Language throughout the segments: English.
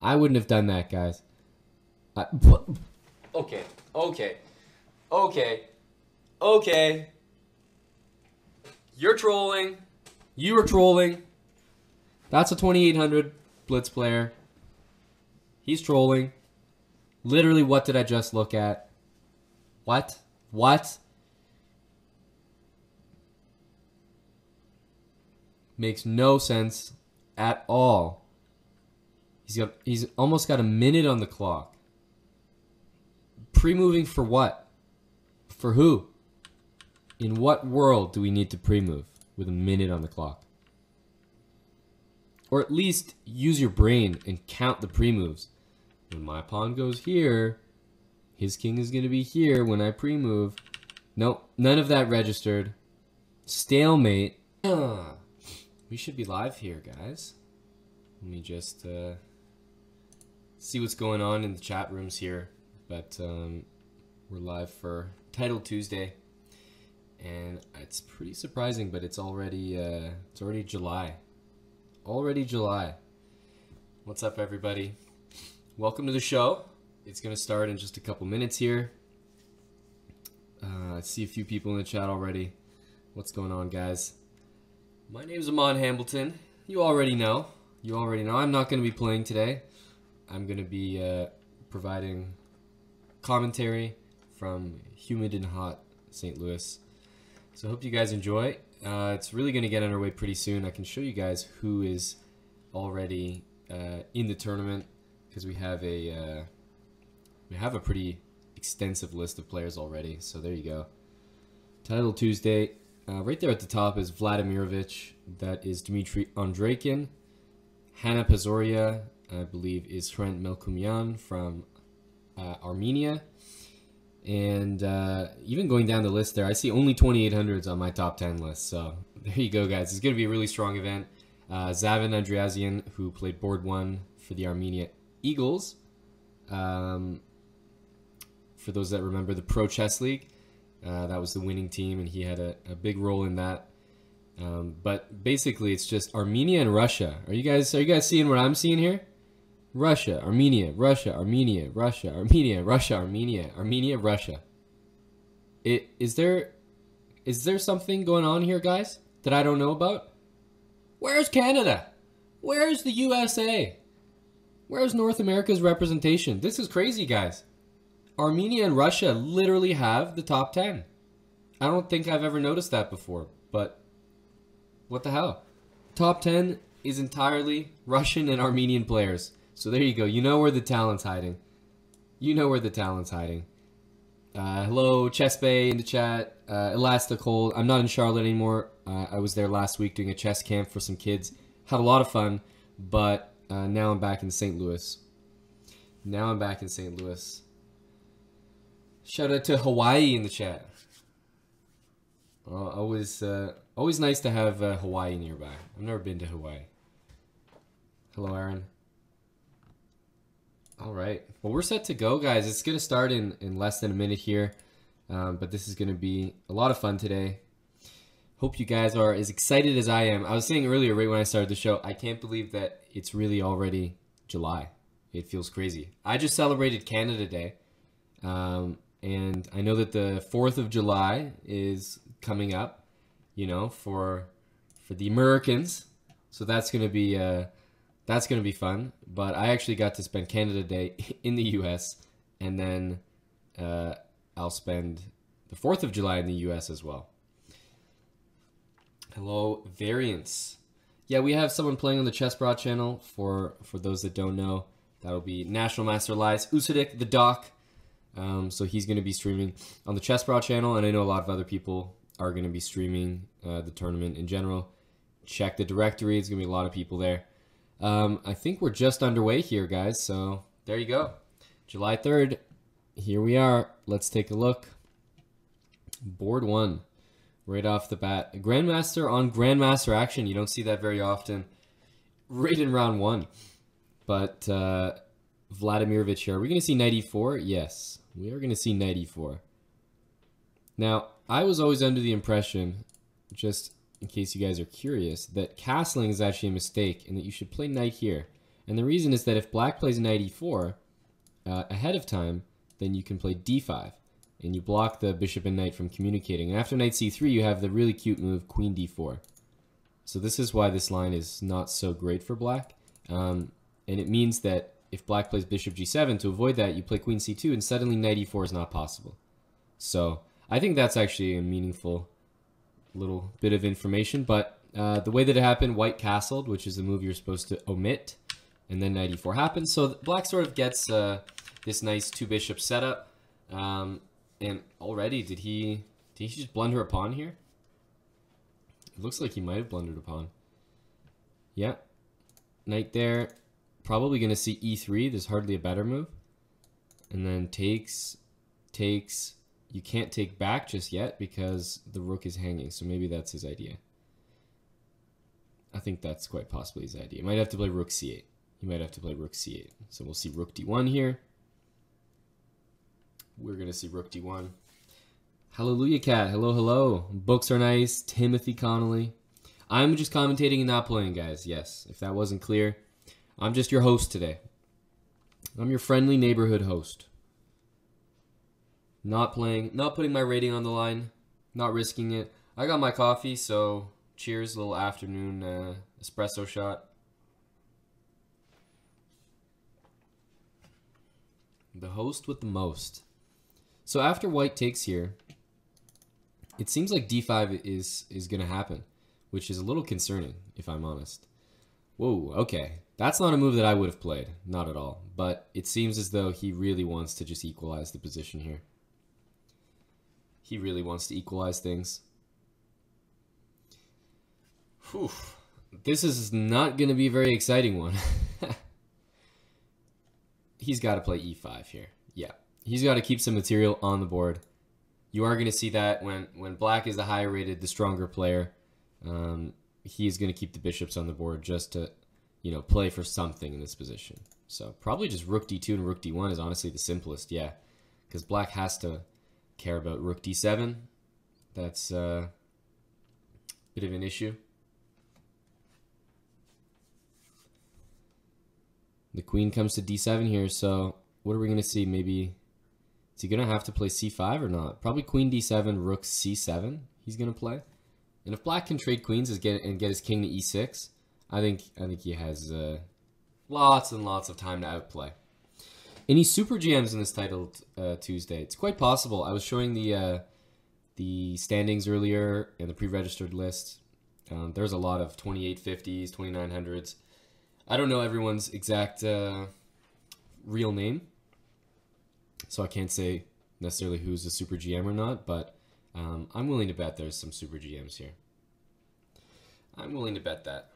I wouldn't have done that, guys. Okay. You're trolling. You were trolling. That's a 2800 Blitz player. He's trolling. Literally, what did I just look at? What? Makes no sense at all. He's almost got a minute on the clock. Pre-moving for what? For who? In what world do we need to pre-move with a minute on the clock? Or at least use your brain and count the pre-moves. When my pawn goes here, his king is going to be here when I pre-move. Nope, none of that registered. Stalemate. We should be live here, guys. Let me just see what's going on in the chat rooms here. But we're live for Title Tuesday, and it's pretty surprising, but it's already July. Already July. What's up, everybody? Welcome to the show. It's gonna start in just a couple minutes here. I see a few people in the chat already. What's going on, guys? My name is Aman Hambleton. You already know. I'm not going to be playing today. I'm going to be providing commentary from humid and hot St. Louis. So I hope you guys enjoy. It's really going to get underway pretty soon. I can show you guys who is already in the tournament, because we have a pretty extensive list of players already. So there you go. Title Tuesday. Right there at the top is Vladimirovich. That is Dmitry Andreikin. Hanna Pazoria, I believe, is Hrant Melkumyan from Armenia. And even going down the list there, I see only 2800s on my top 10 list. So there you go, guys. It's going to be a really strong event. Zavin Andreasyan, who played board 1 for the Armenia Eagles. For those that remember the Pro Chess League. That was the winning team, and he had a big role in that. But basically, it's just Armenia and Russia. Are you guys seeing what I'm seeing here? Russia, Armenia, Russia, Armenia, Russia, Armenia, Russia, Armenia, Armenia, Russia. Is there something going on here, guys, that I don't know about? Where's Canada? Where's the USA? Where's North America's representation? This is crazy, guys. Armenia and Russia literally have the top 10. I don't think I've ever noticed that before, but what the hell? Top 10 is entirely Russian and Armenian players. So there you go. You know where the talent's hiding. Hello, Chessbrah in the chat. Elastic Hold. I'm not in Charlotte anymore. I was there last week doing a chess camp for some kids. Had a lot of fun, but now I'm back in St. Louis. Shout out to Hawaii in the chat. Always nice to have Hawaii nearby. I've never been to Hawaii. Hello, Aaron. All right. Well, we're set to go, guys. It's going to start in less than a minute here. But this is going to be a lot of fun today. Hope you guys are as excited as I am. I was saying earlier, right when I started the show, I can't believe that it's really already July. It feels crazy. I just celebrated Canada Day. And I know that the 4th of July is coming up, you know, for the Americans. So that's going to be fun. But I actually got to spend Canada Day in the US, and then I'll spend the 4th of July in the US as well. Hello, Variants. Yeah, we have someone playing on the Chessbrah channel. For those that don't know, that'll be National Master Elias Usadik, the Doc. So he's going to be streaming on the Chessbrah channel, and I know a lot of other people are going to be streaming the tournament in general. Check the directory. It's going to be a lot of people there. I think we're just underway here, guys. So there you go. July 3rd. Here we are. Let's take a look. Board 1. Right off the bat. Grandmaster on Grandmaster action. You don't see that very often. Right in round 1. But Vladimirovich here. Are we going to see knight e4? Yes. We are going to see knight e4. Now, I was always under the impression, just in case you guys are curious, that castling is actually a mistake and that you should play knight here. And the reason is that if black plays knight e4 ahead of time, then you can play d5. And you block the bishop and knight from communicating. And after knight c3, you have the really cute move, queen d4. So this is why this line is not so great for black. And it means that if black plays bishop g7, to avoid that, you play queen c2, and suddenly knight e4 is not possible. So I think that's actually a meaningful little bit of information. But the way that it happened, white castled, which is the move you're supposed to omit, and then knight e4 happens. So black sort of gets this nice two bishop setup. And already, did he just blunder a pawn here? It looks like he might have blundered a pawn. Yeah. Knight there. Probably going to see e3. There's hardly a better move. And then takes. You can't take back just yet because the rook is hanging. So maybe that's his idea. I think that's quite possibly his idea. He might have to play rook c8. He might have to play rook c8. So we'll see rook d1 here. We're going to see rook d1. Hallelujah, cat. Hello, hello. Books are nice. Timothy Connolly. I'm just commentating and not playing, guys. Yes, if that wasn't clear. I'm just your host today. I'm your friendly neighborhood host. Not playing, not putting my rating on the line, not risking it. I got my coffee, so cheers, little afternoon espresso shot. The host with the most. So after white takes here, it seems like d5 is going to happen, which is a little concerning, if I'm honest. Whoa, okay. That's not a move that I would have played. Not at all. But it seems as though he really wants to just equalize the position here. He really wants to equalize things. Whew. This is not going to be a very exciting one. He's got to play e5 here. Yeah. He's got to keep some material on the board. You are going to see that when black is the higher rated, the stronger player, he's going to keep the bishops on the board just to, play for something in this position. So probably just rook d2 and rook d1 is honestly the simplest, yeah. Because black has to care about rook d7. That's a bit of an issue. The queen comes to d7 here, so what are we going to see? Maybe, is he going to have to play c5 or not? Probably queen d7, rook c7 he's going to play. And if black can trade queens and get his king to e6, I think he has lots and lots of time to outplay. Any super GMs in this titled Tuesday? It's quite possible. I was showing the standings earlier in the pre-registered list. There's a lot of 2850s, 2900s. I don't know everyone's exact real name, so I can't say necessarily who's a super GM or not, but I'm willing to bet there's some super GMs here. I'm willing to bet that.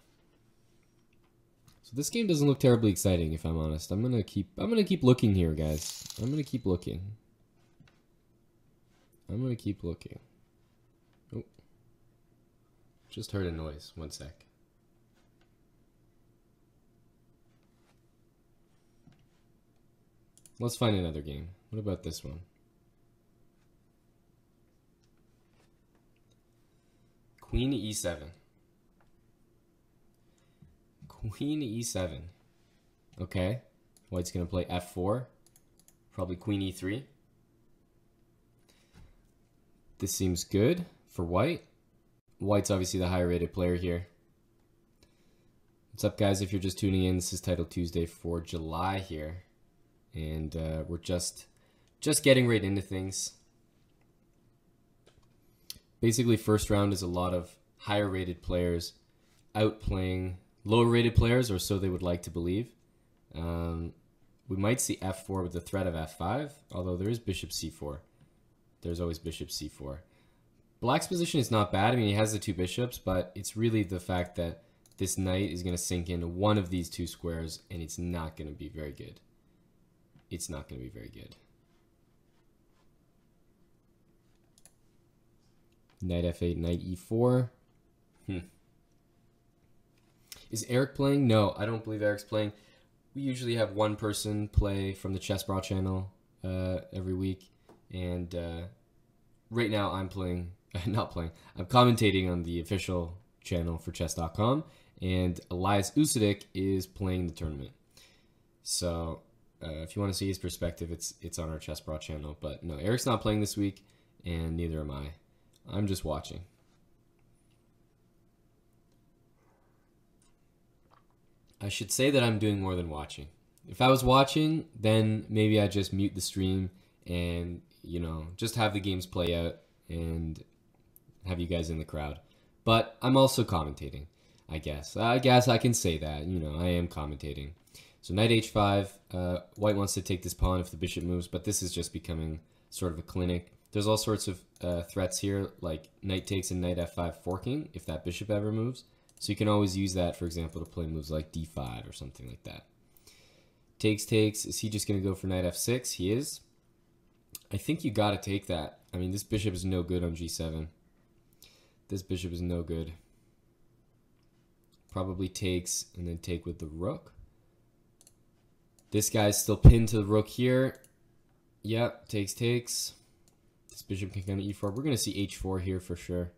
So this game doesn't look terribly exciting, if I'm honest. I'm gonna keep looking here, guys. I'm gonna keep looking. Oh, just heard a noise. One sec. Let's find another game. What about this one? Queen e7. Queen e7. Okay. White's going to play f4. Probably queen e3. This seems good for white. White's obviously the higher rated player here. What's up, guys? If you're just tuning in, this is Title Tuesday for July here. And we're just getting right into things. Basically, first round is a lot of higher rated players outplaying lower rated players, or so they would like to believe. We might see f4 with the threat of f5, although there is bishop c4. There's always bishop c4. Black's position is not bad. I mean, he has the two bishops, but it's really the fact that this knight is going to sink into one of these two squares, and it's not going to be very good. It's not going to be very good. Knight f8, knight e4. Is Eric playing? No, I don't believe Eric's playing. We usually have one person play from the Chessbrah channel every week. And right now I'm playing, I'm commentating on the official channel for Chess.com. and Elias Usyk is playing the tournament. So if you want to see his perspective, it's on our Chessbrah channel. But no, Eric's not playing this week, and neither am I. I'm just watching. I should say that I'm doing more than watching. If I was watching, then maybe I'd just mute the stream and, you know, just have the games play out and have you guys in the crowd. But I'm also commentating, I guess. I guess I can say that, you know, I am commentating. So knight h5, white wants to take this pawn if the bishop moves, but this is just becoming sort of a clinic. There's all sorts of threats here, like knight takes and knight f5 forking if that bishop ever moves. So you can always use that, for example, to play moves like d5 or something like that. Takes, takes. Is he just going to go for knight f6? He is. I think you got to take that. I mean, this bishop is no good on g7. This bishop is no good. Probably takes and then take with the rook. This guy's still pinned to the rook here. Yep, takes, takes. This bishop can come to e4. We're going to see h4 here for sure.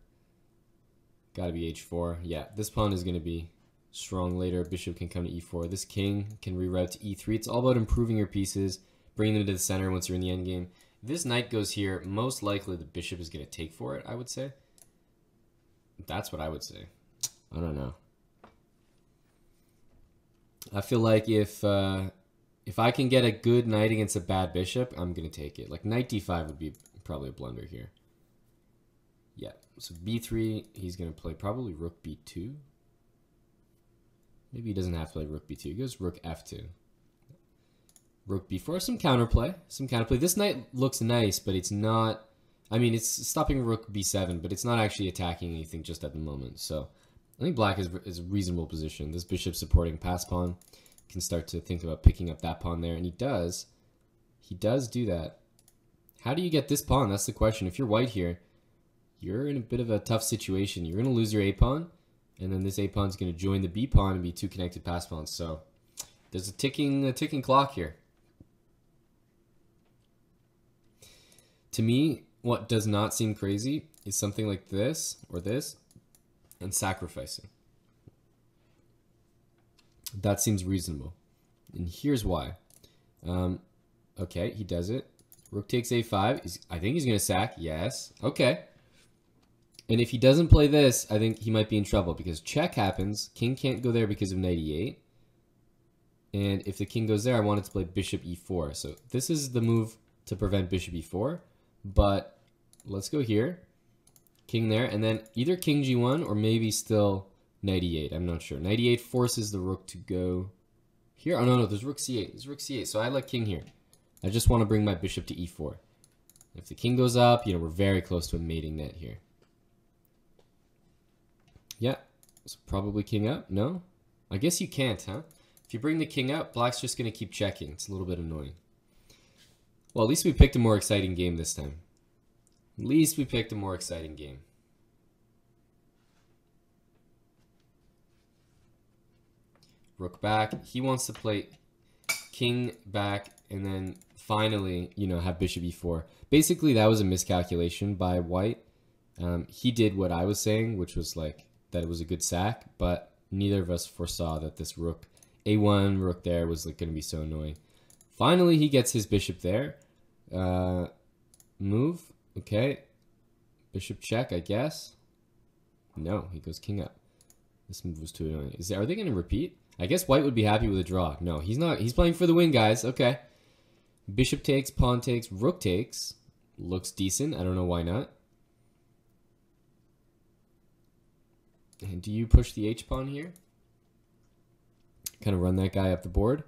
Got to be h4. Yeah, this pawn is going to be strong later. Bishop can come to e4. This king can reroute to e3. It's all about improving your pieces, bringing them to the center once you're in the endgame. If this knight goes here, most likely the bishop is going to take for it, I would say. That's what I would say. I don't know. I feel like if I can get a good knight against a bad bishop, I'm going to take it. Like knight d5 would be probably a blunder here. Yeah, so b3, he's going to play probably rook b2. Maybe he doesn't have to play rook b2. He goes rook f2. Rook b4, some counterplay. Some counterplay. This knight looks nice, but it's not... I mean, it's stopping rook b7, but it's not actually attacking anything just at the moment. So I think black is a reasonable position. This bishop supporting pass pawn. Can start to think about picking up that pawn there, and he does. He does do that. How do you get this pawn? That's the question. If you're white here, you're in a bit of a tough situation. You're going to lose your a pawn, and then this a pawn is going to join the b pawn and be two connected pass pawns. So there's a ticking clock here. To me, what does not seem crazy is something like this or this and sacrificing. That seems reasonable. And here's why. Okay, he does it. Rook takes a5. I think he's going to sack. Yes. Okay. And if he doesn't play this, I think he might be in trouble because check happens. King can't go there because of knight e8. And if the king goes there, I want it to play bishop e4. So this is the move to prevent bishop e4. But let's go here. King there. And then either king g1 or maybe still knight e8. I'm not sure. Knight e8 forces the rook to go here. Oh, no, there's rook c8. There's rook c8. So I like king here. I just want to bring my bishop to e4. If the king goes up, you know, we're very close to a mating net here. Yeah. So probably king up. No? I guess you can't, huh? If you bring the king up, black's just going to keep checking. It's a little bit annoying. Well, at least we picked a more exciting game this time. At least we picked a more exciting game. Rook back. He wants to play king back and then finally, you know, have bishop e4. Basically, that was a miscalculation by white. He did what I was saying, which was like that it was a good sack, but neither of us foresaw that this rook a1 rook there was like going to be so annoying. Finally, he gets his bishop there. Move. Okay. Bishop check, I guess. No, he goes king up. This move was too annoying. Are they going to repeat? I guess white would be happy with a draw. No, he's not. He's playing for the win, guys. Okay. Bishop takes, pawn takes, rook takes. Looks decent. I don't know why not. And do you push the h-pawn here? Kind of run that guy up the board.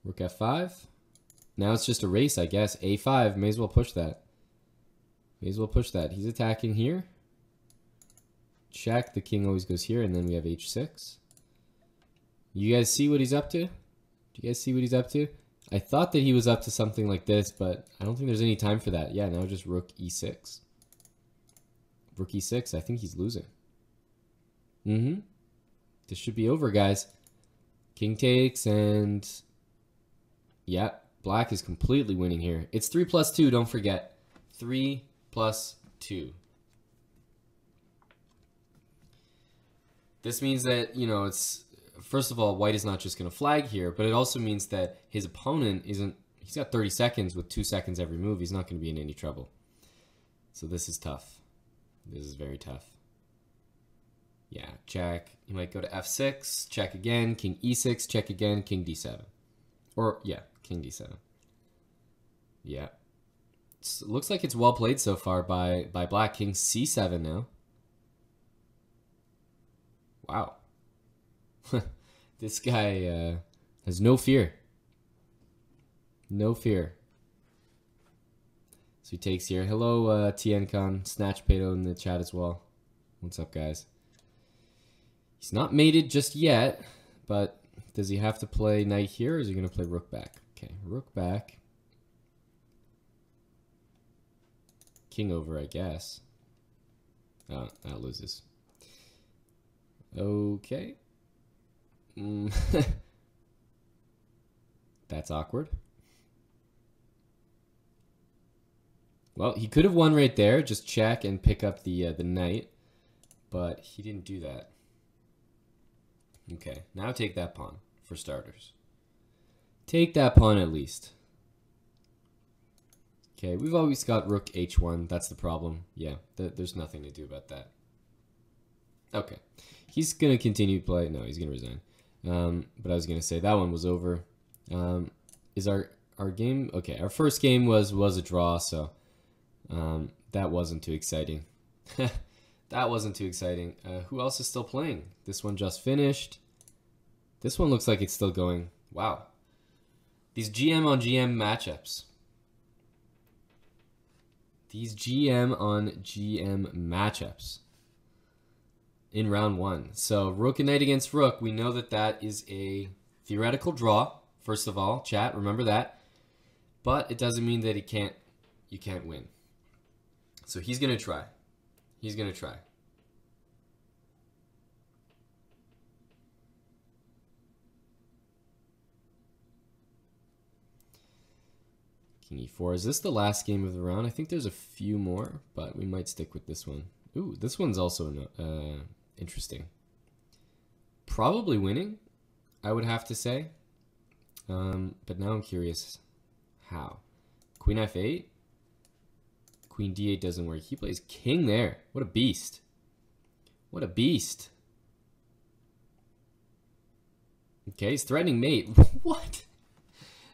Rook f5. Now it's just a race, I guess. a5. May as well push that. May as well push that. He's attacking here. Check. The king always goes here, and then we have h6. You guys see what he's up to? Do you guys see what he's up to? I thought that he was up to something like this, but I don't think there's any time for that. Yeah, now just rook e6. Rook e6. I think he's losing. This should be over, guys. King takes, and yeah, black is completely winning here. It's 3+2, don't forget. 3+2. This means that, you know, it's... First of all, white is not just going to flag here, but it also means that his opponent isn't... He's got 30 seconds with 2 seconds every move. He's not going to be in any trouble. So this is tough. This is very tough. Yeah, check. He might go to f6, check again, king e6, check again, king d7. Or, yeah, king d7. Yeah. It looks like it's well played so far by black. King c7 now. Wow. This guy has no fear. No fear. So he takes here. Hello, Tiencon. Snatch Pato in the chat as well. What's up, guys? He's not mated just yet, but does he have to play knight here, or is he going to play rook back? Okay, rook back. King over, I guess. Oh, that loses. Okay. That's awkward. Well, he could have won right there, just check and pick up the knight, but he didn't do that. Okay, now take that pawn, for starters. Take that pawn at least. Okay, we've always got rook h1, that's the problem. Yeah, there's nothing to do about that. Okay, he's going to continue to play. No, he's going to resign. But I was going to say, that one was over. Is our game... Okay, our first game was a draw, so that wasn't too exciting. That wasn't too exciting. Who else is still playing? This one just finished. This one looks like it's still going. Wow. These GM on GM matchups. These GM on GM matchups. In round one. So rook and knight against rook. We know that that is a theoretical draw. First of all, chat, remember that. But it doesn't mean that you can't win. So he's going to try. He's going to try. King e4. Is this the last game of the round? I think there's a few more, but we might stick with this one. Ooh, this one's also interesting. Probably winning, I would have to say. But now I'm curious how. Queen f8? Queen d8 doesn't work. He plays king there. What a beast. What a beast. Okay, he's threatening mate. What?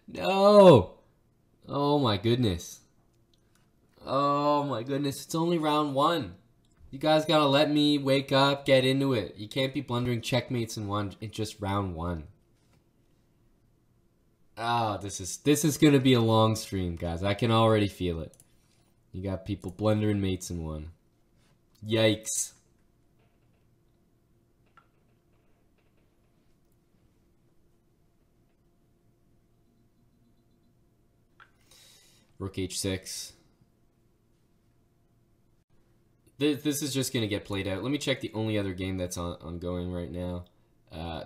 No. Oh my goodness. Oh my goodness. It's only round one. You guys gotta let me wake up, get into it. You can't be blundering checkmates in just round one. Ah, this is gonna be a long stream, guys. I can already feel it. You got people blundering mates in one. Yikes. Rook h6. This is just going to get played out. Let me check the only other game that's ongoing right now.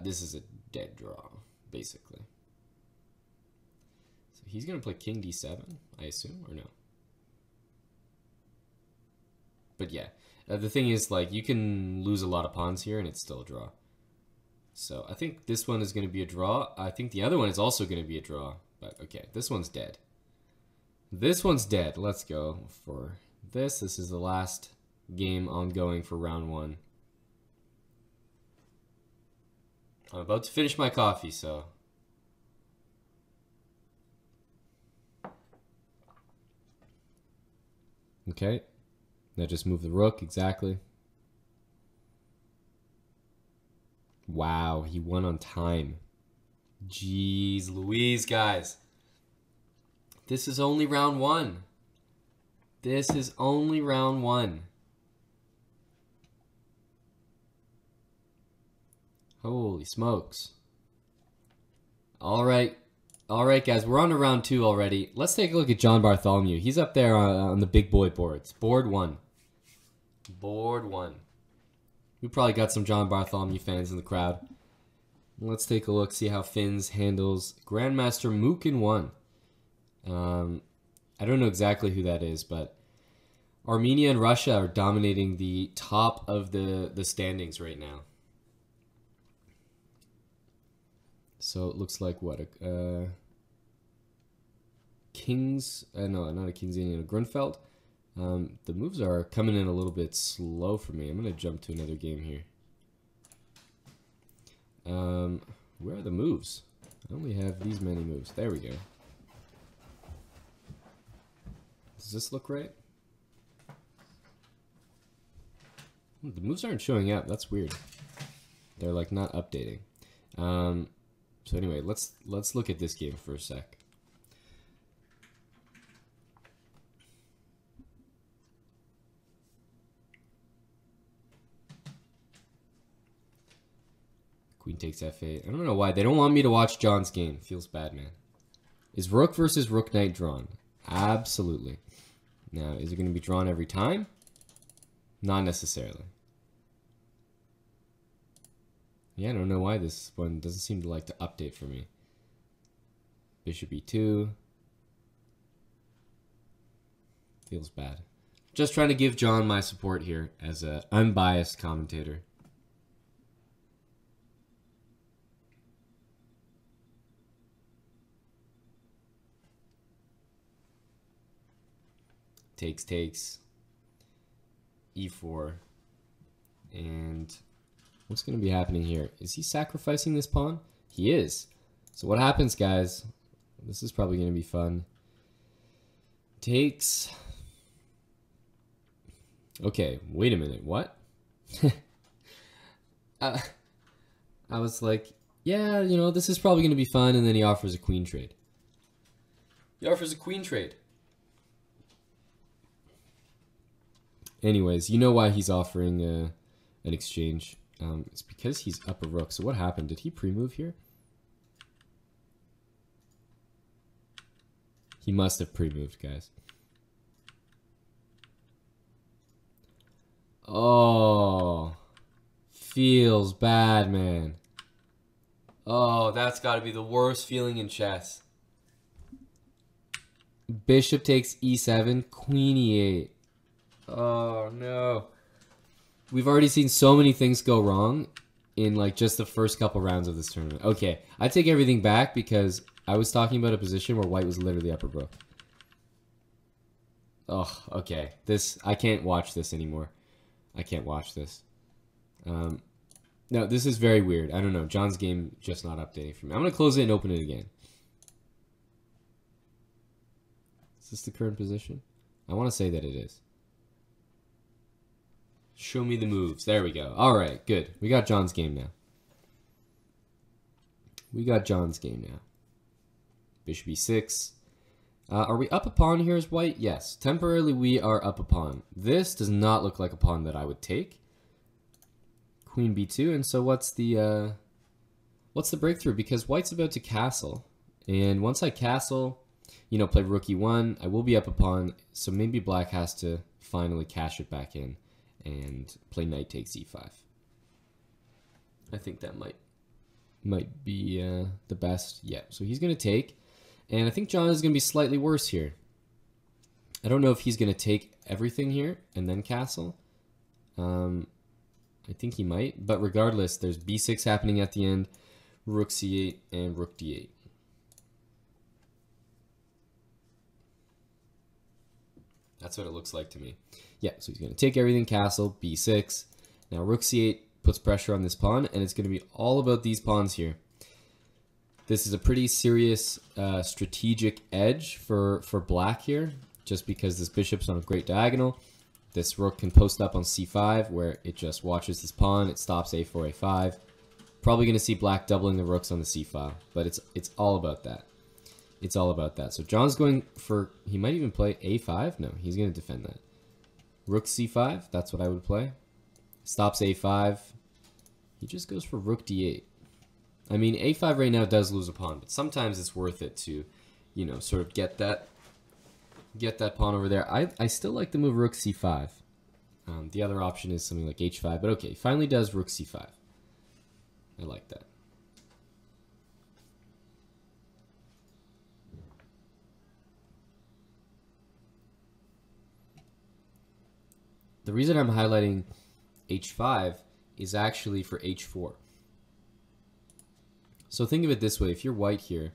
This is a dead draw, basically. So he's going to play king d7, I assume, or no? But yeah, the thing is, like, you can lose a lot of pawns here and it's still a draw. So I think this one is going to be a draw. I think the other one is also going to be a draw. But okay, this one's dead. This one's dead. Let's go for this. This is the last game ongoing for round one. I'm about to finish my coffee, so... Okay. Now just move the rook, exactly. Wow, he won on time. Jeez Louise, guys. This is only round one. This is only round one. Holy smokes. All right, guys, we're on to round two already. Let's take a look at John Bartholomew. He's up there on the big boy boards. Board one. Board one. We probably got some John Bartholomew fans in the crowd. Let's take a look, see how Finns handles Grandmaster Mook in one. I don't know exactly who that is, but Armenia and Russia are dominating the top of the standings right now. So it looks like what? King's, no, not a King's Indian, a Grunfeld. The moves are coming in a little bit slow for me. I'm going to jump to another game here. Where are the moves? I only have these many moves. There we go. Does this look right? The moves aren't showing up. That's weird. They're like not updating. So anyway, let's look at this game for a sec. Queen takes f8. I don't know why. They don't want me to watch John's game. Feels bad, man. Is rook versus rook knight drawn? Absolutely. Now, is it going to be drawn every time? Not necessarily. Yeah, I don't know why this one doesn't seem to like to update for me. Bishop e2. Feels bad. Just trying to give John my support here as an unbiased commentator. Takes. e4. And what's going to be happening here? Is he sacrificing this pawn? He is. So what happens, guys? This is probably going to be fun. Takes. Okay, wait a minute. What? I was like, yeah, you know, this is probably going to be fun. And then he offers a queen trade. He offers a queen trade. Anyways, you know why he's offering an exchange. It's because he's up a rook. So what happened? Did he pre-move here? He must have pre-moved, guys. Oh, feels bad, man. Oh, that's got to be the worst feeling in chess. Bishop takes e7, queen e8. Oh, no. We've already seen so many things go wrong in like just the first couple rounds of this tournament. Okay, I take everything back because I was talking about a position where white was literally upper rook. Oh, okay. I can't watch this anymore. I can't watch this. No, this is very weird. I don't know. John's game just not updating for me. I'm going to close it and open it again. Is this the current position? I want to say that it is. Show me the moves. There we go. All right, good. We got John's game now. Bishop e6. Are we up a pawn here as white? Yes. Temporarily, we are up a pawn. This does not look like a pawn that I would take. Queen b2. And so what's the breakthrough? Because white's about to castle. And once I castle, you know, play rook e1, I will be up a pawn. So maybe black has to finally cash it back in and play knight takes e5. I think that might be the best. Yeah, so he's going to take. And I think John is going to be slightly worse here. I don't know if he's going to take everything here and then castle. I think he might. But regardless, there's b6 happening at the end. Rook c8 and rook d8. That's what it looks like to me. Yeah, so he's going to take everything, castle, b6. Now rook c8 puts pressure on this pawn, and it's going to be all about these pawns here. This is a pretty serious strategic edge for black here, just because this bishop's on a great diagonal. This rook can post up on c5, where it just watches this pawn. It stops a4, a5. Probably going to see black doubling the rooks on the c file, but it's all about that. It's all about that. So John's going for, he might even play a5. No, he's going to defend that. Rook c5, that's what I would play. Stops a5. He just goes for rook d8. I mean, a5 right now does lose a pawn, but sometimes it's worth it to, you know, sort of get that pawn over there. I still like the move rook c5. The other option is something like h5, but okay, finally does rook c5. I like that. The reason I'm highlighting h5 is actually for h4. So think of it this way. If you're white here,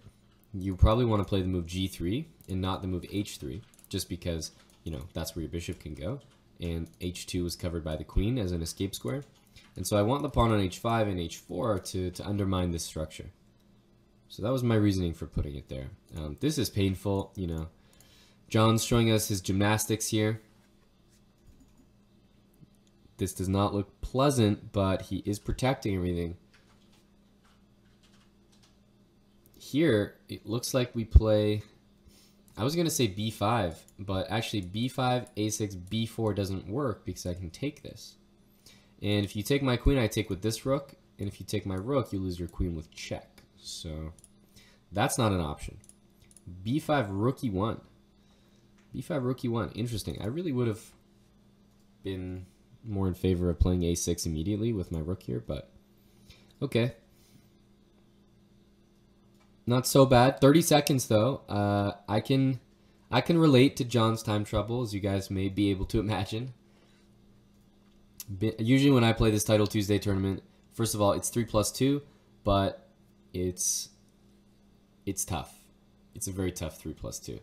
you probably want to play the move g3 and not the move h3, just because, you know, that's where your bishop can go. And h2 is covered by the queen as an escape square. And so I want the pawn on h5 and h4 to undermine this structure. So that was my reasoning for putting it there. This is painful, you know. John's showing us his gymnastics here. This does not look pleasant, but he is protecting everything. Here, it looks like we play, I was going to say b5, but actually b5, a6, b4 doesn't work because I can take this. And if you take my queen, I take with this rook. And if you take my rook, you lose your queen with check. So that's not an option. b5, rook e1. b5, rook e1. Interesting. I really would have been more in favor of playing a6 immediately with my rook here, but okay. Not so bad. 30 seconds though. I can relate to John's time trouble, as you guys may be able to imagine. Usually when I play this Title Tuesday tournament, first of all, it's 3+2, but it's tough. It's a very tough 3+2.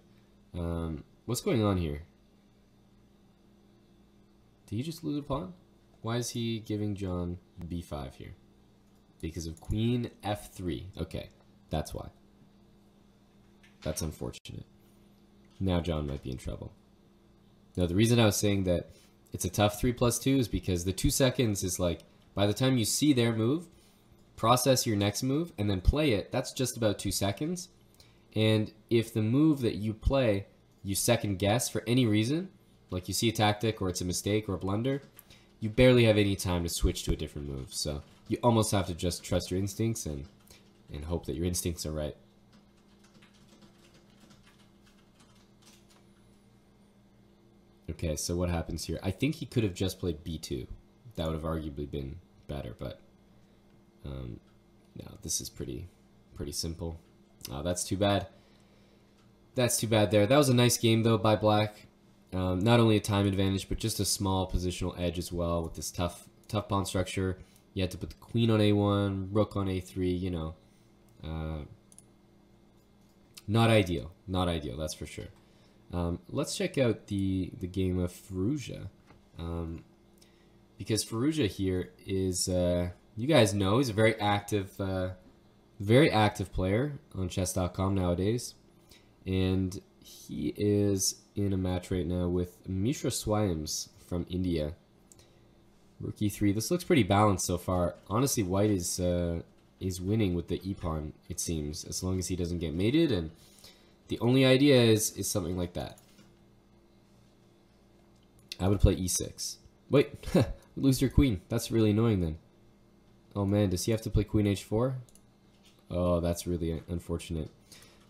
What's going on here? Did he just lose a pawn? Why is he giving John b5 here? Because of queen f3. Okay, that's why. That's unfortunate. Now John might be in trouble. Now the reason I was saying that it's a tough 3+2 is because the 2 seconds is like, by the time you see their move, process your next move, and then play it, that's just about 2 seconds. And if the move that you play, you second guess for any reason, like you see a tactic or it's a mistake or a blunder, you barely have any time to switch to a different move. So you almost have to just trust your instincts and hope that your instincts are right. Okay, so what happens here? I think he could have just played b2. That would have arguably been better, but no, this is pretty simple. That's too bad. That's too bad there. That was a nice game though by Black. Not only a time advantage, but just a small positional edge as well with this tough pawn structure. You had to put the queen on a1, rook on a3, you know. Not ideal. Not ideal, that's for sure. Let's check out the game of Firouzja. Because Firouzja here is, you guys know, he's a very active player on Chess.com nowadays. And he is in a match right now with Mishra Swyams from India. Rook e3. This looks pretty balanced so far. Honestly, white is winning with the e-pawn, it seems, as long as he doesn't get mated, and the only idea is something like that. I would play e6. Wait, lose your queen. That's really annoying then. Oh man, does he have to play queen h4? Oh, that's really unfortunate.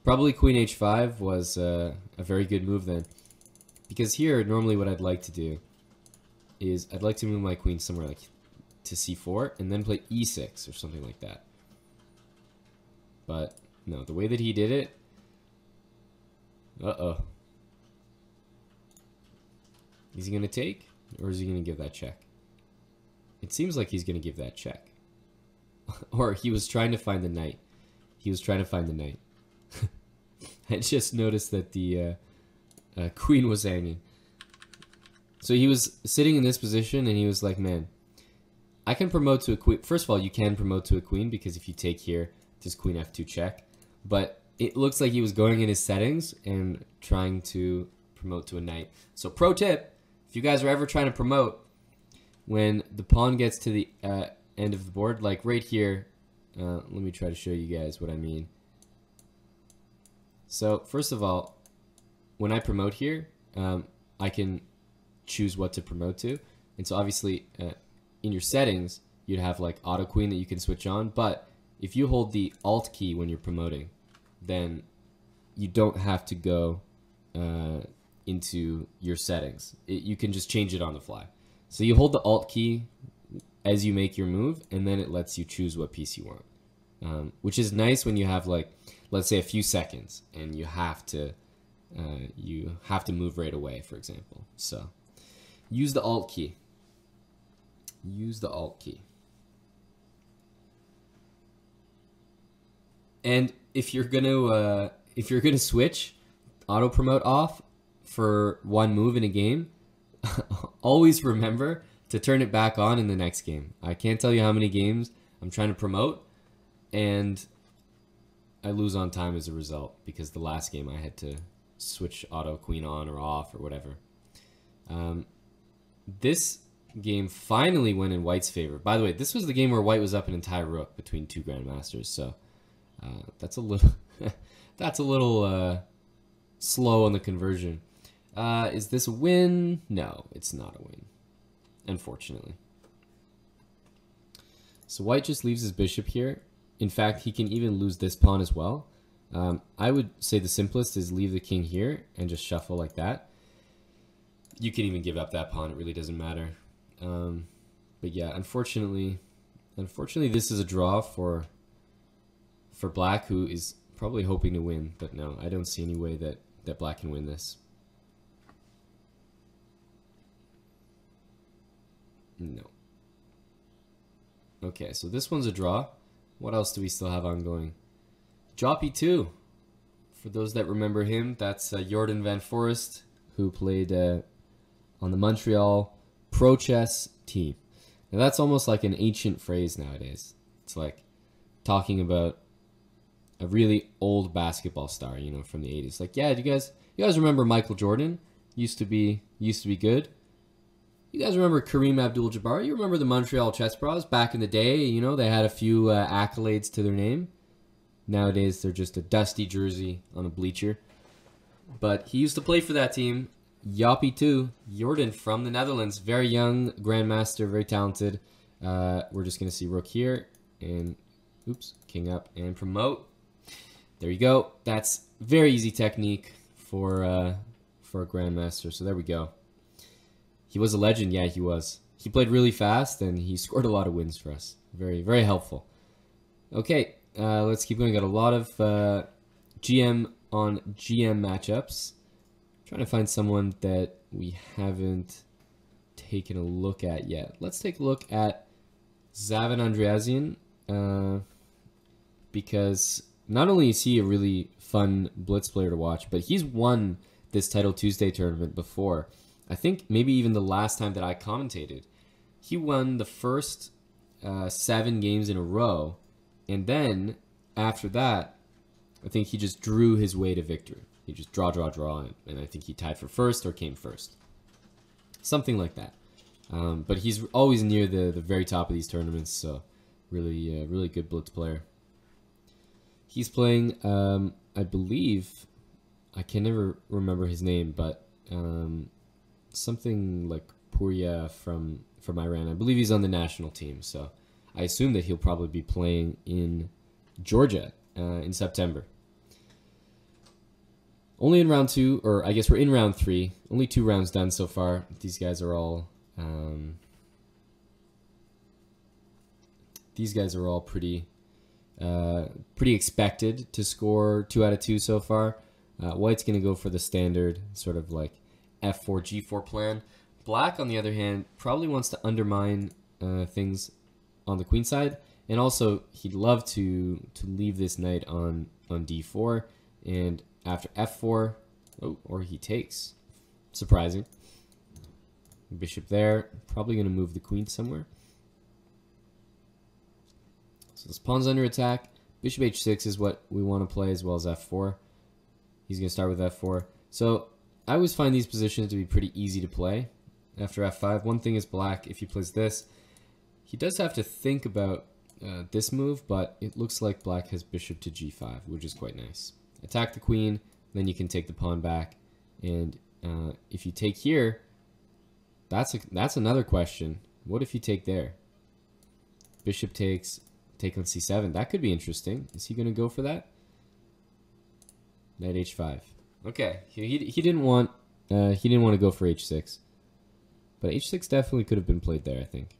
Probably queen h5 was a very good move then. Because here, normally what I'd like to do is I'd like to move my queen somewhere like to c4 and then play e6 or something like that. But no, the way that he did it, uh-oh. Is he going to take? Or is he going to give that check? It seems like he's going to give that check. Or he was trying to find the knight. He was trying to find the knight. I just noticed that the queen was hanging. So he was sitting in this position and he was like, man, I can promote to a queen. First of all, you can promote to a queen because if you take here, just queen f2 check. But it looks like he was going in his settings and trying to promote to a knight. So pro tip, if you guys are ever trying to promote, when the pawn gets to the end of the board, like right here, let me try to show you guys what I mean. So first of all, when I promote here, I can choose what to promote to. And so obviously in your settings, you'd have like auto queen that you can switch on. But if you hold the alt key when you're promoting, then you don't have to go into your settings. You can just change it on the fly. So you hold the alt key as you make your move, and then it lets you choose what piece you want. Which is nice when you have like, let's say a few seconds, and you have to move right away, for example. So use the alt key. Use the alt key. And if you're gonna switch auto promote off for one move in a game, always remember to turn it back on in the next game. I can't tell you how many games I'm trying to promote, and I lose on time as a result because the last game I had to switch auto queen on or off or whatever. This game finally went in White's favor. By the way, this was the game where White was up an entire rook between two grandmasters, so that's a little that's a little slow on the conversion. Is this a win? No, it's not a win, unfortunately. So White just leaves his bishop here. In fact, he can even lose this pawn as well. I would say the simplest is leave the king here and just shuffle like that. You can even give up that pawn. It really doesn't matter. But yeah, unfortunately, this is a draw for Black, who is probably hoping to win. But no, I don't see any way that Black can win this. No. Okay, so this one's a draw. What else do we still have ongoing? Joppy 2. For those that remember him, that's Jordan Van Forest, who played on the Montreal Pro Chess team. Now that's almost like an ancient phrase nowadays. It's like talking about a really old basketball star, you know, from the 80s. Like, yeah, you guys remember Michael Jordan? Used to be good. You guys remember Kareem Abdul-Jabbar? You remember the Montreal Chessbrahs back in the day? You know, they had a few accolades to their name. Nowadays, they're just a dusty jersey on a bleacher. But he used to play for that team. Joppy 2, Jordan from the Netherlands. Very young grandmaster, very talented. We're just going to see rook here. And, oops, king up and promote. There you go. That's very easy technique for a grandmaster. So there we go. He was a legend. Yeah, he was. He played really fast, and he scored a lot of wins for us. Very, very helpful. Okay, let's keep going. Got a lot of GM on GM matchups. Trying to find someone that we haven't taken a look at yet. Let's take a look at Zavin Andreikin, because not only is he a really fun Blitz player to watch, but he's won this Title Tuesday tournament before. I think maybe even the last time that I commentated. He won the first 7 games in a row, and then after that, I think he just drew his way to victory. He just draw, and I think he tied for first or came first. Something like that. But he's always near the very top of these tournaments, so really, really good Blitz player. He's playing, I believe, I can never remember his name, but something like Purya from Iran. I believe he's on the national team, so I assume that he'll probably be playing in Georgia in September. Only in round 2, or I guess we're in round 3. Only 2 rounds done so far. These guys are all pretty expected to score 2 out of 2 so far. White's gonna go for the standard sort of like f4 g4 plan. Black, on the other hand, probably wants to undermine things on the queen side, and also he'd love to leave this knight on d4, and after f4, oh, or he takes. Surprising. Bishop there, probably going to move the queen somewhere. So this pawn's under attack. Bishop h6 is what we want to play, as well as f4. He's going to start with f4. So I always find these positions to be pretty easy to play after f5. One thing is Black, if he plays this, he does have to think about this move, but it looks like Black has bishop to g5, which is quite nice. Attack the queen, then you can take the pawn back, and if you take here, that's another question. What if you take there? Bishop takes, take on c7. That could be interesting. Is he going to go for that? Knight h5. Okay, he didn't want to go for h6, but h6 definitely could have been played there, I think.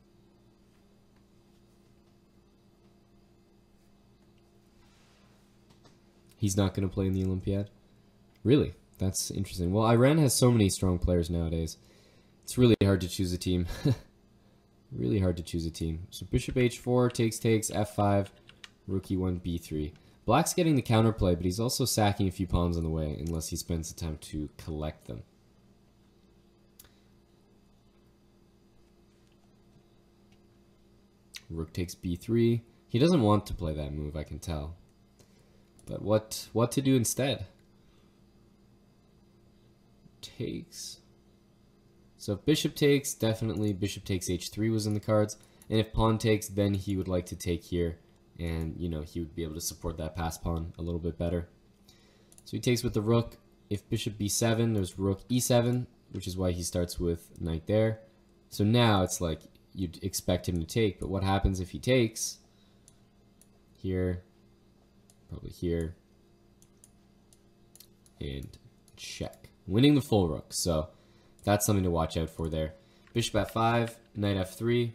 He's not going to play in the Olympiad? Really? That's interesting. Well, Iran has so many strong players nowadays. It's really hard to choose a team. Really hard to choose a team. So bishop h4, takes, f5, rook e1, b3. Black's getting the counterplay, but he's also sacking a few pawns on the way, unless he spends the time to collect them. Rook takes b3. He doesn't want to play that move, I can tell. But what to do instead? Takes. So if bishop takes, definitely bishop takes h3 was in the cards. And if pawn takes, then he would like to take here. And, you know, he would be able to support that pass pawn a little bit better. So he takes with the rook. If bishop b7, there's rook e7, which is why he starts with knight there. So now it's like you'd expect him to take, but what happens if he takes? Here, probably here, and check. Winning the full rook, so that's something to watch out for there. Bishop f5, knight f3.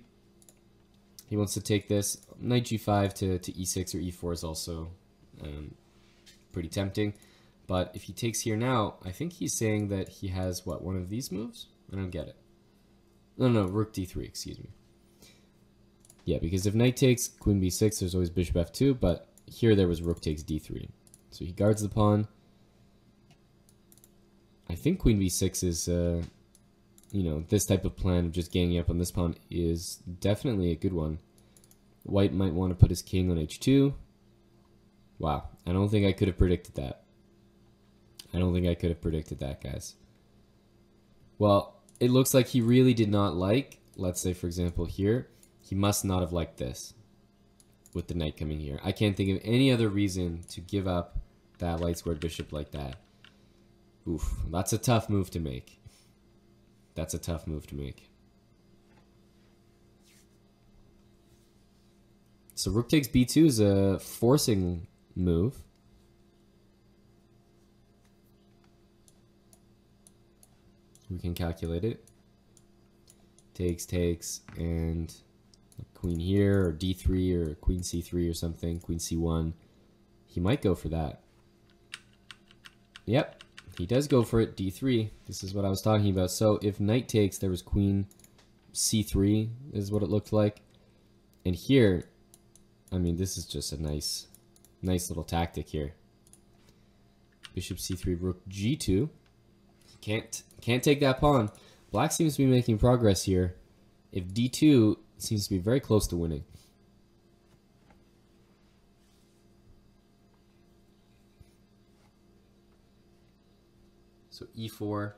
He wants to take this. Knight g5 to e6 or e4 is also pretty tempting. But if he takes here now, I think he's saying that he has, what, one of these moves? I don't get it. No, rook d3, excuse me. Yeah, because if knight takes, queen b6, there's always bishop f2, but here there was rook takes d3. So he guards the pawn. I think queen b6 is, you know, this type of plan of just ganging up on this pawn is definitely a good one. White might want to put his king on h2. Wow, I don't think I could have predicted that. I don't think I could have predicted that, guys. Well, it looks like he really did not like, let's say, for example, here. He must not have liked this with the knight coming here. I can't think of any other reason to give up that light squared bishop like that. Oof, that's a tough move to make. That's a tough move to make. So rook takes b2 is a forcing move. We can calculate it. Takes, and queen here, or d3, or queen c3 or something, queen c1. He might go for that. Yep, he does go for it, d3. This is what I was talking about. So if knight takes, there was queen c3 is what it looked like. And here, I mean, this is just a nice little tactic here. Bishop c3, rook g2. Can't take that pawn. Black seems to be making progress here. If d2 seems to be very close to winning. So e4.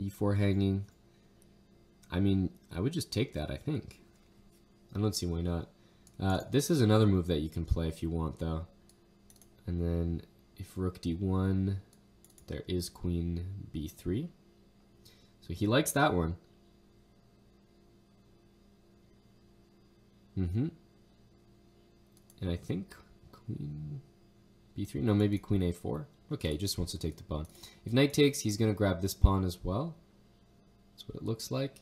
e4 hanging. I mean, I would just take that, I think. I don't see why not. This is another move that you can play if you want, though. And then if rook d1, there is queen b3. So he likes that one. And I think queen b3, no, maybe queen a4. Okay, he just wants to take the pawn. If knight takes, he's going to grab this pawn as well. That's what it looks like.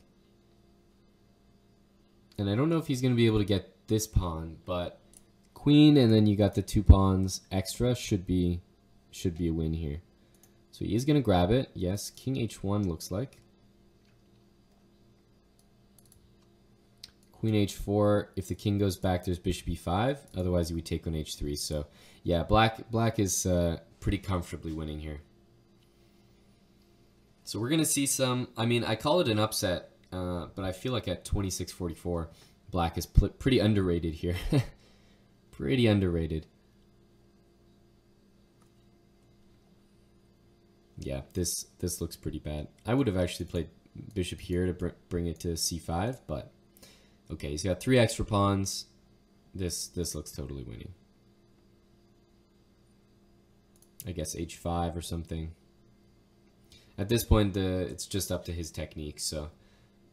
And I don't know if he's going to be able to get this pawn, but queen and then you got the two pawns extra should be a win here. So he is going to grab it. Yes, king h1 looks like. Queen h4. If the king goes back, there's bishop e5. Otherwise, he would take on h3. So yeah, black is pretty comfortably winning here. So we're going to see some, I mean, I call it an upset, but I feel like at 26-44, black is pretty underrated here. Pretty underrated. Yeah, this looks pretty bad. I would have actually played bishop here to bring it to c5, but okay, he's got 3 extra pawns. This looks totally winning. I guess h5 or something. At this point, it's just up to his technique, so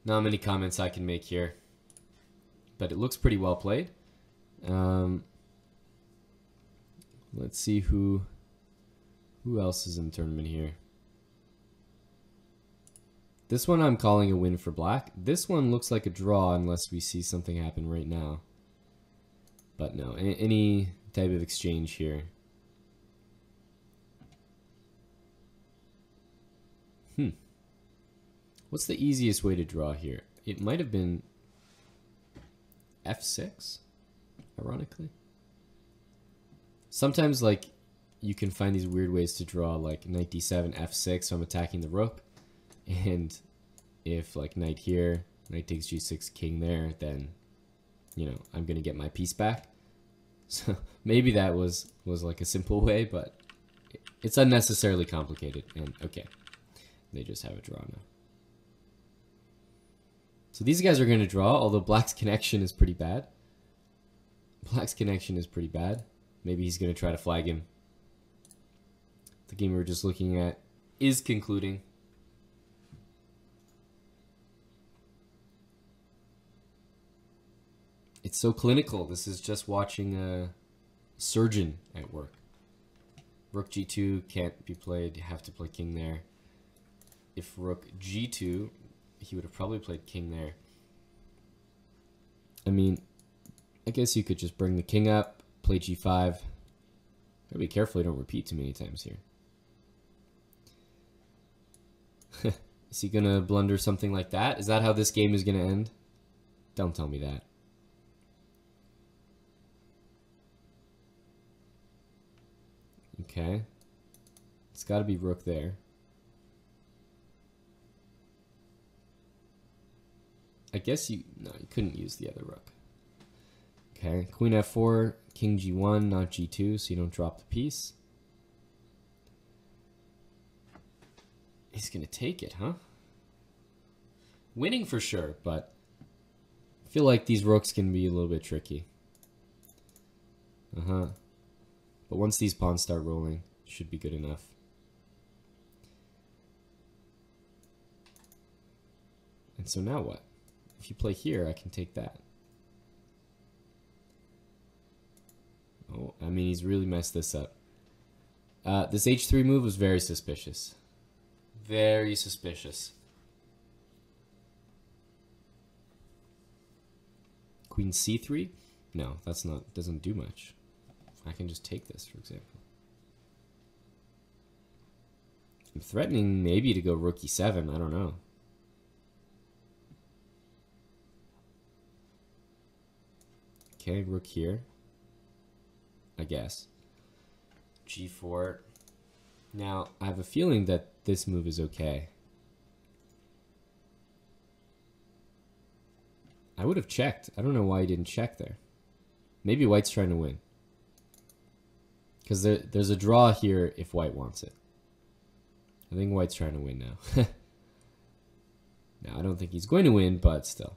not many comments I can make here. But it looks pretty well played. Let's see who else is in the tournament here. This one I'm calling a win for black. This one looks like a draw unless we see something happen right now. But no, any type of exchange here. What's the easiest way to draw here? it might have been f6, ironically. Sometimes, like, you can find these weird ways to draw, like knight d7, f6, so I'm attacking the rook. And if, like, knight here, knight takes g6, king there, then, you know, I'm going to get my piece back. So maybe that was like a simple way, but it's unnecessarily complicated. And, okay, they just have a draw now. So these guys are going to draw, although black's connection is pretty bad. Black's connection is pretty bad. Maybe he's going to try to flag him. The game we were just looking at is concluding. It's so clinical. This is just watching a surgeon at work. Rook g2 can't be played. You have to play king there. If rook g2, he would have probably played king there. I mean, I guess you could just bring the king up, play g5. Gotta be careful you don't repeat too many times here. Is he gonna blunder something like that? Is that how this game is gonna end? Don't tell me that. Okay. It's gotta be rook there. I guess you couldn't use the other rook. Okay, queen f4, king g1, not g2, so you don't drop the piece. He's gonna take it, huh? Winning for sure, but I feel like these rooks can be a little bit tricky. But once these pawns start rolling, should be good enough. And so now what? If you play here, I can take that. Oh, I mean, he's really messed this up. This h3 move was very suspicious. Very suspicious. Queen c3? No, that's not, doesn't do much. I can just take this, for example. I'm threatening maybe to go rook e7, I don't know. Okay, rook here, I guess. g4. Now, I have a feeling that this move is okay. I would have checked. I don't know why he didn't check there. Maybe white's trying to win. Because there's a draw here if white wants it. I think white's trying to win now. Now, I don't think he's going to win, but still.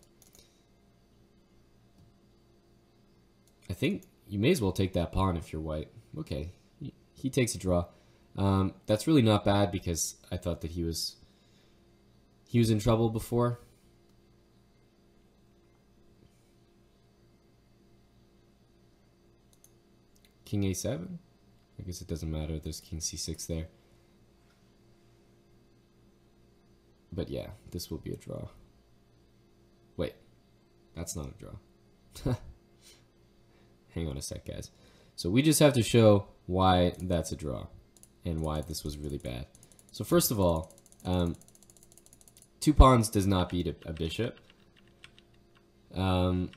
I think you may as well take that pawn if you're white. Okay, he takes a draw. That's really not bad because I thought that he was in trouble before. King a7? I guess it doesn't matter. There's king c6 there. But yeah, this will be a draw. Wait, that's not a draw. Hang on a sec, guys. So we just have to show why that's a draw and why this was really bad. So first of all, 2 pawns does not beat a bishop. So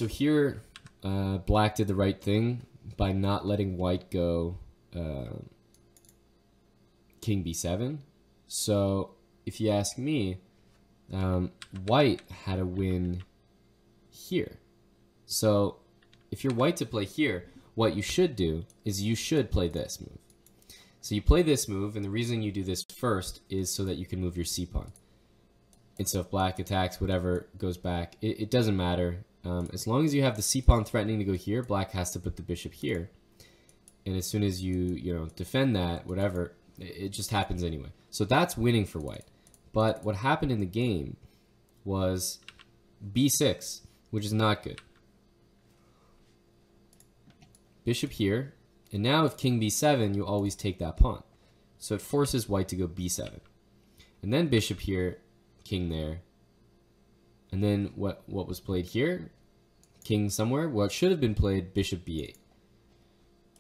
here, black did the right thing by not letting white go king b7. So if you ask me, white had a win here. So if you're white to play here, what you should do is you should play this move. So you play this move, and the reason you do this first is so that you can move your c-pawn. And so if black attacks, whatever goes back, it doesn't matter. As long as you have the c-pawn threatening to go here, black has to put the bishop here. And as soon as you defend that, whatever, it just happens anyway. So that's winning for white. But what happened in the game was b6, which is not good. Bishop here, and now with king b7, you always take that pawn. So it forces white to go b7. And then bishop here, king there. And then what was played here? King somewhere? Well, it should have been played bishop b8.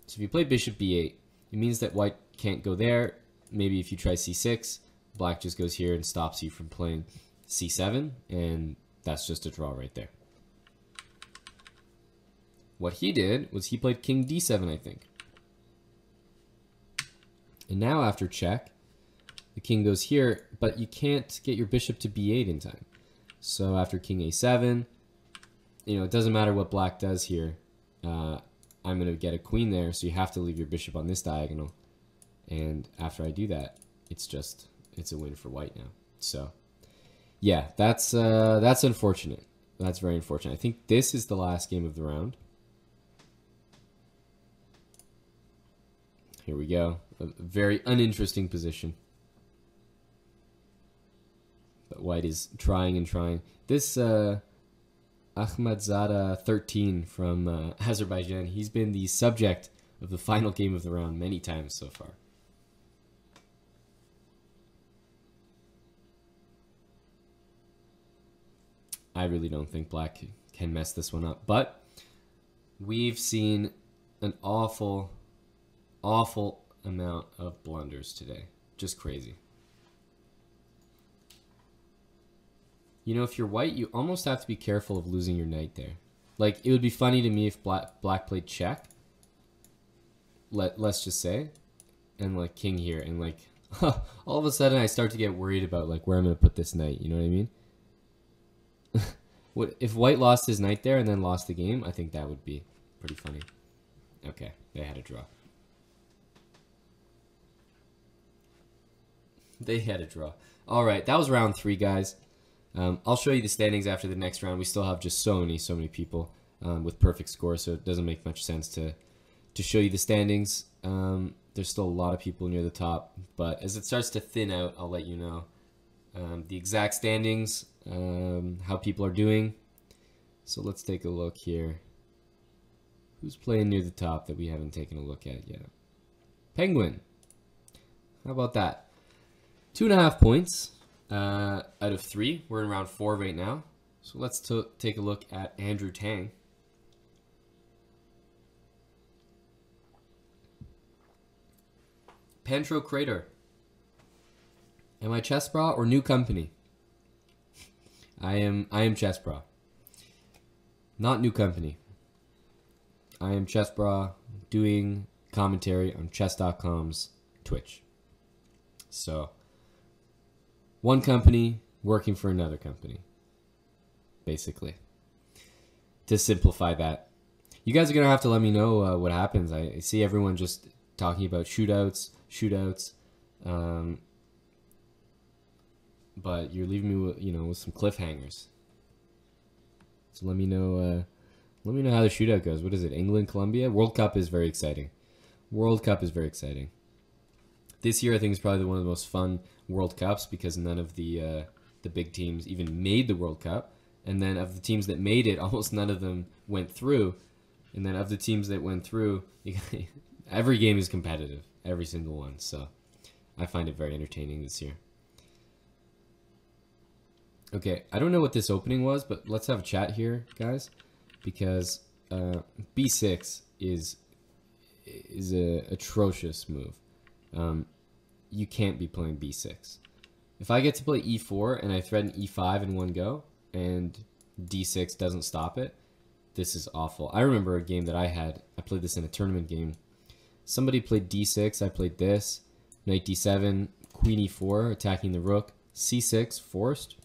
So if you play bishop b8, it means that white can't go there. Maybe if you try c6, black just goes here and stops you from playing c7, and that's just a draw right there. What he did was he played king d7, I think. And now after check, the king goes here, but you can't get your bishop to b8 in time. So after king a7, you know, it doesn't matter what black does here. I'm going to get a queen there, so you have to leave your bishop on this diagonal. And after I do that, it's a win for white now. So yeah, that's unfortunate. That's very unfortunate. I think this is the last game of the round. Here we go. A very uninteresting position. But white is trying and trying. This Ahmadzada 13 from Azerbaijan, he's been the subject of the final game of the round many times so far. I really don't think black can mess this one up. But we've seen an awful amount of blunders today. Just crazy. You know, if you're white, you almost have to be careful of losing your knight there. Like, it would be funny to me if black played check. Let's just say. And, like, king here. And, like, all of a sudden I start to get worried about, like, where I'm going to put this knight. You know what I mean? If white lost his knight there and then lost the game, I think that would be pretty funny. Okay, they had a draw. They had a draw. All right, that was round 3, guys. I'll show you the standings after the next round. We still have just so many people with perfect scores, so it doesn't make much sense to show you the standings. There's still a lot of people near the top, but as it starts to thin out, I'll let you know the exact standings, how people are doing. So let's take a look here. Who's playing near the top that we haven't taken a look at yet? Penguin. How about that? 2.5 points out of 3. We're in round 4 right now. So let's take a look at Andrew Tang. Pantro Crater. Am I Chessbrah or new company? I am Chessbrah. Not new company. I am Chessbrah doing commentary on Chess.com's Twitch. So, one company working for another company, basically. To simplify that. You guys are going to have to let me know what happens. I see everyone just talking about shootouts. But you're leaving me with, with some cliffhangers. So let me know how the shootout goes. What is it? England, Colombia? World Cup is very exciting. World Cup is very exciting. This year I think is probably one of the most fun World Cups because none of the big teams even made the World Cup. And then of the teams that made it, almost none of them went through. And then of the teams that went through, every game is competitive. Every single one. So I find it very entertaining this year. Okay, I don't know what this opening was, but let's have a chat here, guys. Because b6 is a atrocious move. You can't be playing b6. If I get to play e4 and I threaten e5 in one go, and d6 doesn't stop it, this is awful. I remember a game that I played this in a tournament game. Somebody played d6, I played this, knight d7, queen e4, attacking the rook, c6, forced,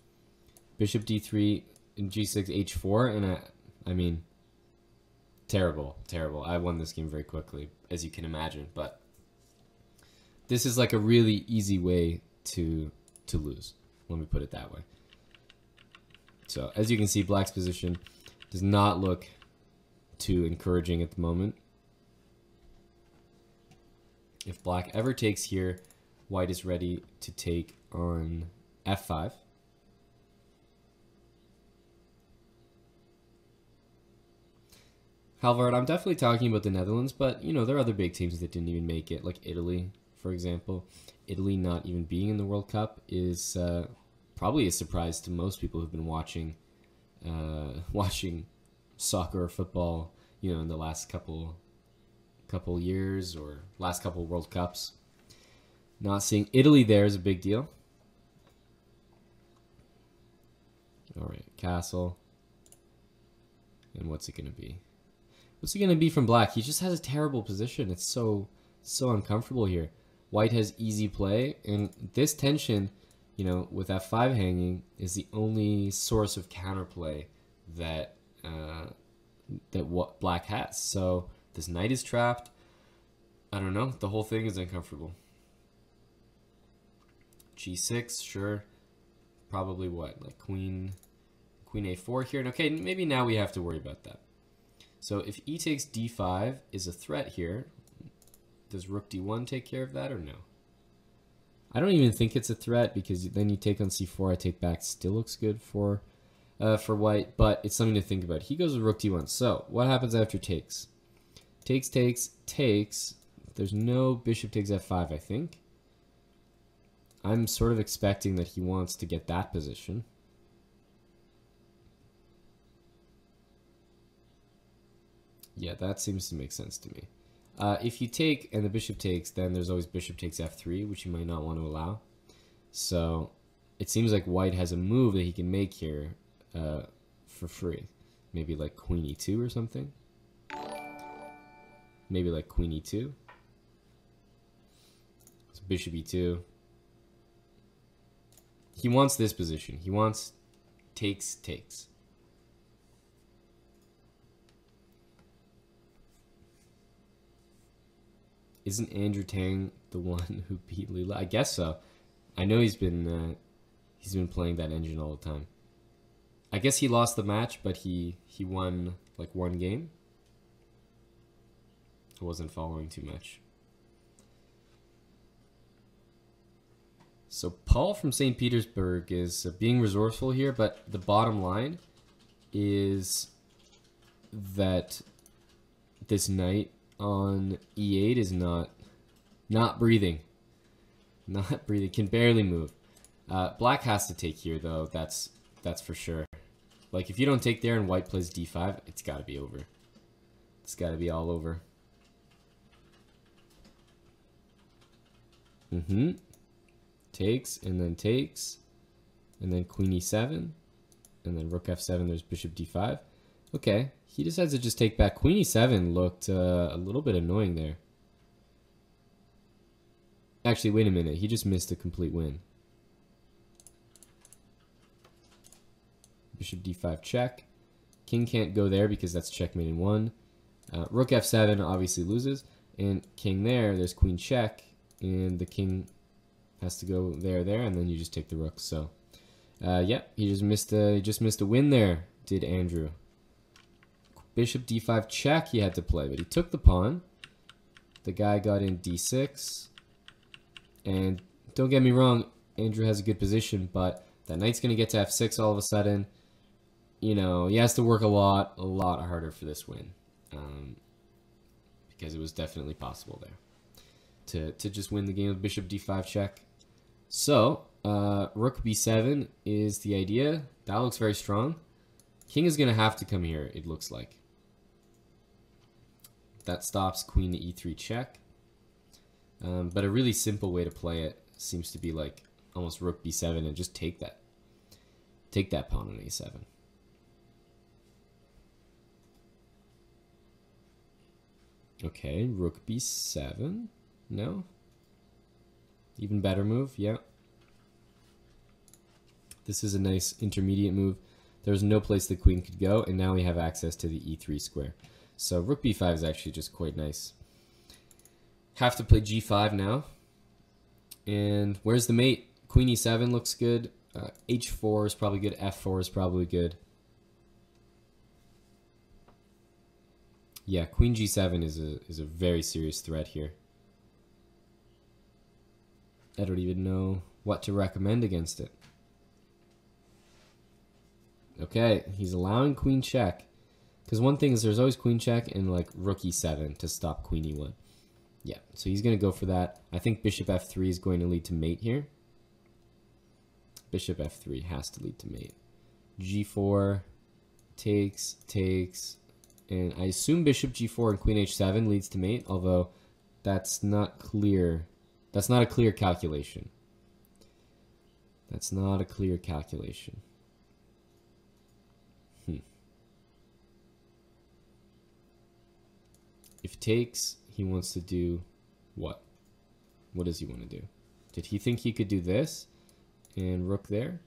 bishop d3, and g6, h4, and I mean, terrible. I won this game very quickly, as you can imagine, but this is like a really easy way to lose. Let me put it that way. So, as you can see, black's position does not look too encouraging at the moment. If black ever takes here, white is ready to take on f5. Halvard, I'm definitely talking about the Netherlands, but, there are other big teams that didn't even make it, like Italy, for example. Italy not even being in the World Cup is probably a surprise to most people who've been watching soccer or football, in the last couple years or last couple World Cups. Not seeing Italy there is a big deal. All right, castle. And what's it going to be? What's it going to be from black? He just has a terrible position. It's so uncomfortable here. White has easy play, and this tension, you know, with f5 hanging, is the only source of counterplay that what black has. So this knight is trapped. I don't know. The whole thing is uncomfortable. G6, sure. Probably what? Like queen a4 here. And okay, maybe now we have to worry about that. So if e takes d5 is a threat here, does rook d1 take care of that or no? I don't even think it's a threat because then you take on c4, I take back, still looks good for white, but it's something to think about. He goes with rook d1. So what happens after takes? Takes, takes. There's no bishop takes f5, I think. I'm sort of expecting that he wants to get that position. Yeah, that seems to make sense to me. If you take and the bishop takes, then there's always bishop takes f3, which you might not want to allow. So it seems like white has a move that he can make here for free. Maybe like queen e2 or something. Maybe like queen e2. So bishop e2. He wants this position. He wants takes. Isn't Andrew Tang the one who beat Leela? I guess so. I know he's been playing that engine all the time. I guess he lost the match, but he won like one game. I wasn't following too much. So Paul from St. Petersburg is being resourceful here, but the bottom line is that this knight on e8 is not breathing. Not breathing. Can barely move. Black has to take here, though. That's for sure. Like, if you don't take there and white plays d5, it's got to be over. It's got to be all over. Takes, and then queen e7, and then rook f7, there's bishop d5. Okay, he decides to just take back. Queen e7 looked a little bit annoying there. Actually, wait a minute, he just missed a complete win. Bishop d5 check. King can't go there because that's checkmate in one. Rook f7 obviously loses, and king there, there's queen check, and the king has to go there, and then you just take the rook. So, yeah, he just missed a win there, did Andrew. Bishop d5 check he had to play, but he took the pawn. The guy got in d6. And don't get me wrong, Andrew has a good position, but that knight's going to get to f6 all of a sudden. You know, he has to work a lot harder for this win. Because it was definitely possible there to just win the game with bishop d5 check. So, rook b7 is the idea. That looks very strong. King is going to have to come here, it looks like. That stops queen to e3 check. But a really simple way to play it seems to be like almost rook b7 and just take that. Take that pawn on a7. Okay, rook b7. No? Even better move, yeah. This is a nice intermediate move. There's no place the queen could go, and now we have access to the e3 square. So rook b5 is actually just quite nice. Have to play g5 now. And where's the mate? Queen e7 looks good. h4 is probably good. f4 is probably good. Yeah, queen g7 is a very serious threat here. I don't even know what to recommend against it. Okay, he's allowing queen check. Because one thing is there's always queen check and like rook e7 to stop queen e1. Yeah, so he's going to go for that. I think bishop f3 is going to lead to mate here. Bishop f3 has to lead to mate. g4 takes, and I assume bishop g4 and queen h7 leads to mate, although that's not clear. That's not a clear calculation. That's not a clear calculation. If takes, he wants to do what? What does he want to do? Did he think he could do this and rook there?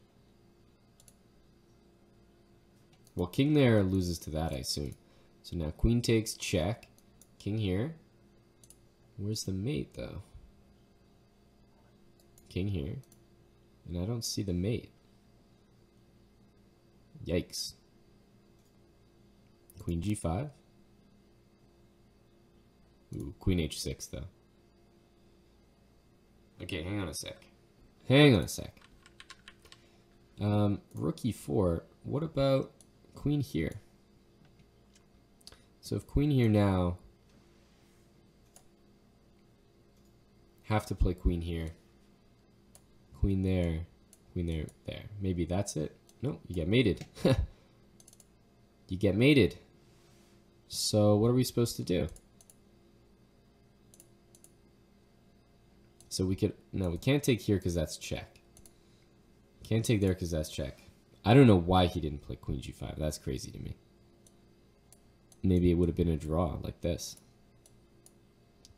Well, king there loses to that, I assume. So now queen takes, check. King here. Where's the mate, though? King here. And I don't see the mate. Yikes. Queen g5. Ooh, queen h6, though. Okay, hang on a sec. Hang on a sec. Rook e4. What about queen here? So if queen here now, have to play queen here. Queen there, there. Maybe that's it. No, you get mated. You get mated. So what are we supposed to do? So we could, no, we can't take here because that's check. Can't take there because that's check. I don't know why he didn't play queen g5. That's crazy to me. Maybe it would have been a draw like this.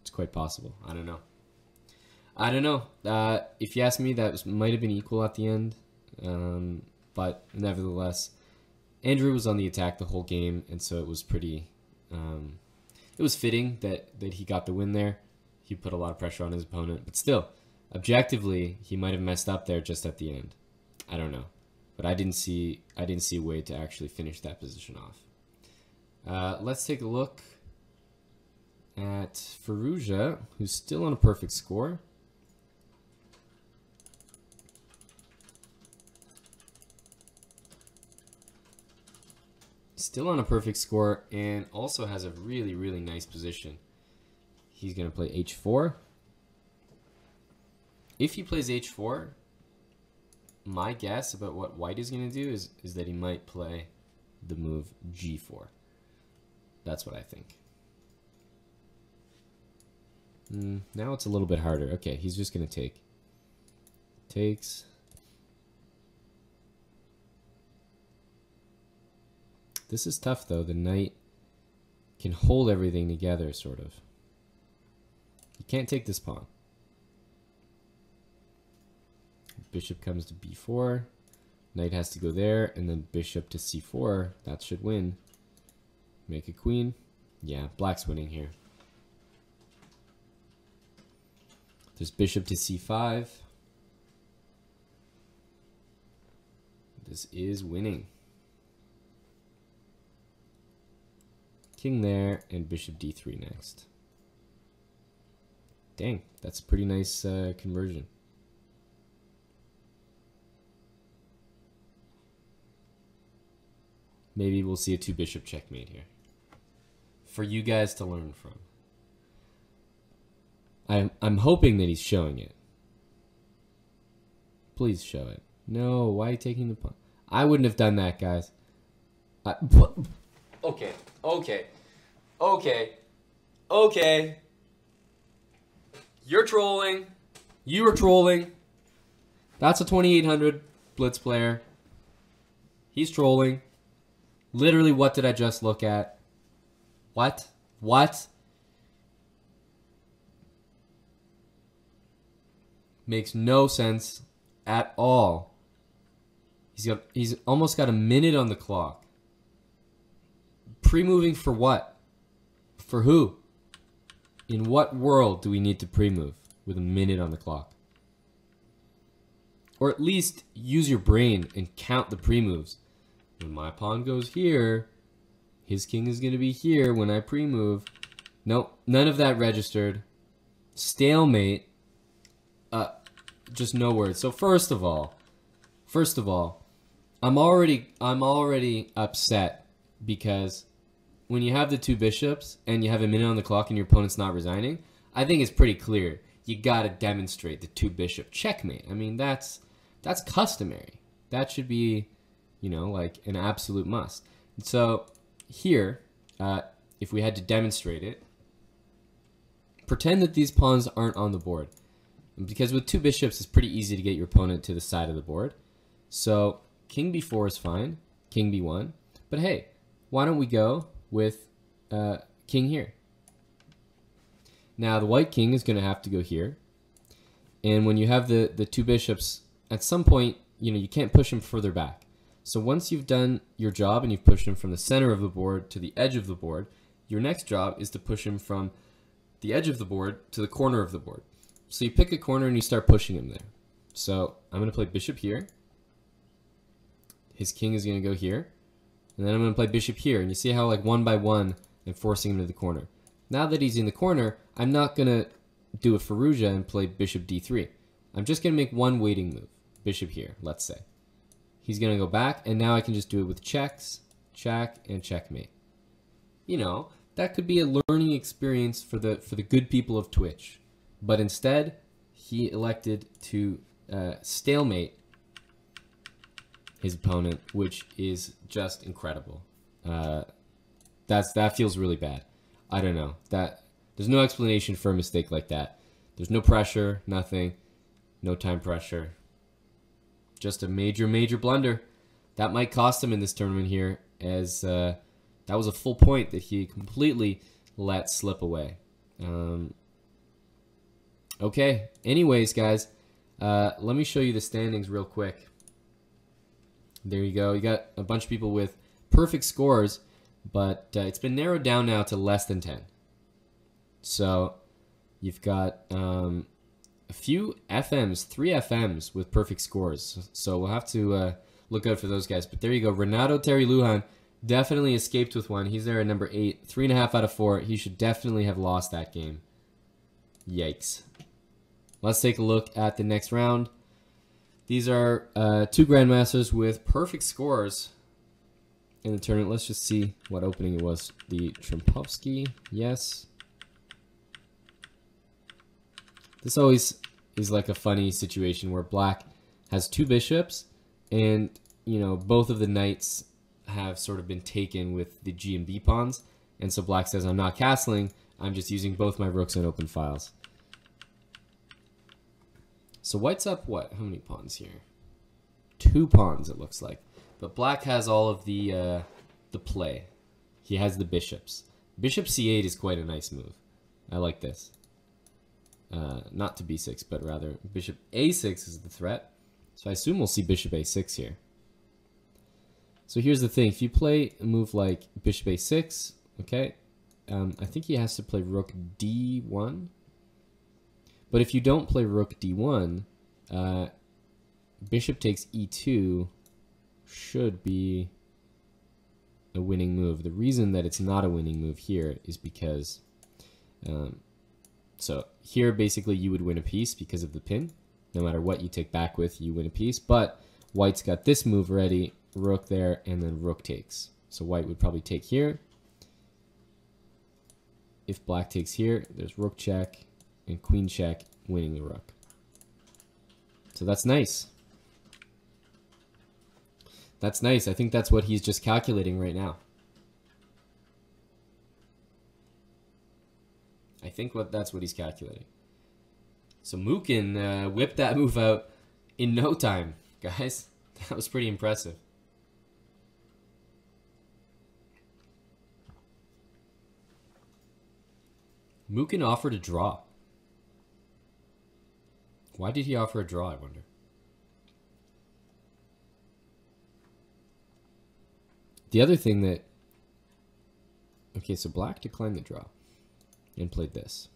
It's quite possible. I don't know. I don't know. If you ask me, that might have been equal at the end. But nevertheless, Andrew was on the attack the whole game, and so it was pretty... it was fitting that he got the win there. He put a lot of pressure on his opponent. But still, objectively, he might have messed up there just at the end. I don't know. But I didn't see a way to actually finish that position off. Let's take a look at Firouzja, who's still on a perfect score. Still on a perfect score, and also has a really, really nice position. He's going to play h4. If he plays h4, my guess about what white is going to do is that he might play the move g4. That's what I think. Now it's a little bit harder. Okay, he's just going to take. Takes. This is tough, though. The knight can hold everything together, sort of. You can't take this pawn. Bishop comes to b4. Knight has to go there, and then bishop to c4. That should win. Make a queen. Yeah, black's winning here. There's bishop to c5. This is winning. King there, and bishop d3 next. Dang, that's a pretty nice conversion. Maybe we'll see a two-bishop checkmate here for you guys to learn from. I'm hoping that he's showing it. Please show it. No, why are you taking the pawn? I wouldn't have done that, guys. Okay. You're trolling. You were trolling. That's a 2800 Blitz player. He's trolling. Literally, what did I just look at? What? Makes no sense at all. He's almost got a minute on the clock. Pre-moving for what? For who? In what world do we need to pre-move with a minute on the clock? Or at least use your brain and count the pre-moves. When my pawn goes here, his king is going to be here when I pre-move. Nope, none of that registered. Stalemate. Just no words. So first of all, I'm already upset because when you have the two bishops and you have a minute on the clock and your opponent's not resigning, I think it's pretty clear. You got to demonstrate the two bishop checkmate. I mean, that's customary. That should be, you know, like an absolute must. And so here, if we had to demonstrate it, pretend that these pawns aren't on the board. Because with two bishops, it's pretty easy to get your opponent to the side of the board. So king b4 is fine, king b1. But hey, why don't we go with king here? Now the white king is going to have to go here. And when you have the two bishops, at some point, you can't push them further back. So once you've done your job and you've pushed them from the center of the board to the edge of the board, your next job is to push him from the edge of the board to the corner of the board. So you pick a corner and you start pushing him there. So I'm going to play bishop here. His king is going to go here. And then I'm going to play bishop here. And you see how like one by one I'm forcing him to the corner. Now that he's in the corner, I'm not going to do a Fallujah and play bishop d3. I'm just going to make one waiting move. Bishop here, let's say. He's going to go back, and now I can just do it with checks, check, and checkmate. That could be a learning experience for the good people of Twitch. But instead, he elected to stalemate his opponent, which is just incredible. That feels really bad. I don't know. There's no explanation for a mistake like that. There's no pressure, nothing, no time pressure. Just a major, major blunder. That might cost him in this tournament here, as that was a full point that he completely let slip away. Okay, anyways, guys, let me show you the standings real quick. There you go. You got a bunch of people with perfect scores, but it's been narrowed down now to less than 10. So you've got a few FMs, 3 FMs with perfect scores. So we'll have to look out for those guys. But there you go. Renato Terry Lujan definitely escaped with one. He's there at number 8. 3.5 out of 4. He should definitely have lost that game. Yikes. Let's take a look at the next round. These are 2 grandmasters with perfect scores in the tournament. Let's just see what opening it was. The Trumpovsky, yes. This always is like a funny situation where black has 2 bishops and, both of the knights have sort of been taken with the G and B pawns. And so black says, I'm not castling, I'm just using both my rooks and open files. So white's up what? How many pawns here? 2 pawns, it looks like. But black has all of the play. He has the bishops. Bishop c8 is quite a nice move. I like this. Not to b6, but rather bishop a6 is the threat. So I assume we'll see bishop a6 here. So here's the thing. If you play a move like bishop a6, okay, I think he has to play rook d1. But if you don't play rook d1, bishop takes e2 should be a winning move. The reason that it's not a winning move here is because... So here, basically, you would win a piece because of the pin. No matter what you take back with, you win a piece. But white's got this move ready, rook there, and then rook takes. So white would probably take here. If black takes here, there's rook check and queen check, winning the rook. So that's nice. That's nice. I think that's what he's just calculating right now. I think that's what he's calculating. So Mukin whipped that move out in no time, guys. That was pretty impressive. Mukin offered a draw. Why did he offer a draw, I wonder? The other thing that... Okay, so black declined the draw and played this.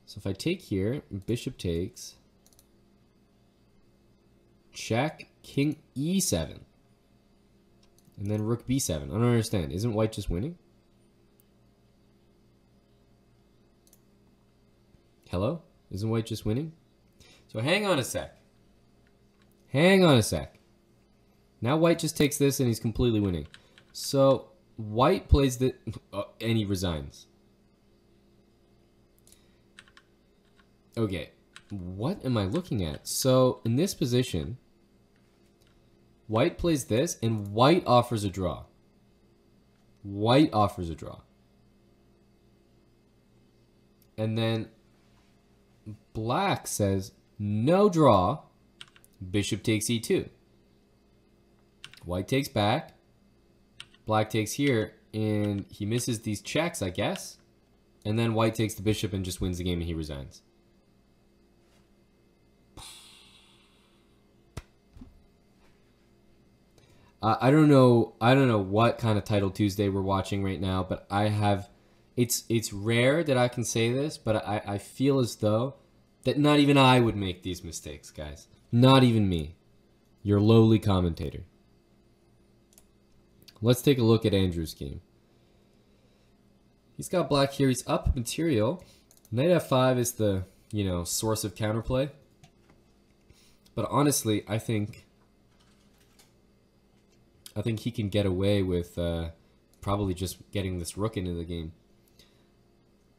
So if I take here, bishop takes, check, king e7, and then rook b7. I don't understand. Isn't white just winning? Hello? Isn't white just winning? So hang on a sec. Hang on a sec. Now white just takes this and he's completely winning. So white plays the... and he resigns. Okay. What am I looking at? So in this position, white plays this and white offers a draw. White offers a draw. And then black says, no draw, bishop takes e2. White takes back, black takes here, and he misses these checks, I guess. And then white takes the bishop and just wins the game and he resigns. I don't know what kind of Title Tuesday we're watching right now, but I have... It's rare that I can say this, but I feel as though that not even I would make these mistakes, guys. Not even me. Your lowly commentator. Let's take a look at Andrew's game. He's got black here. He's up material. Knight f5 is the, source of counterplay. But honestly, I think he can get away with probably just getting this rook into the game.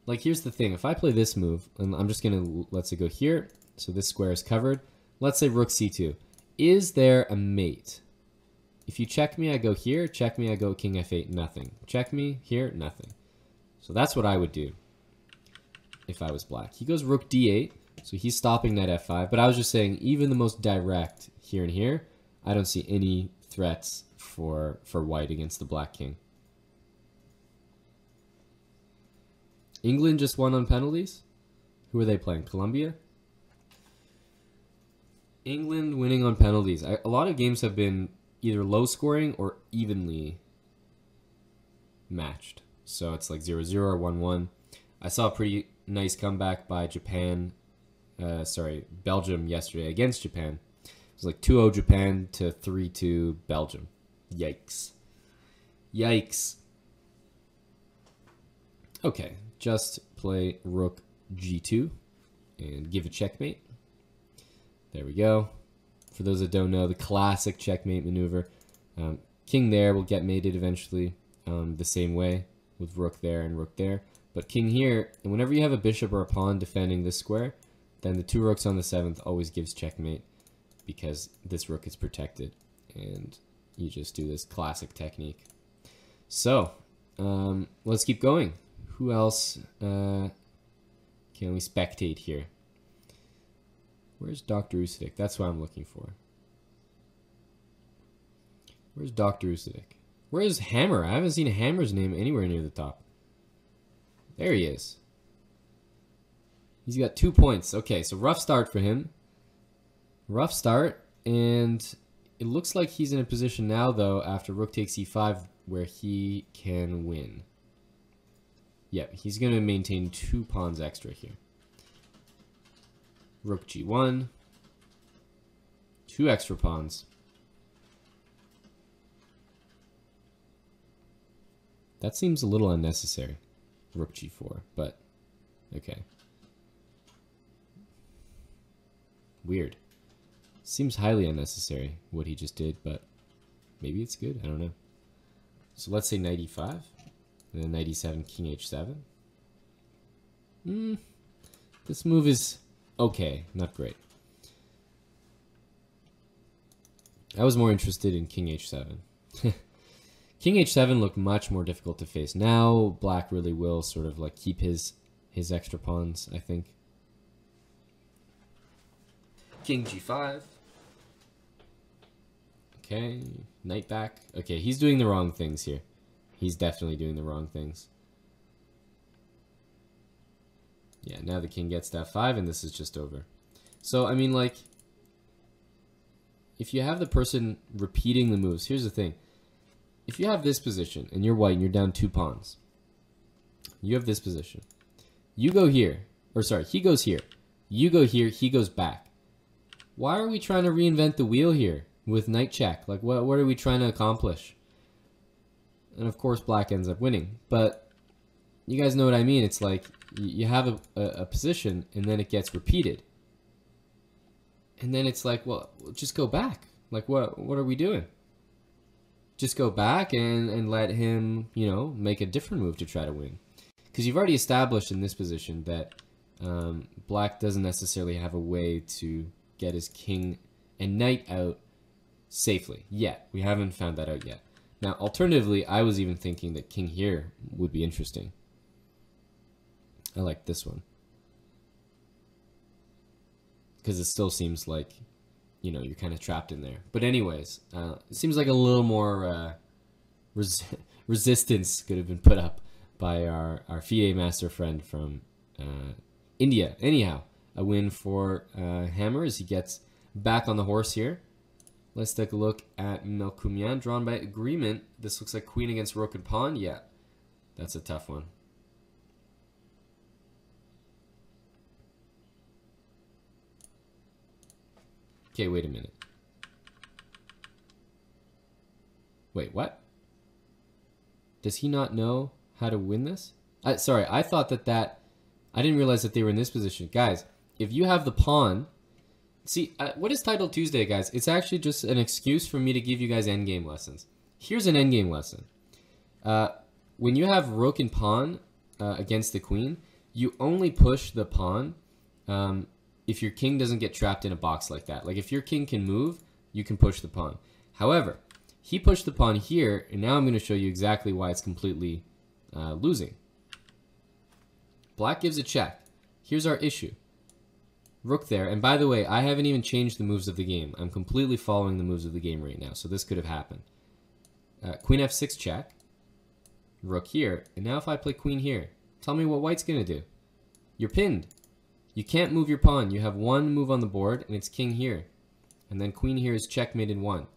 Like, here's the thing. If I play this move, and I'm just going to, let's say, go here. So this square is covered. Let's say rook c2. Is there a mate? If you check me, I go here. Check me, I go king f8. Nothing. Check me, here, nothing. So that's what I would do if I was black. He goes rook d8. So he's stopping knight f5. But I was just saying, even the most direct here and here, I don't see any threats for white against the black king. England just won on penalties. Who are they playing? Colombia? England winning on penalties. A lot of games have been either low scoring or evenly matched. So it's like 0-0 or 1-1. I saw a pretty nice comeback by Belgium yesterday against Japan. It was like 2-0 Japan to 3-2 Belgium. Yikes. Yikes. Okay, just play rook g2 and give a checkmate. There we go. For those that don't know, the classic checkmate maneuver. King there will get mated eventually the same way with rook there and rook there. But king here, and whenever you have a bishop or a pawn defending this square, then the two rooks on the 7th always gives checkmate because this rook is protected. And you just do this classic technique. So, let's keep going. Who else can we spectate here? Where's Dr. Usovic? That's what I'm looking for. Where's Dr. Usovic? Where's Hammer? I haven't seen Hammer's name anywhere near the top. There he is. He's got 2 points. Okay, so rough start for him. Rough start, and it looks like he's in a position now, though, after rook takes e5, where he can win. Yeah, he's going to maintain 2 pawns extra here. Rook g1. 2 extra pawns. That seems a little unnecessary. Rook g4, but okay. Weird. Seems highly unnecessary what he just did, but maybe it's good. I don't know. So let's say knight e5. And then knight e7, king h7. This move is okay, not great. I was more interested in king h7. King h7 looked much more difficult to face. Now black really will sort of like keep his extra pawns, I think. King g5. Okay, knight back. Okay, he's doing the wrong things here. He's definitely doing the wrong things. Yeah, now the king gets to f5 and this is just over. So, I mean, like, if you have the person repeating the moves, here's the thing. If you have this position and you're white and you're down 2 pawns, you have this position. You go here, or sorry, he goes here. You go here, he goes back. Why are we trying to reinvent the wheel here with knight check? Like, what are we trying to accomplish? And of course, black ends up winning. But you guys know what I mean. It's like you have a position and then it gets repeated. And then it's like, well, just go back. Like, what are we doing? Just go back and let him, make a different move to try to win. Because you've already established in this position that black doesn't necessarily have a way to get his king and knight out safely yet. We haven't found that out yet. Now, alternatively, I was even thinking that king here would be interesting. I like this one. Because it still seems like, you're kind of trapped in there. But anyways, it seems like a little more resistance could have been put up by our FIDE master friend from India. Anyhow, a win for Hammer as he gets back on the horse here. Let's take a look at Melkumian, drawn by agreement. This looks like queen against rook and pawn. Yeah, that's a tough one. Okay, wait a minute. Wait, what? Does he not know how to win this? Sorry, I thought that I didn't realize that they were in this position. Guys, if you have the pawn... See, what is Title Tuesday, guys? It's actually just an excuse for me to give you guys endgame lessons. Here's an endgame lesson. When you have rook and pawn against the queen, you only push the pawn if your king doesn't get trapped in a box like that. Like, if your king can move, you can push the pawn. However, he pushed the pawn here, and now I'm going to show you exactly why it's completely losing. Black gives a check. Here's our issue. Rook there, and by the way, I haven't even changed the moves of the game. I'm completely following the moves of the game right now, so this could have happened. Queen f6 check. Rook here, and now if I play queen here, tell me what white's going to do. You're pinned. You can't move your pawn. You have one move on the board, and it's king here. And then queen here is checkmate in one.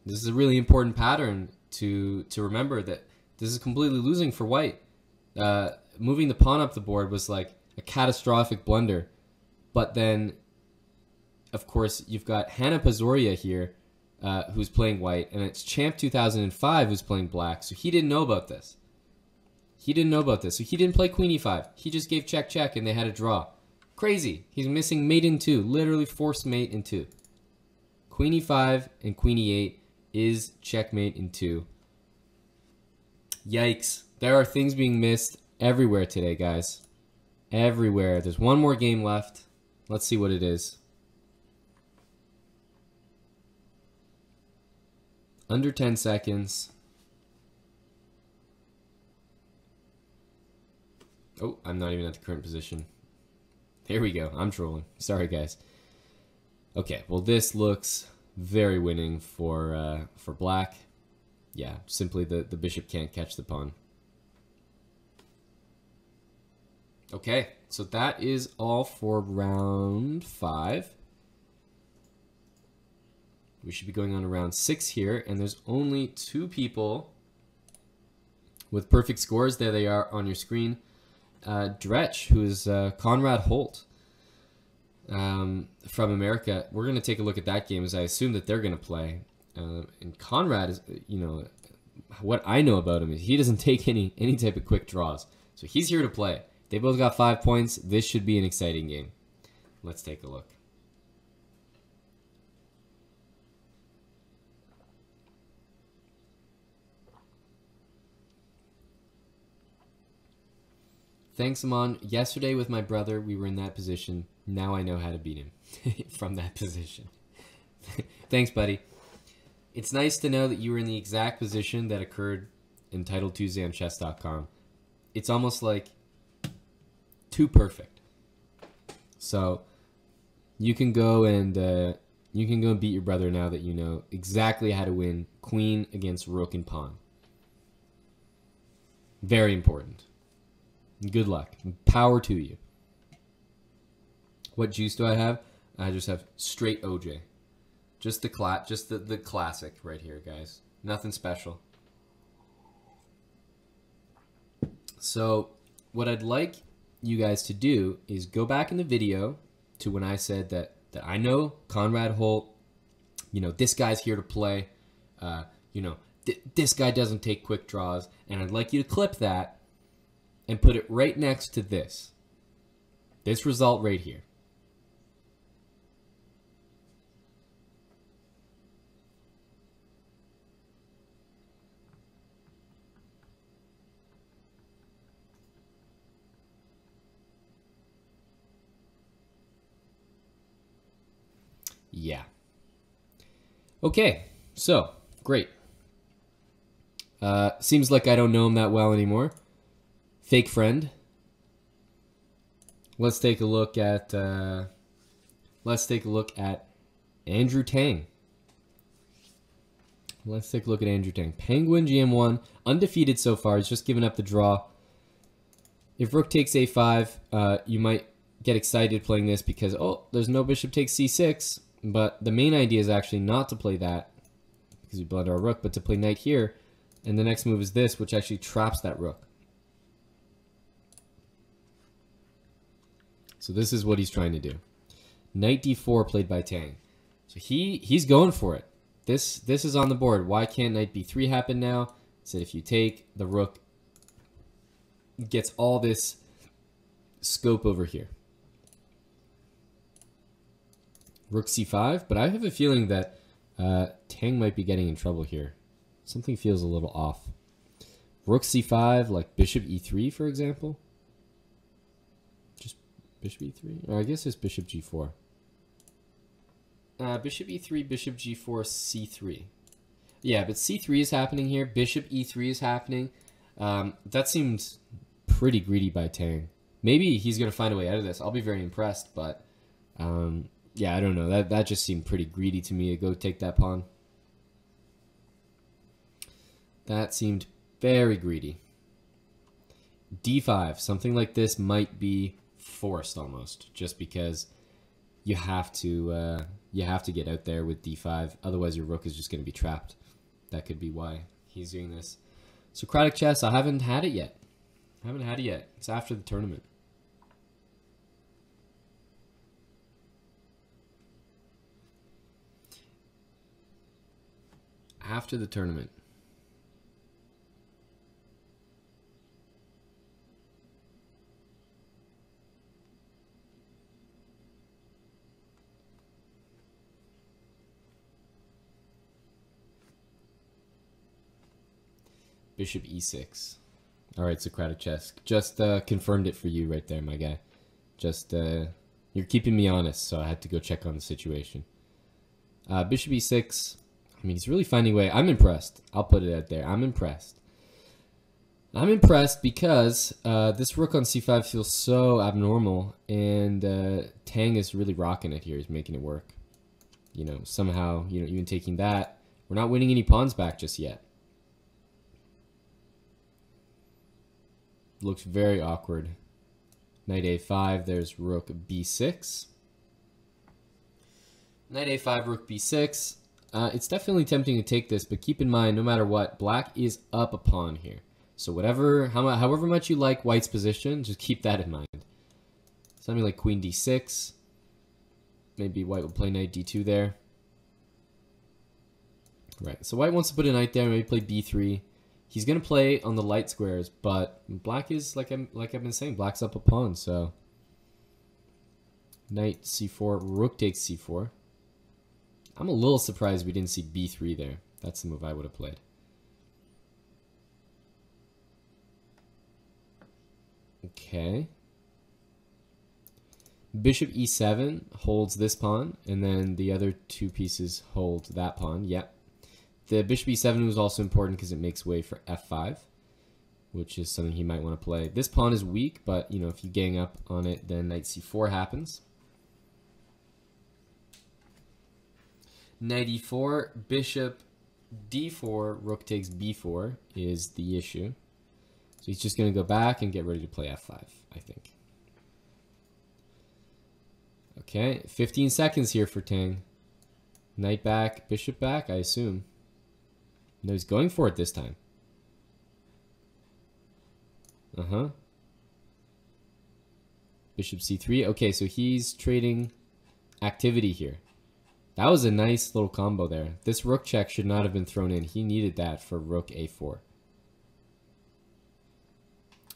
This is a really important pattern to remember, that this is completely losing for white. Moving the pawn up the board was like a catastrophic blunder. But then, of course, you've got Hannah Pazoria here, who's playing white, and it's Champ 2005 who's playing black, so he didn't know about this. He didn't know about this, so he didn't play queen e5. He just gave check, check, and they had a draw. Crazy. He's missing mate in two, literally forced mate in two. Queen e5 and queen e8 is checkmate in two. Yikes. There are things being missed everywhere today, guys. Everywhere. There's one more game left. Let's see what it is. Under 10 seconds. Oh, I'm not even at the current position. Here we go. I'm trolling. Sorry, guys. Okay, well, this looks very winning for black. Yeah, simply the bishop can't catch the pawn. Okay, so that is all for round 5. We should be going on to round 6 here, and there's only 2 people with perfect scores. There they are on your screen. Dretch, who is Conrad Holt from America. We're going to take a look at that game, as I assume that they're going to play. And Conrad is, you know, what I know about him is he doesn't take any type of quick draws. So he's here to play. They both got 5 points. This should be an exciting game. Let's take a look. Thanks, Aman. Yesterday with my brother, we were in that position. Now I know how to beat him from that position. Thanks, buddy. It's nice to know that you were in the exact position that occurred in Title Tuesday on Chess.com. It's almost like too perfect. So you can go and beat your brother now that you know exactly how to win queen against rook and pawn. Very important. Good luck. Power to you. What juice do I have? I just have straight OJ. Just the classic right here, guys. Nothing special. So what I'd like you guys to do is go back in the video to when I said that I know Conrad Holt, you know, this guy's here to play, you know, this guy doesn't take quick draws, and I'd like you to clip that and put it right next to this result right here. Yeah. Okay, so, great. Seems like I don't know him that well anymore. Fake friend. Let's take a look at Andrew Tang. Let's take a look at Andrew Tang. Penguin GM1, undefeated so far. He's just given up the draw. If rook takes a5, you might get excited playing this because, oh, there's no bishop takes c6. But the main idea is actually not to play that because we blunder our rook, but to play knight here. And the next move is this, which actually traps that rook. So this is what he's trying to do. Knight d4 played by Tang. So he's going for it. This is on the board. Why can't knight b3 happen now? So if you take, the rook gets all this scope over here. Rook c5, but I have a feeling that Tang might be getting in trouble here. Something feels a little off. Rook c5, like bishop e3, for example. Just bishop e3? Or I guess it's bishop g4. Bishop e3, bishop g4, c3. Yeah, but c3 is happening here. Bishop e3 is happening. That seems pretty greedy by Tang. Maybe he's going to find a way out of this. I'll be very impressed, but yeah, I don't know. That just seemed pretty greedy to me to go take that pawn. That seemed very greedy. d5. Something like this might be forced almost, just because you have to get out there with d5. Otherwise, your rook is just going to be trapped. That could be why he's doing this. Socratic chess. I haven't had it yet. It's after the tournament. After the tournament. Bishop e6. All right, Socratic chess. Just confirmed it for you right there, my guy. Just you're keeping me honest, so I had to go check on the situation. Bishop e6. I mean, he's really finding a way. I'm impressed. I'll put it out there. I'm impressed. I'm impressed because this rook on c5 feels so abnormal, and Tang is really rocking it here. He's making it work. You know, somehow, you know, even taking that, we're not winning any pawns back just yet. Looks very awkward. Knight a5, there's rook b6. Knight a5, rook b6. It's definitely tempting to take this, but keep in mind, no matter what, black is up a pawn here. So however much you like white's position, just keep that in mind. Something like queen d6. Maybe white will play knight d2 there. Right, so white wants to put a knight there, maybe play b3. He's going to play on the light squares, but black is, like I've been saying, black's up a pawn, so knight c4, rook takes c4. I'm a little surprised we didn't see b3 there. That's the move I would have played. Okay. Bishop e7 holds this pawn, and then the other two pieces hold that pawn. Yep. The bishop e7 was also important because it makes way for f5, which is something he might want to play. This pawn is weak, but you know, if you gang up on it, then knight c4 happens. Knight e4, bishop d4, rook takes b4 is the issue. So he's just going to go back and get ready to play f5, I think. Okay, 15 seconds here for Tang. Knight back, bishop back, I assume. No, he's going for it this time. Bishop c3. Okay, so he's trading activity here. That was a nice little combo there. This rook check should not have been thrown in. He needed that for rook a4.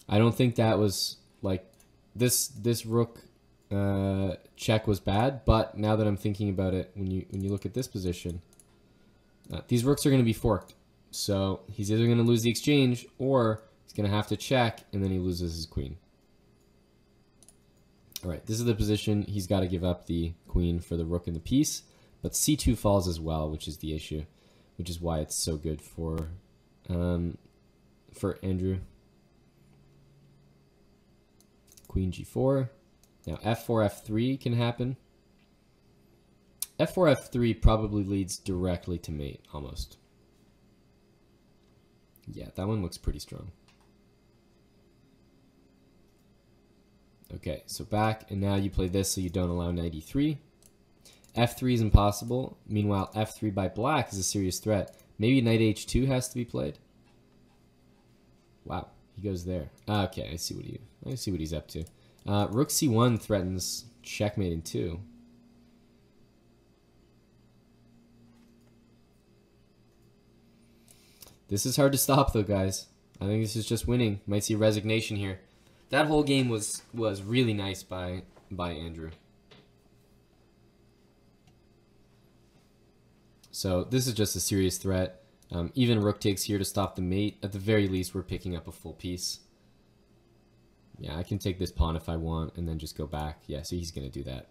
I don't think that was like this rook check was bad, but now that I'm thinking about it, when you look at this position, these rooks are going to be forked. So he's either going to lose the exchange or he's going to have to check, and then he loses his queen. All right, this is the position. He's got to give up the queen for the rook and the piece, but c2 falls as well, which is the issue, which is why it's so good for Andrew. Queen g4. Now f4, f3 can happen. f4, f3 probably leads directly to mate, almost. Yeah, that one looks pretty strong. Okay, so back, and now you play this so you don't allow knight e3. f3 is impossible. Meanwhile, f3 by black is a serious threat. Maybe knight h2 has to be played. Wow, he goes there. Okay, I see what he's up to. Rook c1 threatens checkmate in 2. This is hard to stop though, guys. I think this is just winning. Might see resignation here. That whole game was really nice by Andrew. So this is just a serious threat. Even rook takes here to stop the mate. At the very least, we're picking up a full piece. Yeah, I can take this pawn if I want and then just go back. Yeah, so he's going to do that.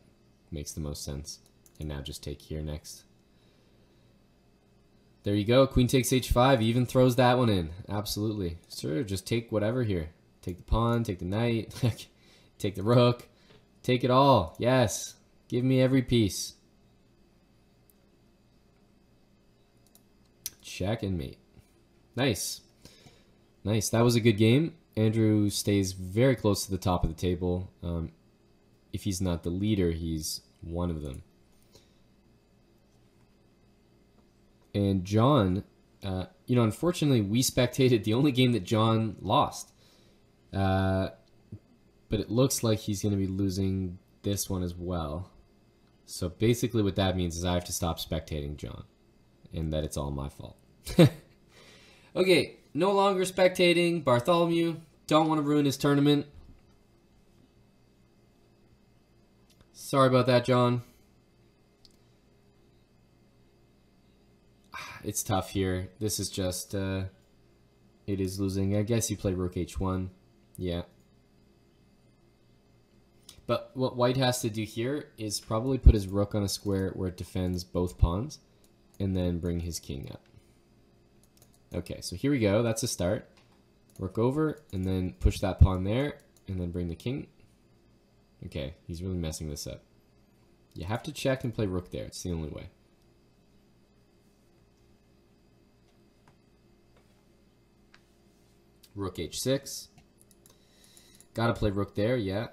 Makes the most sense. And now just take here next. There you go. Queen takes h5. He even throws that one in. Absolutely. Sure, just take whatever here. Take the pawn, take the knight, take the rook. Take it all. Yes. Give me every piece. Check and mate. Nice. Nice. That was a good game. Andrew stays very close to the top of the table. If he's not the leader, he's one of them. And John, unfortunately, we spectated the only game that John lost. But it looks like he's going to be losing this one as well. So basically what that means is I have to stop spectating John. And that it's all my fault. Okay, no longer spectating Bartholomew. Don't want to ruin his tournament. Sorry about that, John. It's tough here. This is just, it is losing. I guess you play rook h1. Yeah. But what white has to do here is probably put his rook on a square where it defends both pawns and then bring his king up. Okay, so here we go. That's a start. Rook over and then push that pawn there and then bring the king. Okay, he's really messing this up. You have to check and play rook there. It's the only way. Rook h6. Gotta play rook there, yeah.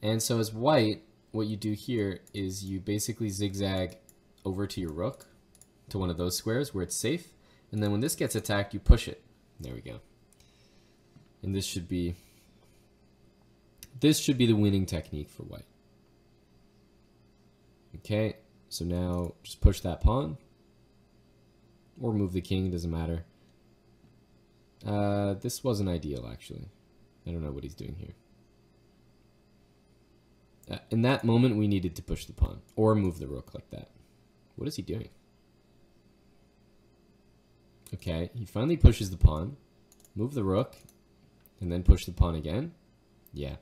And so as white, what you do here is you basically zigzag over to your rook, to one of those squares where it's safe. And then when this gets attacked, you push it. There we go. And this should be the winning technique for white. Okay, so now just push that pawn. Or move the king, doesn't matter. This wasn't ideal, actually. I don't know what he's doing here. In that moment, we needed to push the pawn. Or move the rook like that. What is he doing? Okay, he finally pushes the pawn. Move the rook. And then push the pawn again. Yeah.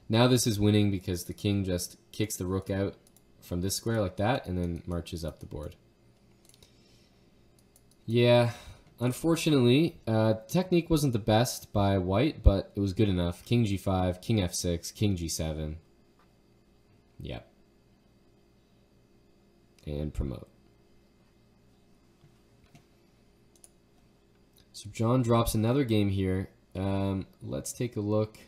Now this is winning because the king just kicks the rook out from this square like that. And then marches up the board. Yeah. Unfortunately, technique wasn't the best by white, but it was good enough. King g5, king f6, king g7. Yep. And promote. So John drops another game here. Let's take a look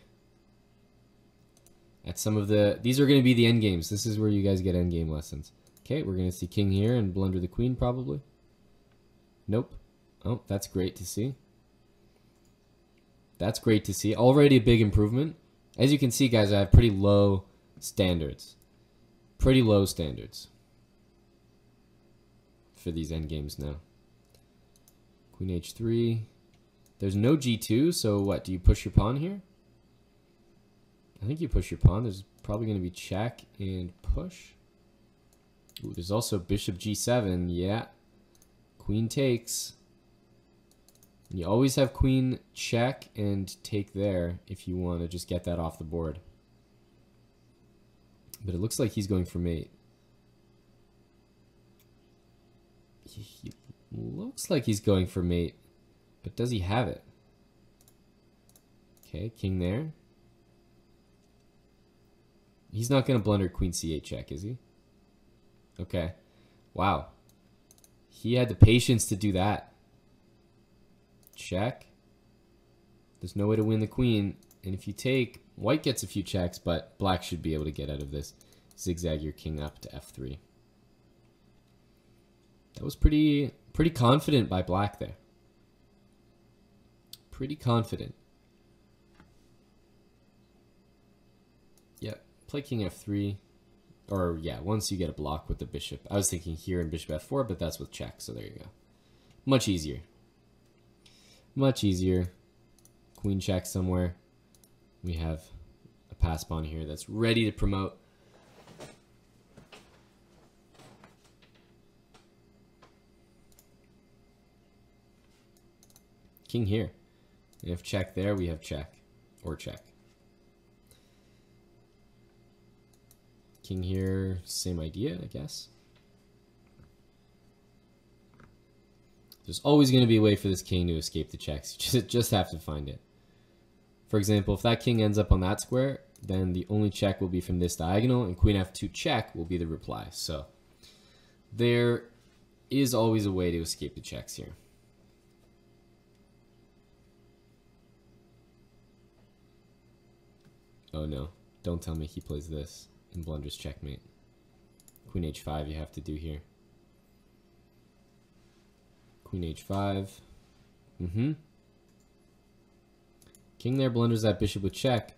at some of the... These are going to be the endgames. This is where you guys get endgame lessons. Okay, we're going to see king here and blunder the queen probably. Nope. Oh, that's great to see. That's great to see. Already a big improvement. As you can see, guys, I have pretty low standards. Pretty low standards for these endgames now. Queen h3. There's no g2, so what? Do you push your pawn here? I think you push your pawn. There's probably going to be check and push. Ooh, there's also bishop g7. Yeah. Queen takes. You always have queen check and take there if you want to just get that off the board. But it looks like he's going for mate. He looks like he's going for mate. But does he have it? Okay, king there. He's not going to blunder queen c8 check, is he? Okay. Wow. He had the patience to do that. check. There's no way to win the queen. And if you take, white gets a few checks, but black should be able to get out of this. Zigzag your king up to f3. That was pretty confident by black there. Pretty confident. Yeah, play king f3. Or, yeah, once you get a block with the bishop. I was thinking here in bishop f4, but that's with check, so there you go. Much easier. Much easier. Queen check somewhere. We have a pass pawn here that's ready to promote. King here. And if check there, we have check. Or check. King here, same idea, I guess. There's always going to be a way for this king to escape the checks. You just have to find it. For example, if that king ends up on that square, then the only check will be from this diagonal, and queen f2 check will be the reply. So there is always a way to escape the checks here. Oh no, don't tell me he plays this and blunders checkmate. Queen h5 you have to do here. Queen h5. King there blunders that bishop with check.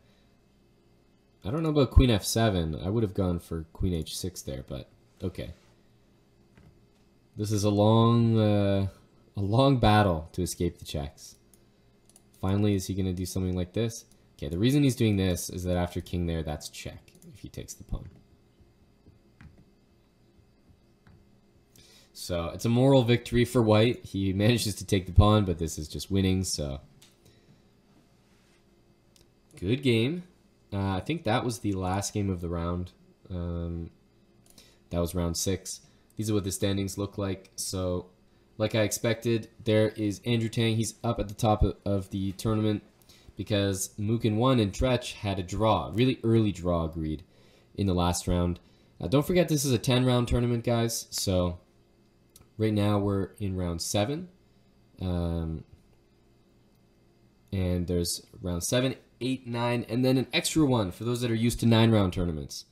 I don't know about queen f7. I would have gone for queen h6 there, but okay. This is a long battle to escape the checks. Finally, is he going to do something like this? Okay, the reason he's doing this is that after king there, that's check if he takes the pawn. So it's a moral victory for white. He manages to take the pawn, but this is just winning, so. Good game. I think that was the last game of the round. That was round 6. These are what the standings look like. So, like I expected, there is Andrew Tang. He's up at the top of the tournament because Mukin 1 and Tretch had a draw, really early draw agreed in the last round. Don't forget this is a 10-round tournament, guys. So, right now we're in round 7. And there's round 7, 8, 9, and then an extra one for those that are used to 9-round tournaments.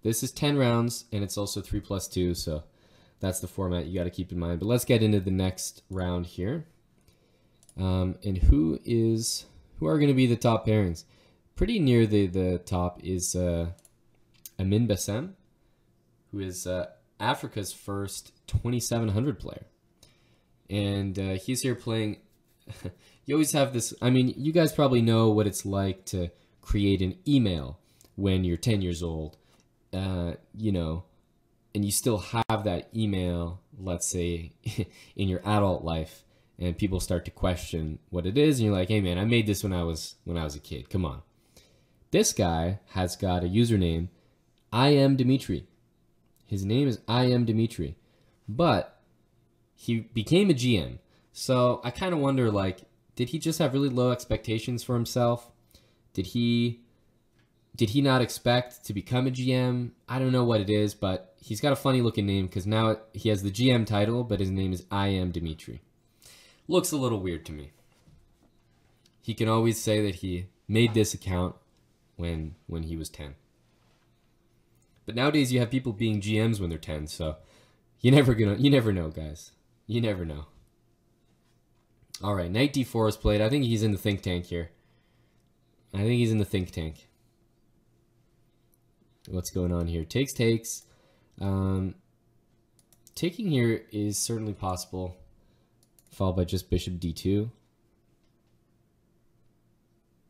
This is 10 rounds, and it's also 3+2, so that's the format you got to keep in mind. But let's get into the next round here. And who are going to be the top pairings? Pretty near the top is Amin Bassem, who is Africa's first 2700 player. And he's here playing... You always have this, I mean, you guys probably know what it's like to create an email when you're 10 years old, you know, and you still have that email, let's say, in your adult life, and people start to question what it is, and you're like, hey man, I made this when I was a kid, come on. This guy has got a username, I am Dimitri. His name is I am Dimitri, but he became a GM. So I kind of wonder, like, did he just have really low expectations for himself? Did he not expect to become a GM? I don't know what it is, but he's got a funny looking name because now he has the GM title, but his name is I am Dimitri. Looks a little weird to me. He can always say that he made this account when he was 10. But nowadays you have people being GMs when they're 10, so you never know, guys. You never know. All right, knight d4 is played. I think he's in the think tank here. I think he's in the think tank. What's going on here? Takes. Taking here is certainly possible, followed by just bishop d2.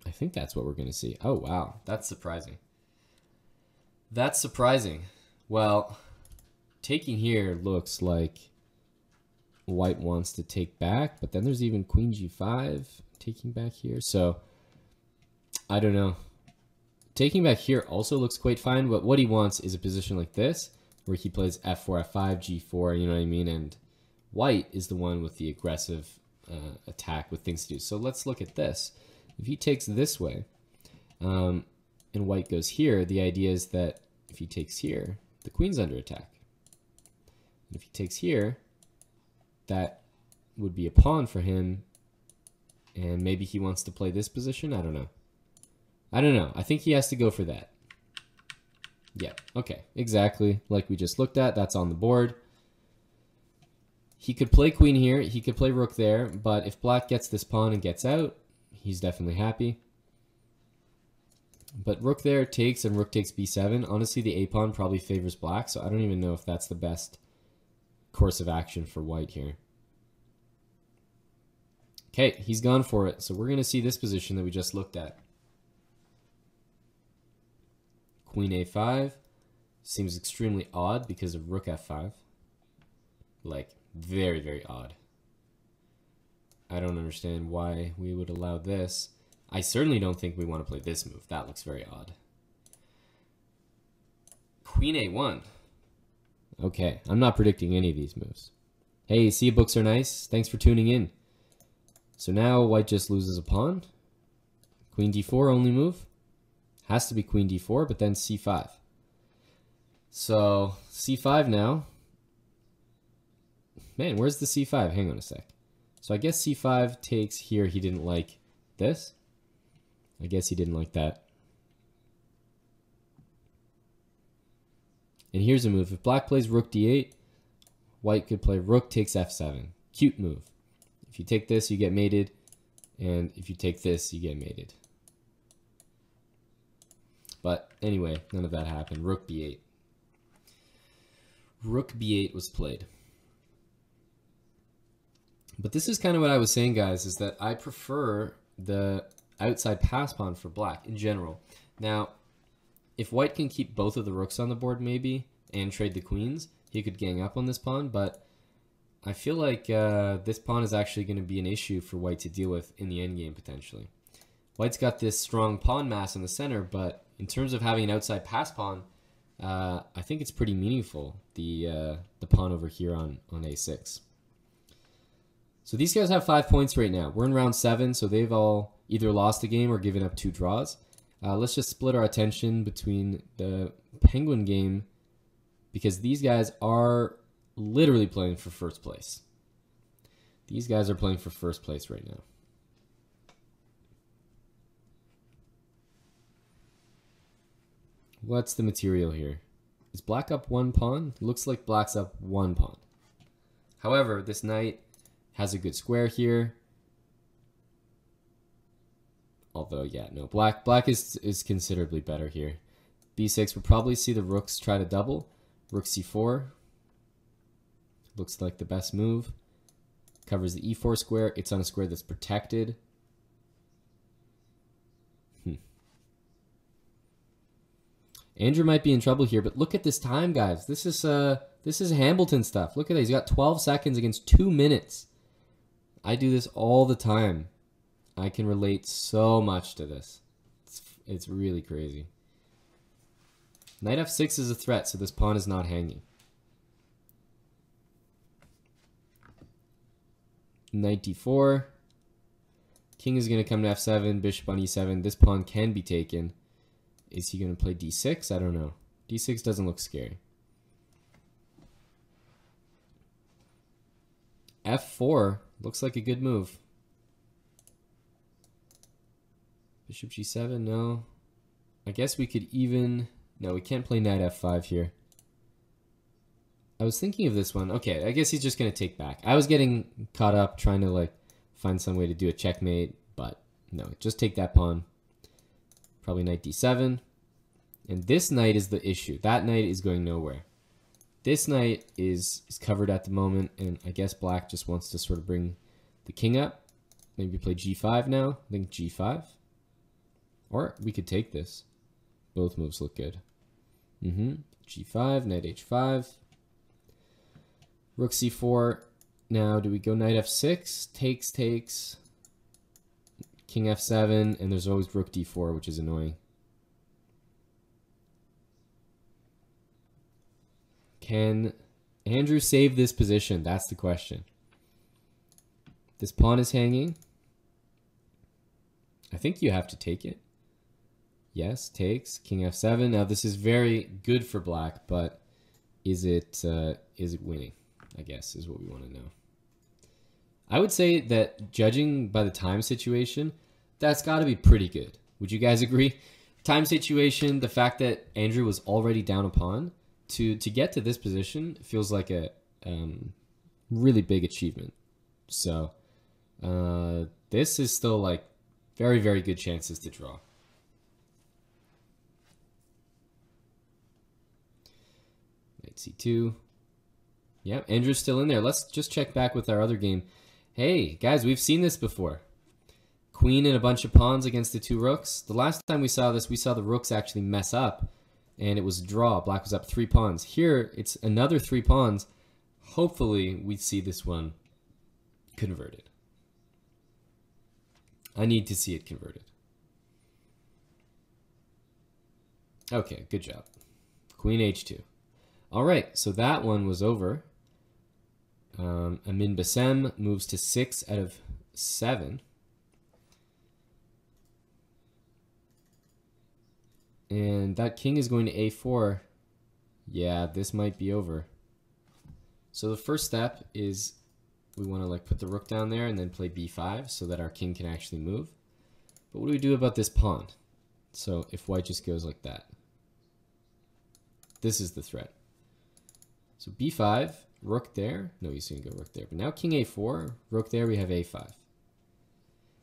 I think that's what we're going to see. Oh, wow. That's surprising. That's surprising. Well, taking here looks like white wants to take back, but then there's even queen g5 taking back here. So I don't know. Taking back here also looks quite fine, but what he wants is a position like this where he plays f4, f5, g4, you know what I mean? And white is the one with the aggressive attack with things to do. So let's look at this. If he takes this way and white goes here, the idea is that if he takes here, the queen's under attack. And if he takes here, that would be a pawn for him And maybe he wants to play this position. I don't know. I don't know. I think he has to go for that. Yeah, okay. Exactly like we just looked at. That's on the board. He could play queen here. He could play rook there. But if black gets this pawn and gets out, he's definitely happy. But rook there takes and rook takes b7. Honestly, the a-pawn probably favors black, so I don't even know if that's the best course of action for white here. Okay, he's gone for it. So we're going to see this position that we just looked at. Queen a5 seems extremely odd because of rook f5. Like, very, very odd. I don't understand why we would allow this. I certainly don't think we want to play this move. That looks very odd. Queen a1. Okay, I'm not predicting any of these moves. Hey, see, books are nice. Thanks for tuning in. So now white just loses a pawn. Queen d4 only move. Has to be queen d4, but then c5. So c5 now. Man, where's the c5? Hang on a sec. So I guess c5 takes here. He didn't like this. I guess he didn't like that. And here's a move. If black plays rook d8, white could play rook takes f7. Cute move. If you take this, you get mated. And if you take this, you get mated. But anyway, none of that happened. Rook b8. Rook b8 was played. But this is kind of what I was saying, guys, is that I prefer the outside pass pawn for black in general. Now, if white can keep both of the rooks on the board maybe and trade the queens, he could gang up on this pawn, but I feel like this pawn is actually going to be an issue for white to deal with in the endgame potentially. White's got this strong pawn mass in the center, but in terms of having an outside pass pawn, I think it's pretty meaningful, the pawn over here on a6. So these guys have 5 points right now. We're in round 7, so they've all either lost a game or given up 2 draws. Let's just split our attention between the Penguin game because these guys are literally playing for first place. These guys are playing for first place right now. What's the material here? Is black up 1 pawn? Looks like black's up 1 pawn. However, this knight has a good square here. Although, yeah, no, black is considerably better here. b6 will probably see the rooks try to double. Rook c4. Looks like the best move. Covers the e4 square. It's on a square that's protected. Andrew might be in trouble here, but look at this time, guys. This is Hambleton stuff. Look at that. He's got 12 seconds against 2 minutes. I do this all the time. I can relate so much to this. It's really crazy. Knight f6 is a threat, so this pawn is not hanging. Knight d4. King is going to come to f7, bishop on e7. This pawn can be taken. Is he going to play d6? I don't know. d6 doesn't look scary. f4 looks like a good move. Bishop g7, no. I guess we could even... No, we can't play knight f5 here. I was thinking of this one. Okay, I guess he's just going to take back. I was getting caught up trying to like find some way to do a checkmate, but no, just take that pawn. Probably knight d7. And this knight is the issue. That knight is going nowhere. This knight is covered at the moment, and I guess black just wants to sort of bring the king up. Maybe play g5 now. I think g5. Or we could take this. Both moves look good. G5, knight h5. Rook c4. Now, do we go knight f6? Takes. King f7, and there's always rook d4, which is annoying. Can Andrew save this position? That's the question. This pawn is hanging. I think you have to take it. Yes, takes. King f7. Now this is very good for black, but is it winning? I guess is what we want to know. I would say that judging by the time situation, that's got to be pretty good. Would you guys agree? Time situation, the fact that Andrew was already down a pawn, to get to this position feels like a really big achievement. So this is still like very, very good chances to draw. Knight c2. Yep, Andrew's still in there. Let's just check back with our other game. Hey, guys, we've seen this before. Queen and a bunch of pawns against the two rooks. The last time we saw this, we saw the rooks actually mess up, and it was a draw. Black was up 3 pawns. Here, it's another 3 pawns. Hopefully, we see this one converted. I need to see it converted. Okay, good job. Queen h2. All right, so that one was over. Amin Bassem moves to 6 out of 7. And that king is going to a4. Yeah, this might be over. So the first step is we want to like put the rook down there and then play b5 so that our king can actually move. But what do we do about this pawn? So if white just goes like that. This is the threat. So b5, rook there. No, he's going to go rook there. But now king a4, rook there, we have a5.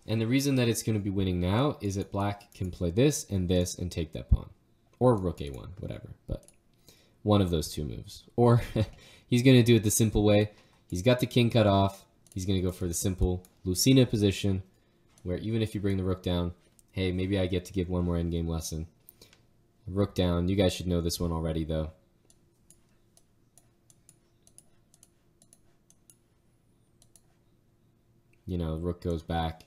And the reason that it's going to be winning now is that black can play this and take that pawn. Or rook a1, whatever. But one of those two moves. Or he's going to do it the simple way. He's got the king cut off. He's going to go for the simple Lucina position, where even if you bring the rook down, hey, maybe I get to give one more endgame lesson. Rook down. You guys should know this one already, though. You know, rook goes back.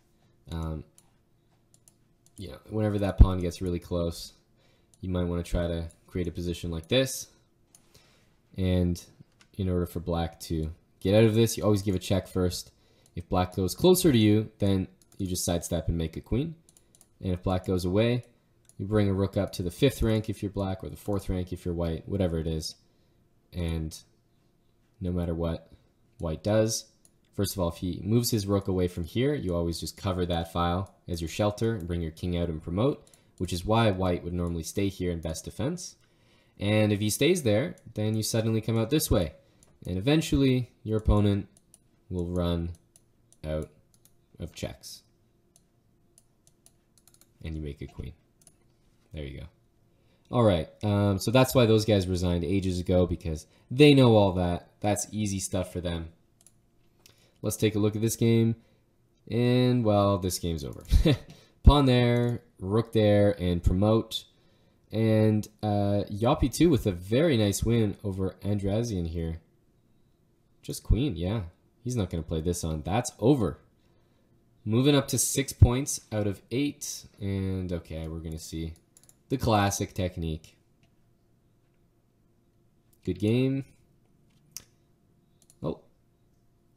You know, whenever that pawn gets really close, you might want to try to create a position like this. And in order for black to get out of this, you always give a check first. If black goes closer to you, then you just sidestep and make a queen. And if black goes away, you bring a rook up to the 5th rank if you're black, or the 4th rank if you're white, whatever it is. And no matter what white does, first of all, if he moves his rook away from here, you always just cover that file as your shelter and bring your king out and promote, which is why white would normally stay here in best defense. And if he stays there, then you suddenly come out this way. And eventually, your opponent will run out of checks. And you make a queen. There you go. All right, so that's why those guys resigned ages ago, because they know all that. That's easy stuff for them. Let's take a look at this game. And, well, this game's over. Pawn there, rook there, and promote. And Yoppy 2 with a very nice win over Andreikin here. Just queen, yeah. He's not going to play this on. That's over. Moving up to 6 points out of 8. And, okay, we're going to see the classic technique. Good game. Oh,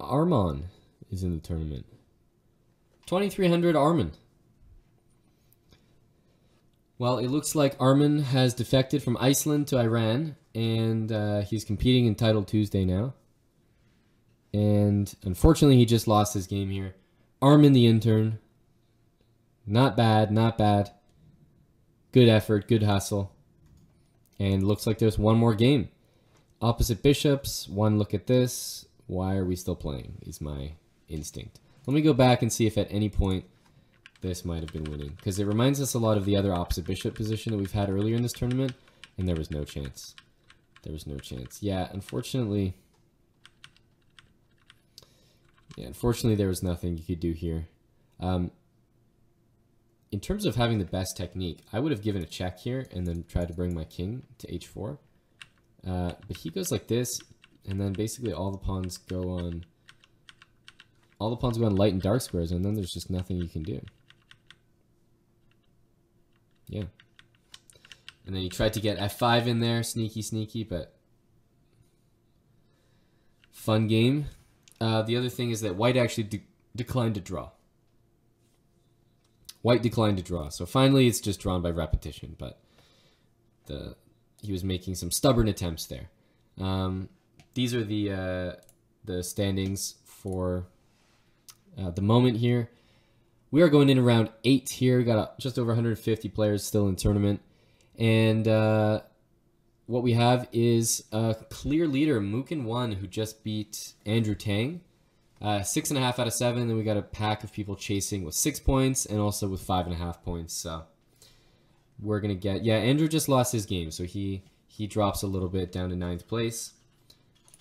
Arman is in the tournament. 2300 Arman. Well, it looks like Arman has defected from Iceland to Iran, and he's competing in Title Tuesday now. And unfortunately, he just lost his game here. Arman the intern. Not bad, not bad. Good effort, good hustle. And looks like there's one more game. Opposite bishops, one look at this. Why are we still playing, is my instinct. Let me go back and see if at any point this might have been winning, because it reminds us a lot of the other opposite bishop position that we've had earlier in this tournament, and there was no chance. There was no chance. Yeah, unfortunately, there was nothing you could do here. In terms of having the best technique, I would have given a check here and then tried to bring my king to h4. But he goes like this, and then basically all the pawns go on light and dark squares, and then there's just nothing you can do. Yeah. And then he tried to get f5 in there, sneaky, sneaky, but fun game. The other thing is that white actually declined to draw. White declined to draw. So finally it's just drawn by repetition, but he was making some stubborn attempts there. These are the standings for the moment here. We are going in around 8 here. Got just over 150 players still in the tournament. And what we have is a clear leader, Mookin 1, who just beat Andrew Tang. 6.5 out of 7. Then we got a pack of people chasing with 6 points and also with 5.5 points. So we're going to get... Yeah, Andrew just lost his game, so he drops a little bit down to 9th place.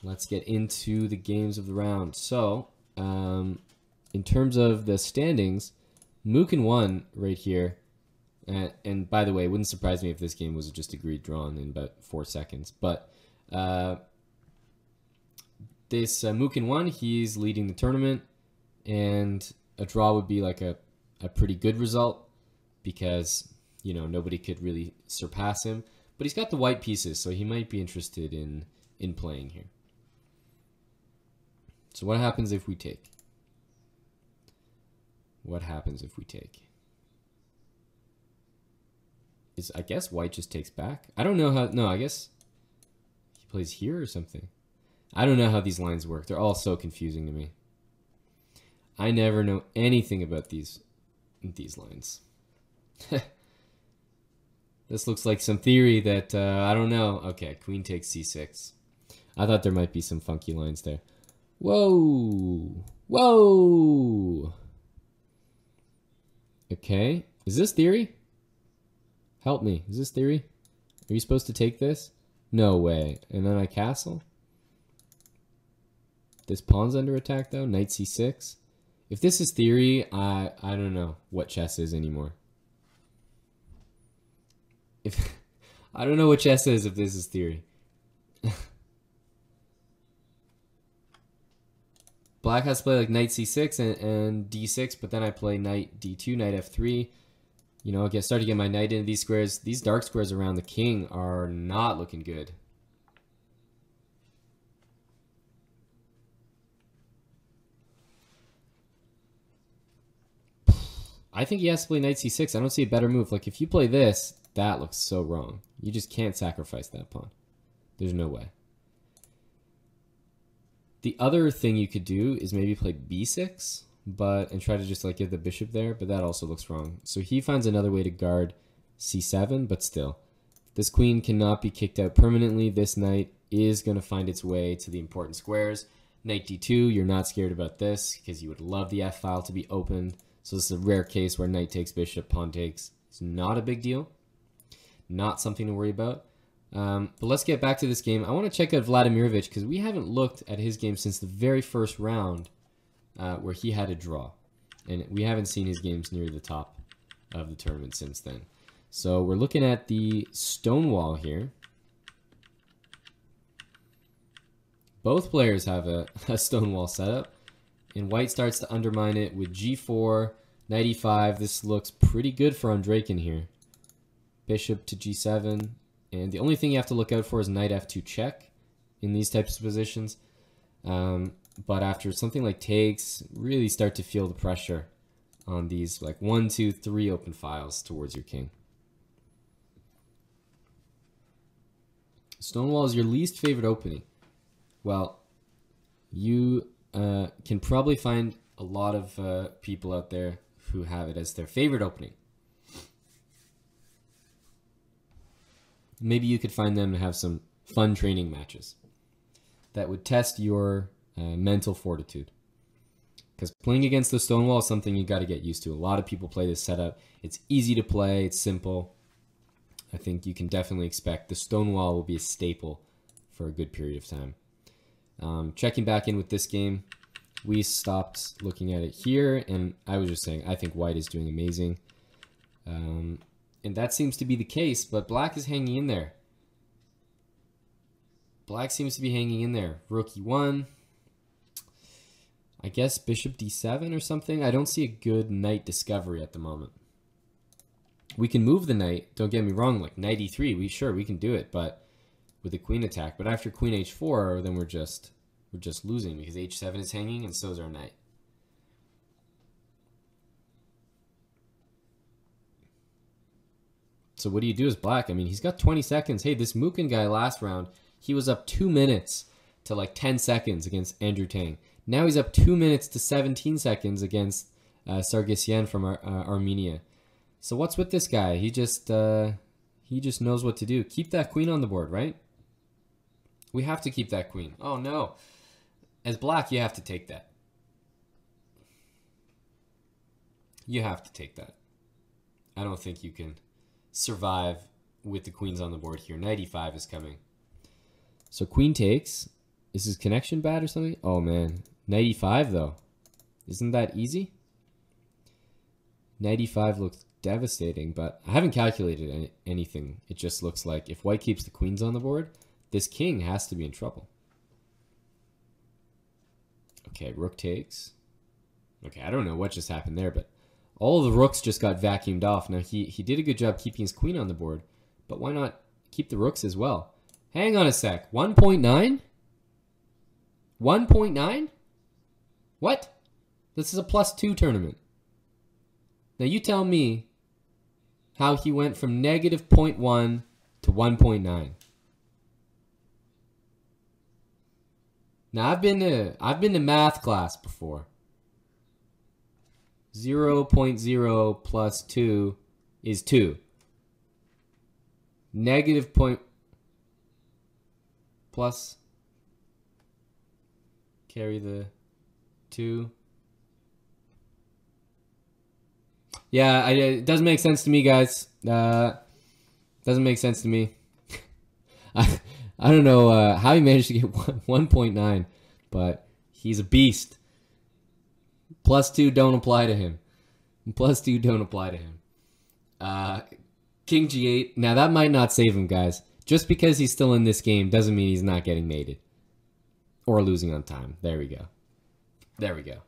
Let's get into the games of the round. So, in terms of the standings, Mookin 1 right here. And by the way, it wouldn't surprise me if this game was just agreed drawn in about 4 seconds. But this Mookin 1, he's leading the tournament. And a draw would be like a pretty good result because, you know, nobody could really surpass him. But he's got the white pieces, so he might be interested in playing here. So what happens if we take? What happens if we take? I guess white just takes back. I don't know how... No, I guess he plays here or something. I don't know how these lines work. They're all so confusing to me. I never know anything about these lines. This looks like some theory that, I don't know. Okay, queen takes c6. I thought there might be some funky lines there. Whoa! Whoa! Okay, is this theory? Help me, is this theory? Are you supposed to take this? No way. And then I castle? This pawn's under attack though, knight c6. If this is theory, I don't know what chess is anymore. I don't know what chess is if this is theory. Black has to play like knight c6 and d6, but then I play knight d2, knight f3. You know, start to get my knight into these squares. These dark squares around the king are not looking good. I think he has to play knight c6. I don't see a better move. Like, if you play this, that looks so wrong. You just can't sacrifice that pawn. There's no way. The other thing you could do is maybe play b6, and try to just like get the bishop there, but that also looks wrong. So he finds another way to guard c7, but still. This queen cannot be kicked out permanently. This knight is going to find its way to the important squares. Knight d2, you're not scared about this because you would love the f-file to be opened. So this is a rare case where knight takes bishop, pawn takes. It's not a big deal. Not something to worry about. But let's get back to this game. I want to check out Vladimirovich because we haven't looked at his game since the very first round where he had a draw. And we haven't seen his games near the top of the tournament since then. So we're looking at the Stonewall here. Both players have a Stonewall setup. And white starts to undermine it with g4, knight e5. This looks pretty good for Andreikin here. Bishop to g7. And the only thing you have to look out for is knight f2 check in these types of positions. But after something like takes, really start to feel the pressure on these like 1, 2, 3 open files towards your king. Stonewall is your least favorite opening. Well, you can probably find a lot of people out there who have it as their favorite opening. Maybe you could find them to have some fun training matches that would test your mental fortitude. Because playing against the Stonewall is something you got to get used to. A lot of people play this setup. It's easy to play. It's simple. I think you can definitely expect the Stonewall will be a staple for a good period of time. Checking back in with this game, we stopped looking at it here, and I was just saying I think white is doing amazing. And that seems to be the case, but black is hanging in there. Black seems to be hanging in there. Rook e1. I guess bishop d7 or something. I don't see a good knight discovery at the moment. We can move the knight, don't get me wrong, like knight e3, we can do it, but with the queen attack. But after queen h4, then we're just losing because h7 is hanging and so is our knight. So what do you do as black? I mean, he's got 20 seconds. Hey, this Mookin guy last round, he was up 2 minutes to like 10 seconds against Andrew Tang. Now he's up 2 minutes to 17 seconds against Sargsyan from Armenia. So what's with this guy? He just knows what to do. Keep that queen on the board, right? We have to keep that queen. Oh no. As black, you have to take that. You have to take that. I don't think you can survive with the queens on the board here. Knight e5 is coming. So queen takes. Is his connection bad or something? Oh man. Knight e5 though. Isn't that easy? Knight e5 looks devastating, but I haven't calculated anything. It just looks like if white keeps the queens on the board, this king has to be in trouble. Okay, rook takes. Okay, I don't know what just happened there, but all the rooks just got vacuumed off. Now, he did a good job keeping his queen on the board, but why not keep the rooks as well? Hang on a sec. 1.9? 1.9? What? This is a +2 tournament. Now, you tell me how he went from -0.1 to 1.9. Now, I've been to math class before. 0.0 plus 2 is 2. Negative point plus carry the 2. Yeah, it doesn't make sense to me, guys. Doesn't make sense to me. I don't know how he managed to get 1.9, but he's a beast. +2 don't apply to him. +2 don't apply to him. King g8. Now, that might not save him, guys. Just because he's still in this game doesn't mean he's not getting mated. Or losing on time. There we go. There we go.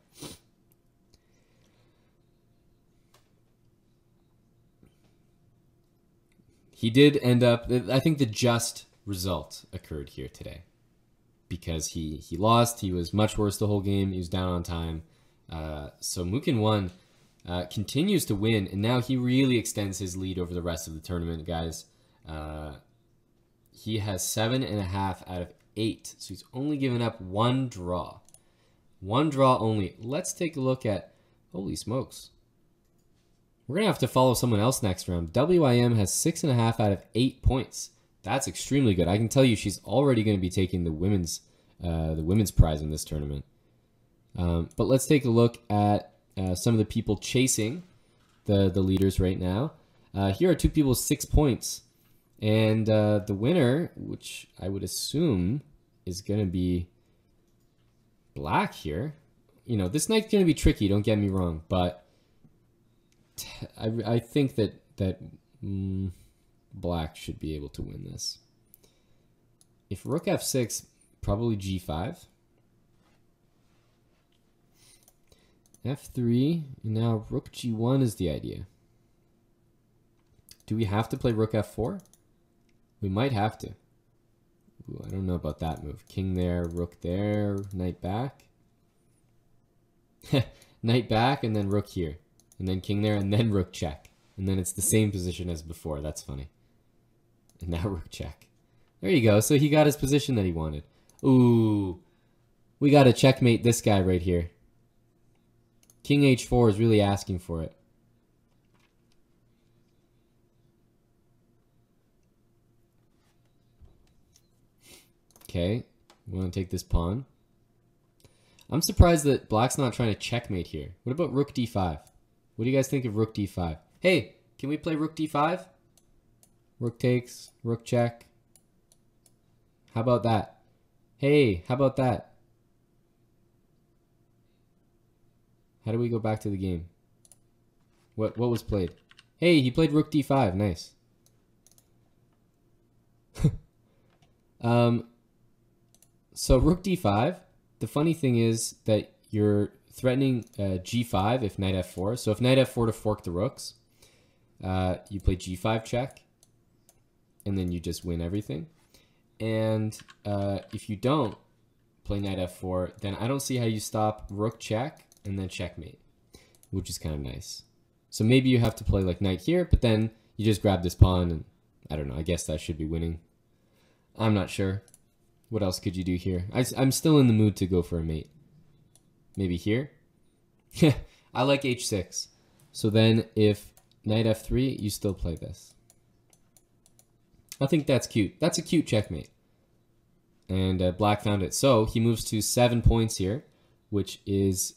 He did end up... I think the just result occurred here today. Because he lost. He was much worse the whole game. He was down on time. So Mukin 1 continues to win, and now he really extends his lead over the rest of the tournament, guys. He has 7.5 out of 8, so he's only given up 1 draw. 1 draw only. Let's take a look at... Holy smokes. We're going to have to follow someone else next round. WIM has 6.5 out of 8 points. That's extremely good. I can tell you she's already going to be taking the women's prize in this tournament. But let's take a look at some of the people chasing the leaders right now. Here are 2 people with 6 points. And the winner, which I would assume is going to be black here. You know, this knight's going to be tricky, don't get me wrong. But I think that black should be able to win this. If rook f6, probably g5. f3, now rook g1 is the idea. Do we have to play rook f4? We might have to. Ooh, I don't know about that move. King there, rook there, knight back. Knight back, and then rook here. And then king there, and then rook check. And then it's the same position as before. That's funny. And now rook check. There you go. So he got his position that he wanted. Ooh. We got to checkmate this guy right here. King h4 is really asking for it. Okay, we want to take this pawn. I'm surprised that black's not trying to checkmate here. What about rook d5? What do you guys think of rook d5? Hey, can we play rook d5? Rook takes, rook check. How about that? Hey, how about that? How do we go back to the game? What was played? Hey, he played rook d5. Nice. So rook d5. The funny thing is that you're threatening g5 if knight f4. So if knight f4 to fork the rooks, you play g5 check, and then you just win everything. And if you don't play knight f4, then I don't see how you stop rook check and then checkmate, which is kind of nice. So maybe you have to play like knight here, but then you just grab this pawn, and I don't know, I guess that should be winning. I'm not sure. What else could you do here? I'm still in the mood to go for a mate. Maybe here. I like h6. So then if knight f3, you still play this. I think that's cute. That's a cute checkmate. And black found it. So he moves to 7 points here, which is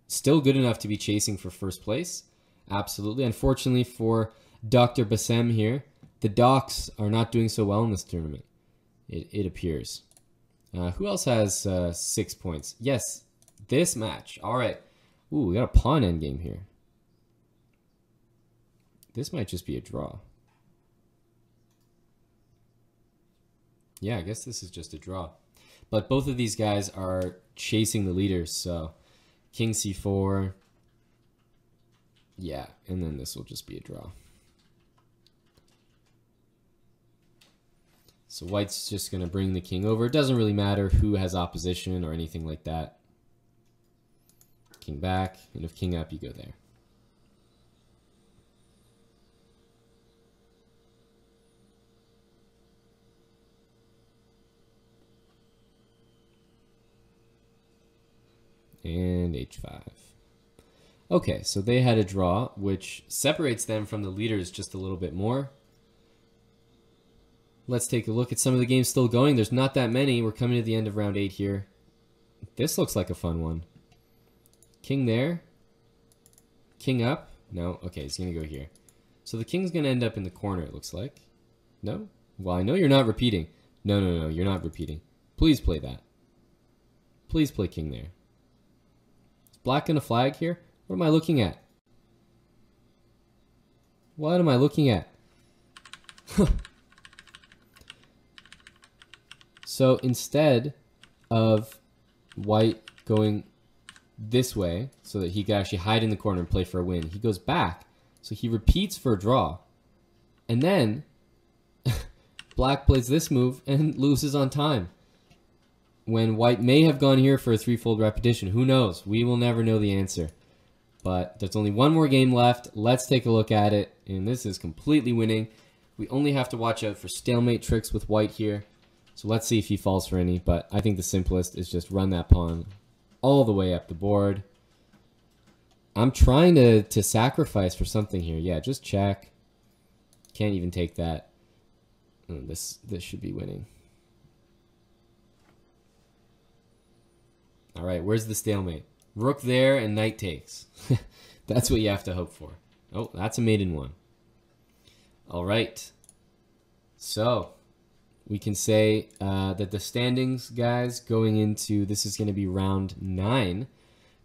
still good enough to be chasing for first place. Absolutely. Unfortunately for Dr. Bassem here, the Docs are not doing so well in this tournament, it appears. Who else has 6 points? Yes, this match. All right. Ooh, we got a pawn endgame here. This might just be a draw. Yeah, I guess this is just a draw. But both of these guys are chasing the leaders, so king c4. Yeah, and then this will just be a draw. So white's just going to bring the king over. It doesn't really matter who has opposition or anything like that. King back, and if king up, you go there. And h5. Okay, so they had a draw, which separates them from the leaders just a little bit more. Let's take a look at some of the games still going. There's not that many. We're coming to the end of round 8 here. This looks like a fun one. King there. King up. No, okay, he's going to go here. So the king's going to end up in the corner, it looks like. No? Well, I know you're not repeating. No, you're not repeating. Please play that. Please play king there. Black and a flag here? What am I looking at? What am I looking at? So instead of white going this way so that he could actually hide in the corner and play for a win, he goes back. So he repeats for a draw. And then black plays this move and loses on time, when white may have gone here for a threefold repetition. Who knows? We will never know the answer. But there's only one more game left. Let's take a look at it. And this is completely winning. We only have to watch out for stalemate tricks with white here. So let's see if he falls for any. But I think the simplest is just run that pawn all the way up the board. I'm trying to sacrifice for something here. Yeah, just check. Can't even take that. Oh, this should be winning. All right, where's the stalemate? Rook there and knight takes. That's what you have to hope for. Oh, that's a mate in one. All right. So we can say that the standings, guys, going into, this is going to be round 9.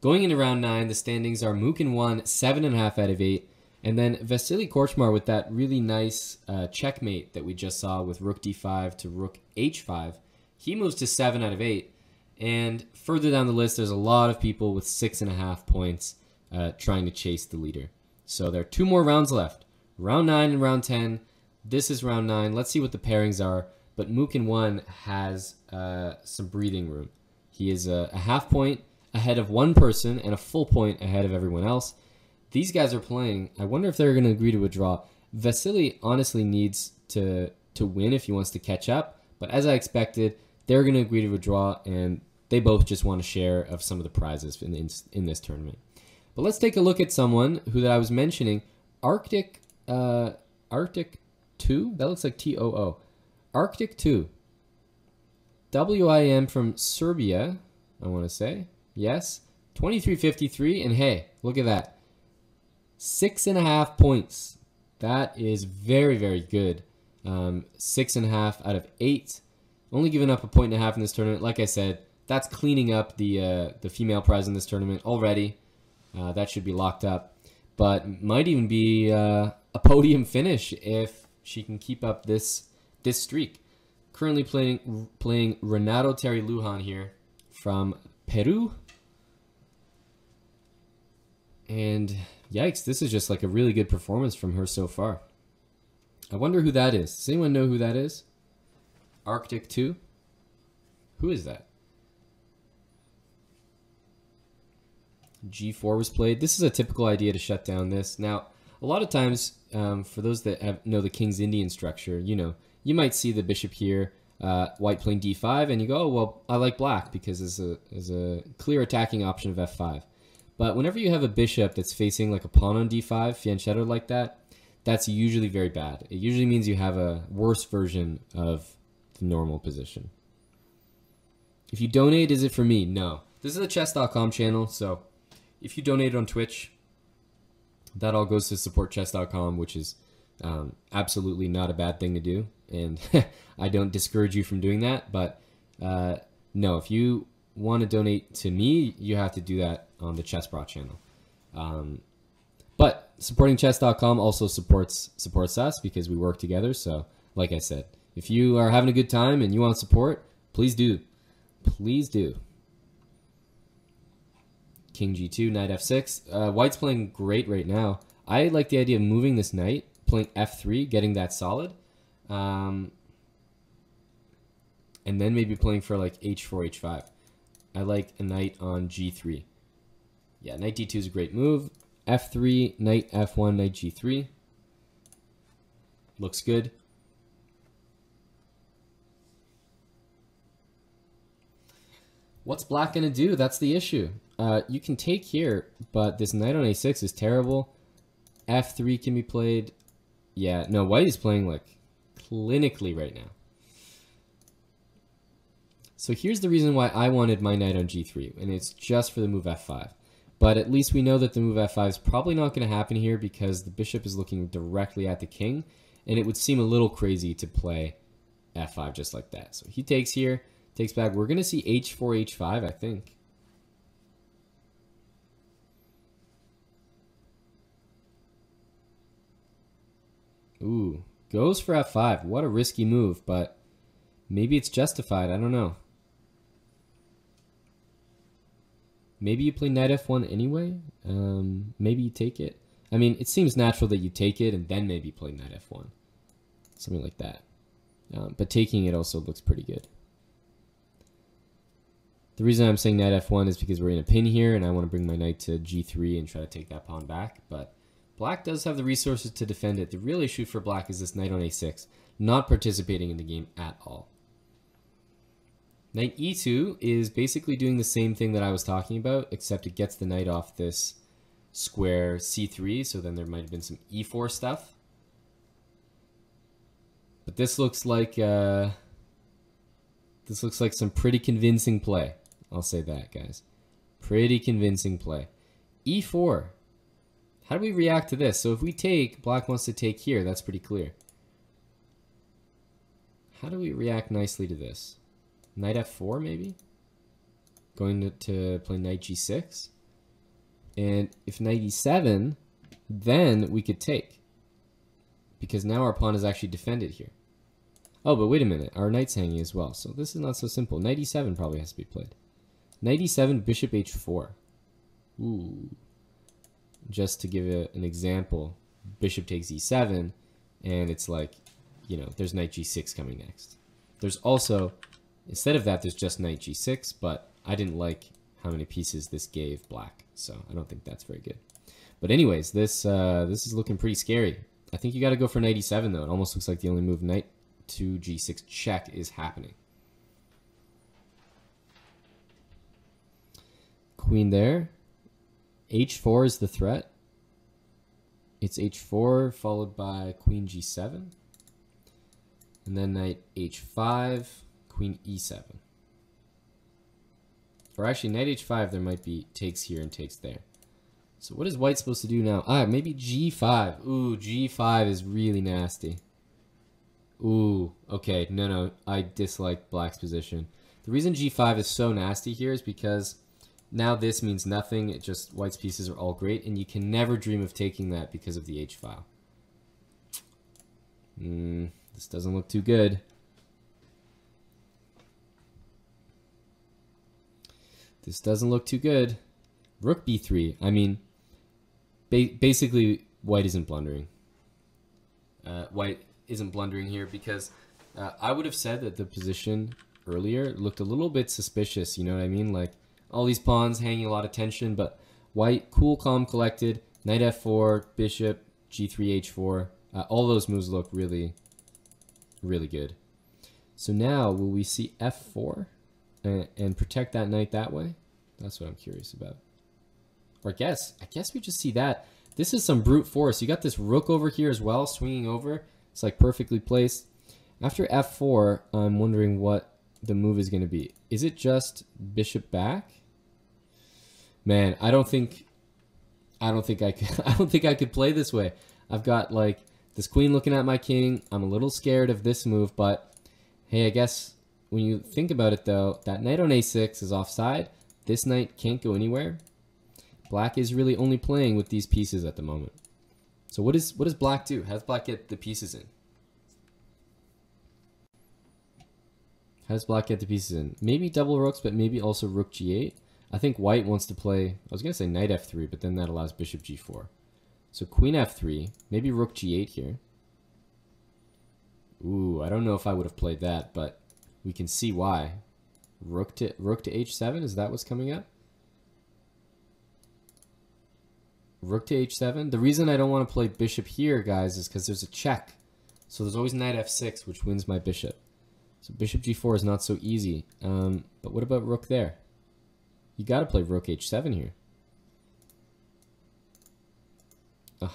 Going into round 9, the standings are Mukin 1, 7.5 out of 8. And then Vasily Korchmar with that really nice checkmate that we just saw with rook d5 to rook h5. He moves to 7 out of 8. And further down the list, there's a lot of people with 6.5 points trying to chase the leader. So there are 2 more rounds left. Round 9 and round 10. This is round 9. Let's see what the pairings are. But Mukin 1 has some breathing room. He is a half point ahead of one person and a full point ahead of everyone else. These guys are playing. I wonder if they're going to agree to a draw. Vasily honestly needs to win if he wants to catch up. But as I expected, they're going to agree to a draw, and they both just want a share of some of the prizes in this tournament. But let's take a look at someone who that I was mentioning, Arctic 2. That looks like TOO. Arctic 2. WIM from Serbia, I want to say. Yes. 2353, and hey, look at that. 6.5 points. That is very, very good. 6.5 out of 8. Only giving up a 1.5 in this tournament. Like I said, that's cleaning up the female prize in this tournament already. That should be locked up. But might even be a podium finish if she can keep up this streak. Currently playing Renato Terry Lujan here from Peru. And yikes, this is just like a really good performance from her so far. I wonder who that is. Does anyone know who that is? Arctic 2? Who is that? G4 was played. This is a typical idea to shut down this. Now, a lot of times, for those that know the King's Indian structure, you know, you might see the bishop here. white playing d5, and you go, oh, well, I like black because there's a clear attacking option of f5. But whenever you have a bishop that's facing like a pawn on d5, fianchetto like that, that's usually very bad. It usually means you have a worse version of the normal position. If you donate, is it for me? No. This is a Chess.com channel, so if you donate on Twitch, that all goes to support Chess.com, which is absolutely not a bad thing to do. And I don't discourage you from doing that. But no, if you want to donate to me, you have to do that on the Chessbrah channel. But supporting Chess.com also supports us because we work together. So like I said, if you are having a good time and you want support, please do. Please do. King g2, knight f6. White's playing great right now. I like the idea of moving this knight, playing f3, getting that solid. And then maybe playing for like h4, h5. I like a knight on g3. Yeah, knight d2 is a great move. f3, knight f1, knight g3. Looks good. What's black going to do? That's the issue. You can take here, but this knight on a6 is terrible. f3 can be played. Yeah, no, white is playing like clinically right now. So here's the reason why I wanted my knight on g3, and it's just for the move f5. But at least we know that the move f5 is probably not going to happen here because the bishop is looking directly at the king, and it would seem a little crazy to play f5 just like that. So he takes here, takes back. We're going to see h4, h5, I think. Ooh, goes for f5. What a risky move, but maybe it's justified. I don't know. Maybe you play knight f1 anyway. Maybe you take it. I mean, it seems natural that you take it and then maybe play knight f1. Something like that. But taking it also looks pretty good. The reason I'm saying knight f1 is because we're in a pin here and I want to bring my knight to g3 and try to take that pawn back. But black does have the resources to defend it. The real issue for black is this knight on a6, not participating in the game at all. Knight e2 is basically doing the same thing that I was talking about, except it gets the knight off this square c3, so then there might have been some e4 stuff. But this looks like some pretty convincing play. I'll say that, guys. Pretty convincing play. e4. How do we react to this? So if we take, black wants to take here. That's pretty clear. How do we react nicely to this? Knight f4 maybe? Going to play knight g6. And if knight e7, then we could take. Because now our pawn is actually defended here. Oh, but wait a minute. Our knight's hanging as well. So this is not so simple. Knight e7 probably has to be played. Knight e7, bishop h4. Ooh. Just to give an example, bishop takes e7, and it's like, you know, there's knight g6 coming next. There's also, instead of that, there's just knight g6, but I didn't like how many pieces this gave black, so I don't think that's very good. But anyways, this is looking pretty scary. I think you got to go for knight e7, though. It almost looks like the only move, knight to g6 check, is happening. Queen there. h4 is the threat. It's h4 followed by queen g7. And then knight h5, queen e7. Or actually, knight h5, there might be takes here and takes there. So what is white supposed to do now? Ah, maybe g5. Ooh, g5 is really nasty. Ooh, okay. No, I dislike black's position. The reason g5 is so nasty here is because now this means nothing. It just, white's pieces are all great, and you can never dream of taking that because of the h-file. This doesn't look too good. This doesn't look too good. Rook b3. I mean, basically, white isn't blundering. White isn't blundering here because I would have said that the position earlier looked a little bit suspicious. You know what I mean? Like, all these pawns hanging a lot of tension, but white, cool, calm, collected. Knight f4, bishop, g3, h4. All those moves look really, really good. So now, will we see f4 and protect that knight that way? That's what I'm curious about. Or I guess we just see that. This is some brute force. You got this rook over here as well, swinging over. It's like perfectly placed. After f4, I'm wondering what the move is going to be. Is it just bishop back? Man, I don't think I could play this way. I've got like this queen looking at my king. I'm a little scared of this move, but hey, I guess when you think about it though, that knight on a6 is offside. This knight can't go anywhere. Black is really only playing with these pieces at the moment. So what does black do? How does black get the pieces in? How does black get the pieces in? Maybe double rooks, but maybe also rook g8. I think white wants to play, I was going to say knight f3, but then that allows bishop g4. So queen f3, maybe rook g8 here. Ooh, I don't know if I would have played that, but we can see why. Rook to h7, is that what's coming up? Rook to h7. The reason I don't want to play bishop here, guys, is because there's a check. So there's always knight f6, which wins my bishop. So bishop g4 is not so easy. But what about rook there? You got to play rook h7 here. Ugh,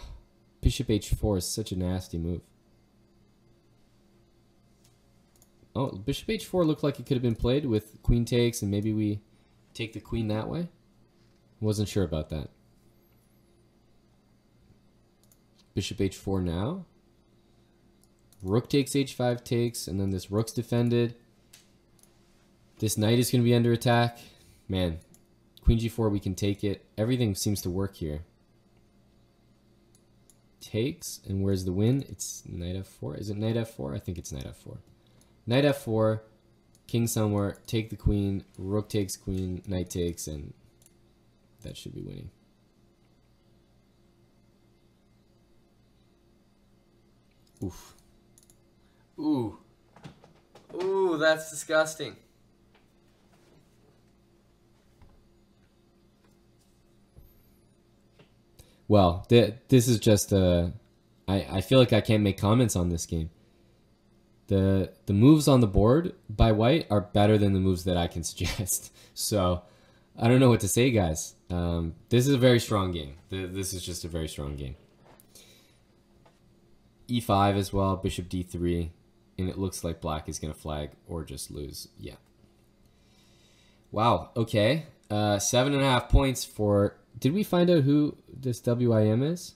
bishop h4 is such a nasty move. Oh, bishop h4 looked like it could have been played with queen takes, and maybe we take the queen that way. Wasn't sure about that. Bishop h4 now. Rook takes h5 takes, and then this rook's defended. This knight is going to be under attack. Man, queen g4, we can take it. Everything seems to work here. Takes, and where's the win? It's knight f4. Is it knight f4? I think it's knight f4. Knight f4, king somewhere, take the queen, rook takes queen, knight takes, and that should be winning. Oof. Ooh. Ooh, that's disgusting. Well, this is just I feel like I can't make comments on this game. The moves on the board by white are better than the moves that I can suggest. So I don't know what to say, guys. This is a very strong game. This is just a very strong game. E5 as well, bishop d3, and it looks like black is going to flag or just lose. Yeah. Wow. Okay. 7.5 points for. Did we find out who this WIM is?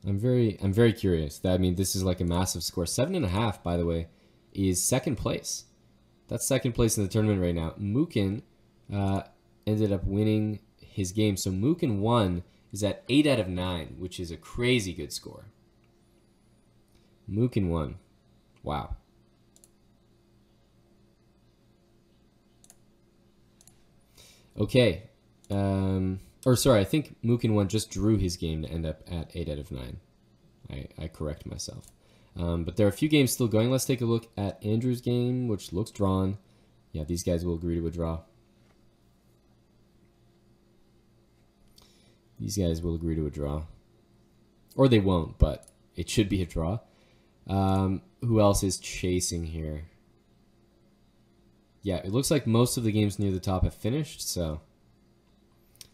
I'm very curious. I mean, this is like a massive score. 7.5, by the way, is second place. That's second place in the tournament right now. Mukin ended up winning his game. So Mukin 1 is at 8 out of 9, which is a crazy good score. Mukin 1. Wow. Okay. Or sorry, I think Mukin 1 just drew his game to end up at 8 out of 9. I correct myself. But there are a few games still going. Let's take a look at Andrew's game, which looks drawn. Yeah, these guys will agree to a draw. These guys will agree to a draw. Or they won't, but it should be a draw. Who else is chasing here? Yeah, it looks like most of the games near the top have finished, so...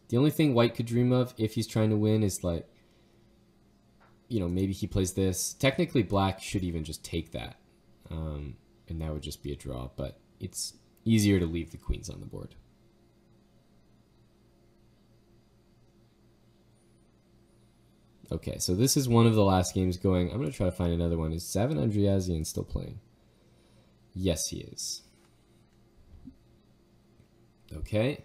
The only thing white could dream of if he's trying to win is like, you know, maybe he plays this. Technically, black should even just take that. And that would just be a draw, but it's easier to leave the queens on the board. Okay, so this is one of the last games going. I'm going to try to find another one. Is Savin Andreasian still playing? Yes, he is. Okay.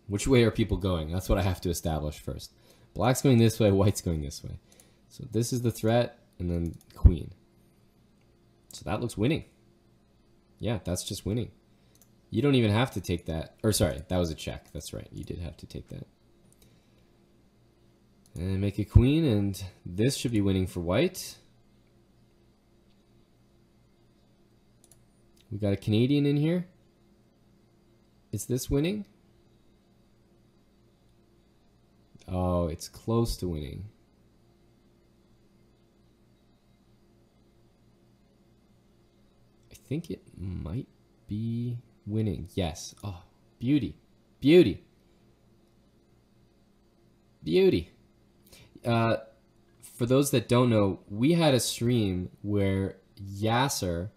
Which way are people going? That's what I have to establish first. Black's going this way, white's going this way. So this is the threat, and then queen. So that looks winning. Yeah, that's just winning. You don't even have to take that. Or sorry, that was a check. That's right. You did have to take that. And make a queen, and this should be winning for white. We got a Canadian in here. Is this winning? Oh, it's close to winning. I think it might be winning. Yes. Oh, beauty. Beauty. Beauty. For those that don't know, we had a stream where Yasser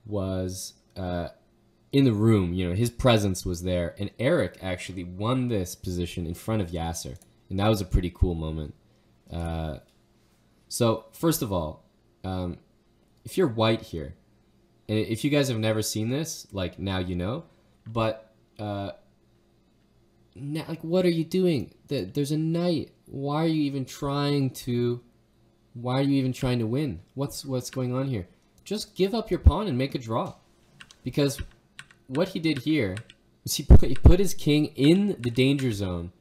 was in the room. You know, his presence was there, and Eric actually won this position in front of Yasser, and that was a pretty cool moment. So first of all, if you're white here, and if you guys have never seen this, like, now you know, but now, like, what are you doing? There's a knight. Why are you even trying to win? What's going on here? Just give up your pawn and make a draw. Because what he did here was he put his king in the danger zone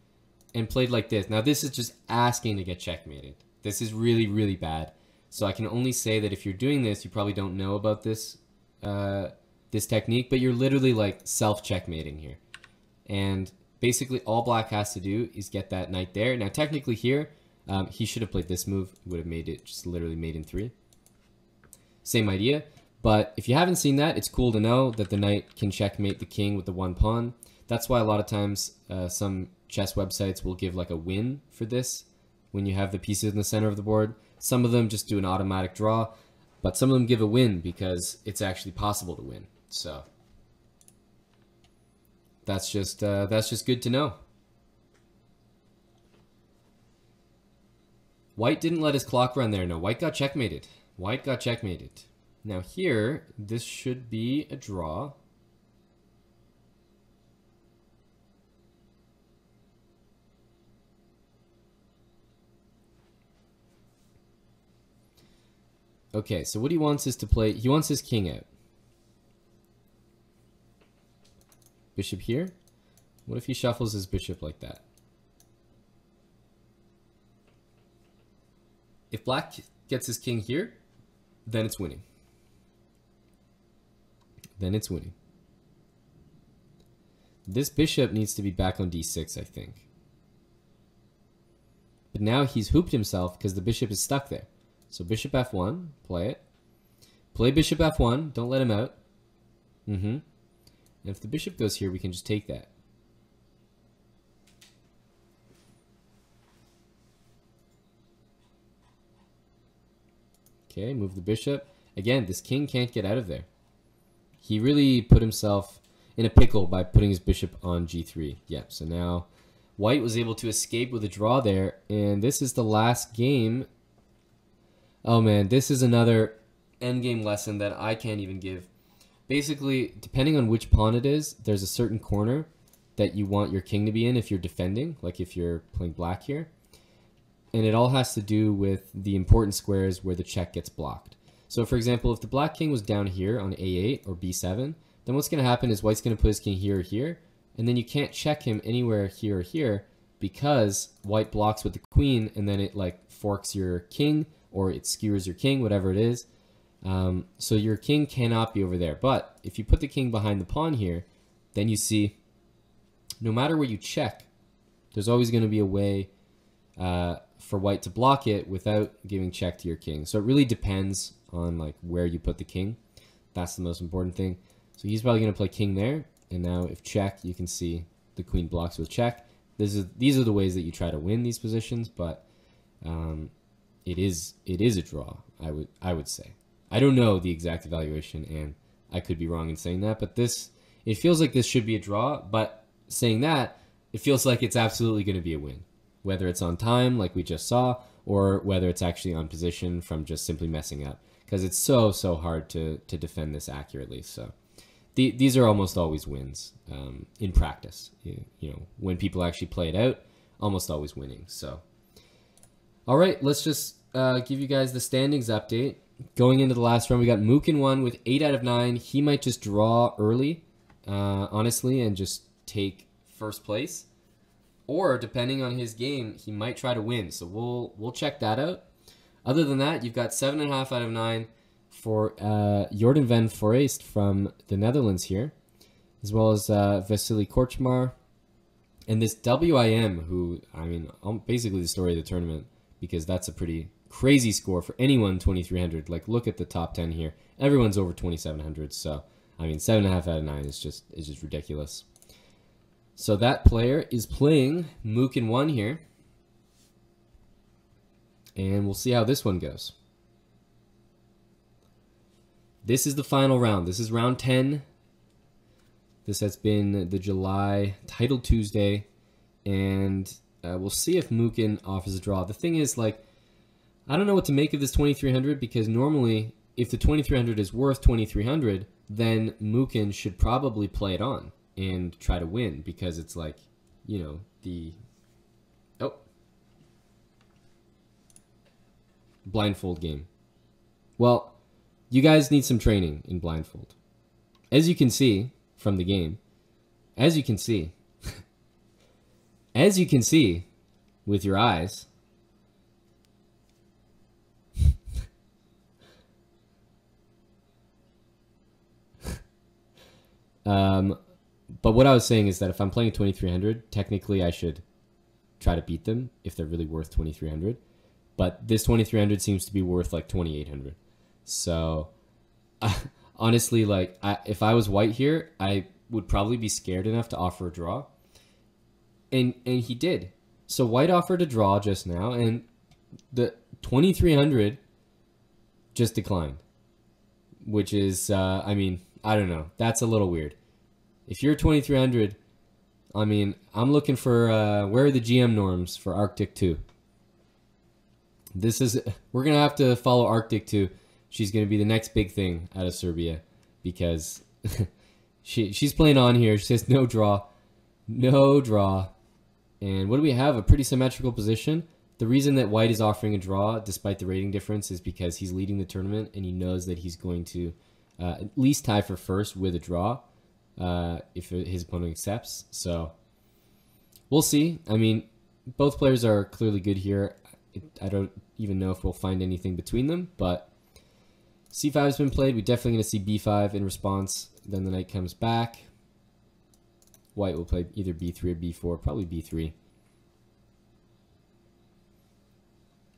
and played like this. Now this is just asking to get checkmated. This is really, really bad. So I can only say that if you're doing this, you probably don't know about this this technique, but you're literally like self-checkmating here. And basically all black has to do is get that knight there. Now technically here, he should have played this move. He would have made it just literally mate in 3. Same idea. But if you haven't seen that, it's cool to know that the knight can checkmate the king with the 1 pawn. That's why a lot of times some chess websites will give like a win for this when you have the pieces in the center of the board. Some of them just do an automatic draw, but some of them give a win because it's actually possible to win. So that's just good to know. White didn't let his clock run there. No, white got checkmated. White got checkmated. Now here, this should be a draw. Okay, so what he wants is to play, he wants his king out. Bishop here. What if he shuffles his bishop like that? If black gets his king here, then it's winning. Then it's winning. This bishop needs to be back on d6, I think. But now he's hooped himself because the bishop is stuck there. So bishop f1, play it. Play bishop f1, don't let him out. And if the bishop goes here, we can just take that. Okay, move the bishop. Again, this king can't get out of there. He really put himself in a pickle by putting his bishop on g3. Yeah, so now white was able to escape with a draw there, and this is the last game. Oh man, this is another endgame lesson that I can't even give. Basically, depending on which pawn it is, there's a certain corner that you want your king to be in if you're defending, like if you're playing black here. And it all has to do with the important squares where the check gets blocked. So for example, if the black king was down here on a8 or b7, then what's going to happen is white's going to put his king here or here, and then you can't check him anywhere here or here because white blocks with the queen, and then it like forks your king, or it skewers your king, whatever it is. So your king cannot be over there. But if you put the king behind the pawn here, then you see no matter where you check, there's always going to be a way for white to block it without giving check to your king. So it really depends on like where you put the king. That's the most important thing. So he's probably going to play king there. And now if check, you can see the queen blocks with check. These are the ways that you try to win these positions, but it is a draw, I would say. I don't know the exact evaluation, and I could be wrong in saying that, but it feels like this should be a draw, but saying that, it feels like it's absolutely going to be a win. Whether it's on time, like we just saw, or whether it's actually on position from just simply messing up. Because it's so hard to defend this accurately. So these are almost always wins in practice. You know, when people actually play it out, almost always winning. So, all right, let's just give you guys the standings update. Going into the last round, we got Mook in 1 with 8 out of 9. He might just draw early, honestly, and just take first place. Or, depending on his game, he might try to win. So we'll check that out. Other than that, you've got 7.5 out of 9 for Jordan van Foreest from the Netherlands here, as well as Vasily Korchmar. And this WIM, who, I mean, basically the story of the tournament, because that's a pretty crazy score for anyone 2300. Like, look at the top 10 here. Everyone's over 2700. So, I mean, 7.5 out of 9 is just ridiculous. So that player is playing Mook in 1 here. And we'll see how this one goes. This is the final round. This is round 10. This has been the July Title Tuesday. And we'll see if Mookin offers a draw. The thing is, like, I don't know what to make of this 2300 because normally if the 2300 is worth 2300, then Mookin should probably play it on and try to win because it's like, you know, the... Oh. Blindfold game. Well, you guys need some training in blindfold. As you can see from the game, as you can see with your eyes, but what I was saying is that if I'm playing 2300, technically I should try to beat them if they're really worth 2300. But this 2300 seems to be worth like 2800. So honestly, like if I was white here, I would probably be scared enough to offer a draw. And he did. So white offered a draw just now, and the 2300 just declined, which is, I mean, I don't know. That's a little weird. If you're 2300, I mean, I'm looking for, where are the GM norms for Arctic 2? We're going to have to follow Arctic 2. She's going to be the next big thing out of Serbia because she's playing on here. She says no draw. No draw. And what do we have? A pretty symmetrical position. The reason that white is offering a draw, despite the rating difference, is because he's leading the tournament and he knows that he's going to at least tie for first with a draw if his opponent accepts. So we'll see. I mean, both players are clearly good here. I don't even know if we'll find anything between them, but c5 has been played. We're definitely going to see b5 in response. Then the knight comes back. White will play either b3 or b4, probably b3.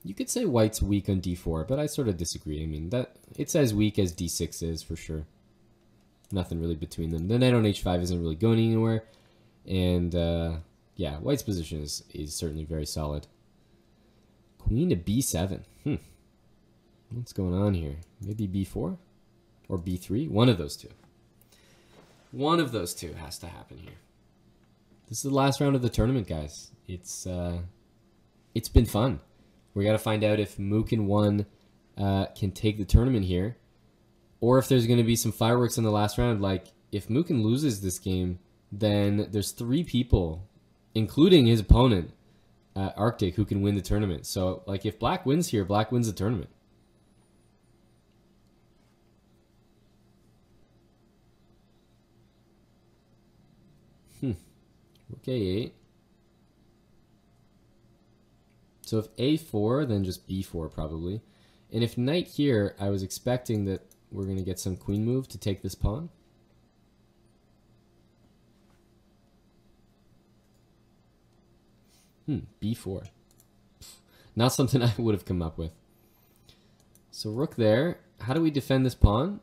You could say white's weak on d4, but I sort of disagree. I mean, that it's as weak as d6 is for sure. Nothing really between them. The knight on h5 isn't really going anywhere. And yeah, white's position is certainly very solid. Queen to b7. What's going on here? Maybe b4 or b3? One of those two. One of those two has to happen here. This is the last round of the tournament, guys. It's been fun. We got to find out if Mook in 1 can take the tournament here, or if there's going to be some fireworks in the last round. Like, if Mookin loses this game, then there's 3 people, including his opponent, Arctic, who can win the tournament. So, like, if Black wins here, Black wins the tournament. Rook a8. So if a4, then just b4 probably. And if knight here, I was expecting that we're going to get some queen move to take this pawn. B4. Not something I would have come up with. So rook there. How do we defend this pawn?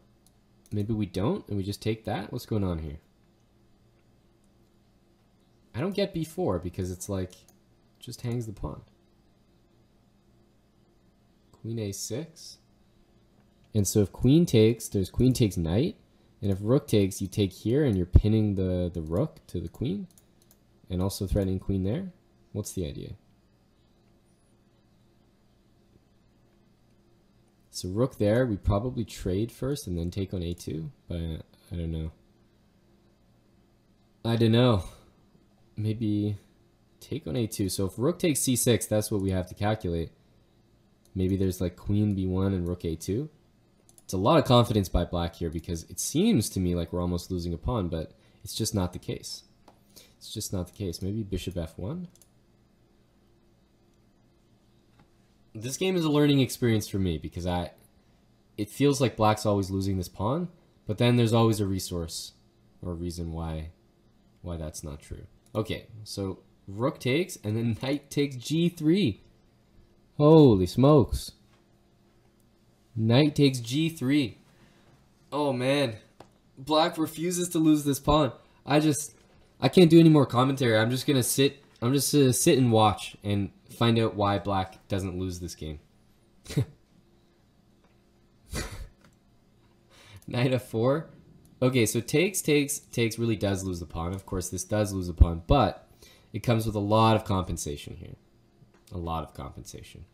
Maybe we don't, and we just take that? What's going on here? I don't get b4 because it's like, just hangs the pawn. Queen a6. And so if queen takes, there's queen takes knight. And if rook takes, you take here and you're pinning the rook to the queen. And also threatening queen there. What's the idea? So rook there, we probably trade first and then take on a2. But I don't know. I don't know. Maybe take on a2. So if rook takes c6, that's what we have to calculate. Maybe there's like queen b1 and rook a2. It's a lot of confidence by black here because it seems to me like we're almost losing a pawn, but it's just not the case. It's just not the case. Maybe bishop f1. This game is a learning experience for me because it feels like black's always losing this pawn, but then there's always a resource or a reason why that's not true. Okay, so rook takes and then knight takes g3. Holy smokes. Knight takes g3. Oh man, Black refuses to lose this pawn. I can't do any more commentary. I'm just gonna sit and watch and find out why Black doesn't lose this game. Knight f4. Okay, so takes really does lose the pawn. Of course, this does lose the pawn, but it comes with a lot of compensation here. A lot of compensation.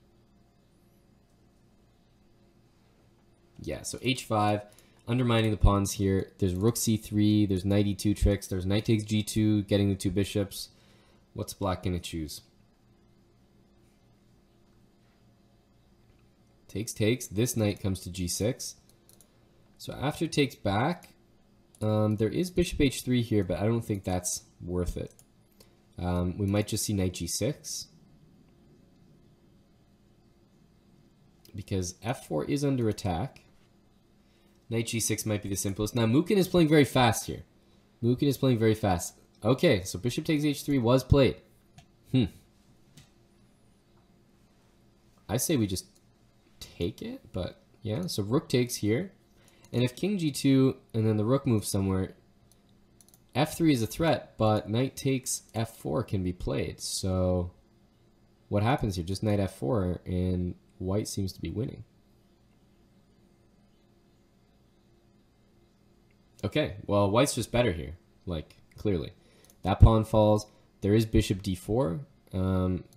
Yeah, so h5, undermining the pawns here. There's rook c3, there's knight e2 tricks, there's knight takes g2, getting the two bishops. What's Black going to choose? Takes. This knight comes to g6. So after takes back, there is bishop h3 here, but I don't think that's worth it. We might just see knight g6. Because f4 is under attack. Knight g6 might be the simplest. Now, Mukin is playing very fast here. Mukin is playing very fast. Okay, so bishop takes h3 was played. I say we just take it, but yeah. So rook takes here. And if king g2 and then the rook moves somewhere, f3 is a threat, but knight takes f4 can be played. So what happens here? Just knight f4 and white seems to be winning. Okay, well, white's just better here, like, clearly. That pawn falls. There is bishop d4,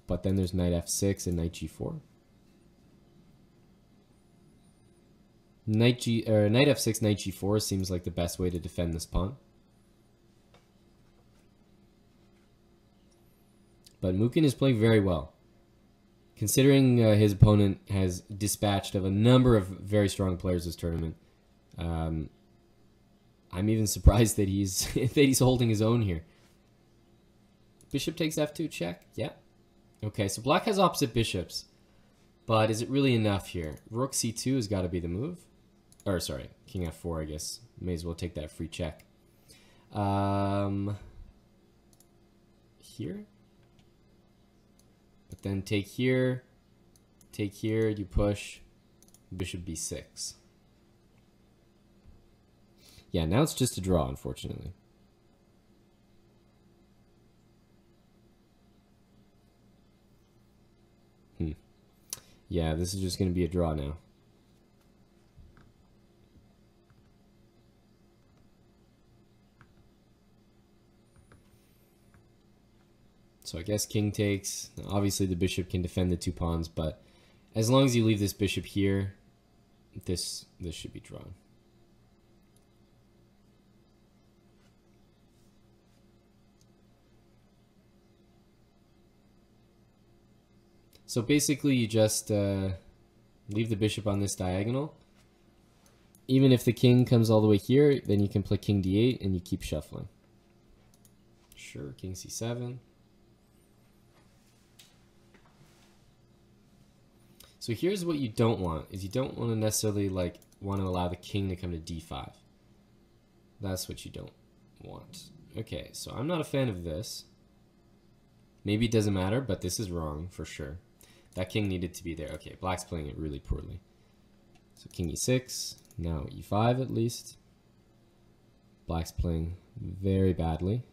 but then there's knight f6 and knight g4. Knight f6, knight g4 seems like the best way to defend this pawn. But Mukin is playing very well. Considering his opponent has dispatched of a number of very strong players this tournament, I'm even surprised that he's holding his own here. Bishop takes f2 check. Yeah. Okay, so Black has opposite bishops, but is it really enough here? Rook c2 has got to be the move. Or sorry, king f4. I guess may as well take that free check. Here. But then take here, you push, bishop b6. Yeah, now it's just a draw, unfortunately. Yeah, this is just going to be a draw now. So I guess king takes. Obviously the bishop can defend the two pawns, but as long as you leave this bishop here, this should be drawn. So basically you just leave the bishop on this diagonal. Even if the king comes all the way here, then you can play king d8 and you keep shuffling. Sure, king c7. So here's what you don't want, is you don't want to necessarily want to allow the king to come to d5. That's what you don't want. Okay, so I'm not a fan of this. Maybe it doesn't matter, but this is wrong for sure. That king needed to be there. Okay, Black's playing it really poorly. So king e6, now e5 at least. Black's playing very badly.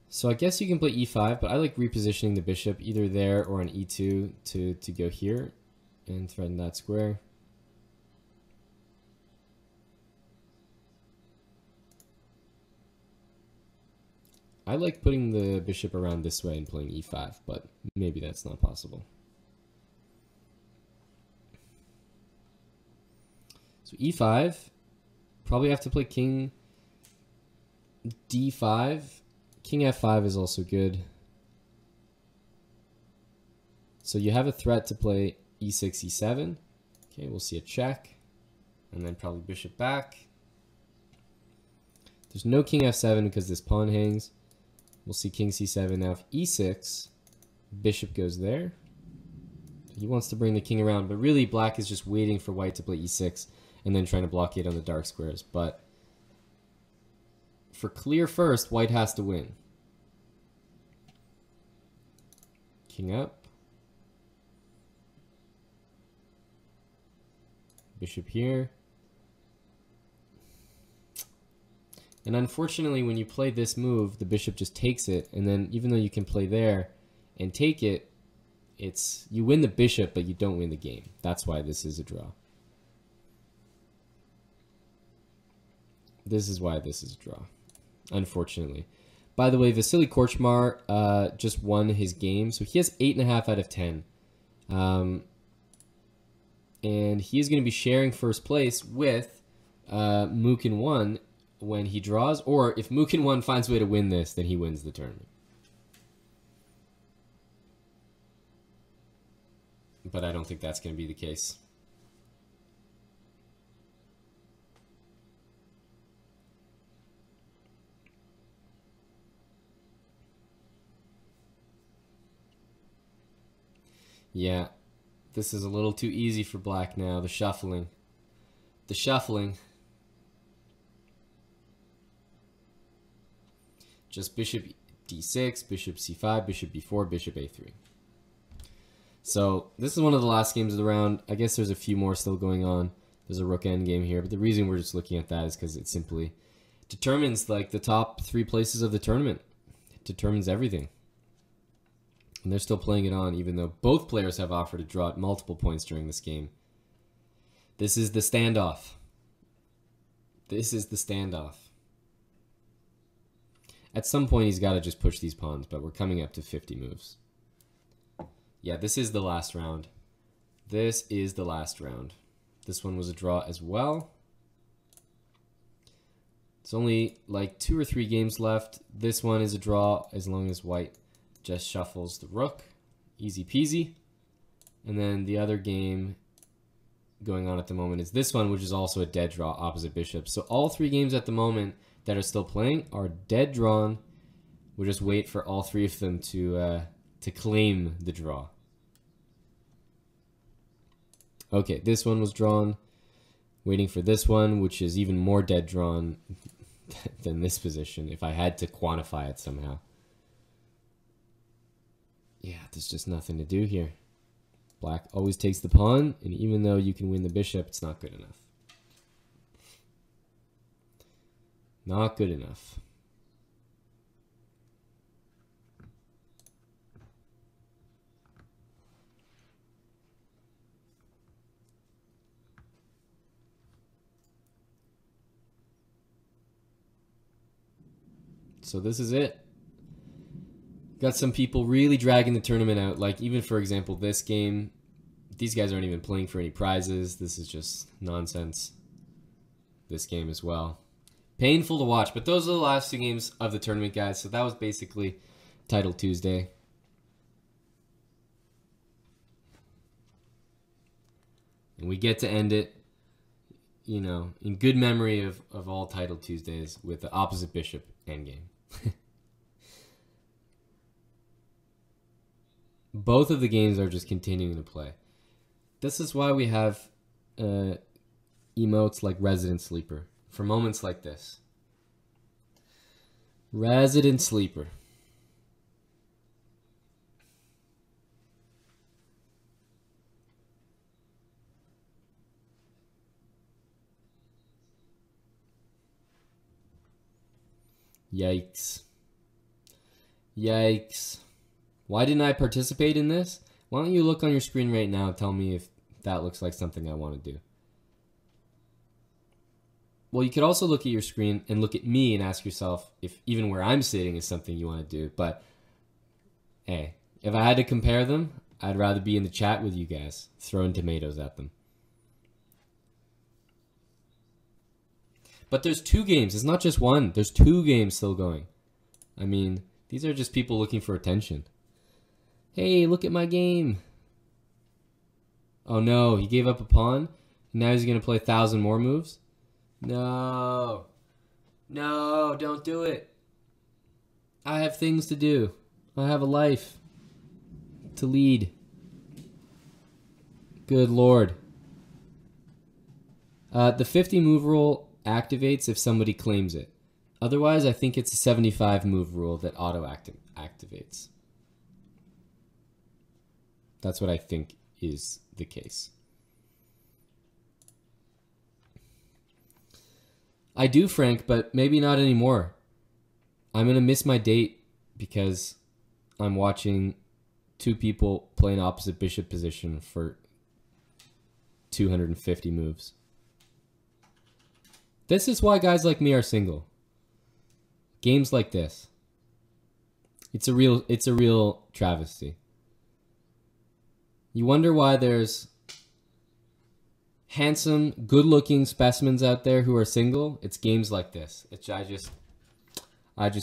So I guess you can play e5, but I like repositioning the bishop either there or on e2 to go here and threaten that square. I like putting the bishop around this way and playing e5, but maybe that's not possible. So e5, probably have to play king d5. King f5 is also good. So you have a threat to play e6, e7. Okay, we'll see a check. And then probably bishop back. There's no king f7 because this pawn hangs. We'll see king c7. Now if e6, bishop goes there. He wants to bring the king around, but really Black is just waiting for white to play e6 and then trying to blockade on the dark squares. But for clear first, white has to win. King up. Bishop here. And unfortunately, when you play this move, the bishop just takes it, and then even though you can play there and take it, you win the bishop, but you don't win the game. That's why this is a draw. This is why this is a draw, unfortunately. By the way, Vasily Korchmar just won his game, so he has 8.5 out of 10. And he is going to be sharing first place with Mookin 1 when he draws, or if Mookin 1 finds a way to win this, then he wins the tournament. But I don't think that's going to be the case. Yeah, this is a little too easy for black now, the shuffling. The shuffling. Just bishop d6, bishop c5, bishop b4, bishop a3. So this is one of the last games of the round. I guess there's a few more still going on. There's a rook endgame here, but the reason we're just looking at that is because it simply determines like the top 3 places of the tournament. It determines everything. And they're still playing it on, even though both players have offered to draw at multiple points during this game. This is the standoff. This is the standoff. At some point, he's got to just push these pawns, but we're coming up to 50 moves. Yeah, this is the last round. This is the last round. This one was a draw as well. It's only like 2 or 3 games left. This one is a draw as long as white just shuffles the rook. Easy peasy. And then the other game going on at the moment is this one, which is also a dead draw opposite bishop. So all 3 games at the moment that are still playing are dead drawn. We'll just wait for all 3 of them to claim the draw. Okay, this one was drawn. Waiting for this one, which is even more dead drawn than this position, if I had to quantify it somehow. Yeah, there's just nothing to do here. Black always takes the pawn, and even though you can win the bishop, it's not good enough. Not good enough. So this is it. Got some people really dragging the tournament out. Like even for example, this game, these guys aren't even playing for any prizes. This is just nonsense. This game as well. Painful to watch, but those are the last 2 games of the tournament, guys. So that was basically Title Tuesday. And we get to end it, you know, in good memory of all Title Tuesdays with the opposite bishop endgame. Both of the games are just continuing to play. This is why we have emotes like Resident Sleeper for moments like this. Resident Sleeper. Yikes. Yikes. Why didn't I participate in this? Why don't you look on your screen right now and tell me if that looks like something I want to do. Well, you could also look at your screen and look at me and ask yourself if even where I'm sitting is something you want to do. But, hey, if I had to compare them, I'd rather be in the chat with you guys, throwing tomatoes at them. But there's 2 games. It's not just one. There's 2 games still going. I mean, these are just people looking for attention. Hey, look at my game. Oh no, he gave up a pawn. Now he's going to play 1,000 more moves? No. No, don't do it. I have things to do. I have a life to lead. Good Lord. The 50 move rule activates if somebody claims it. Otherwise, I think it's a 75 move rule that auto activates. That's what I think is the case. I do, Frank, but maybe not anymore. I'm going to miss my date because I'm watching two people play an opposite bishop position for 250 moves. This is why guys like me are single. Games like this. It's a real travesty. You wonder why there's handsome, good-looking specimens out there who are single. It's games like this. I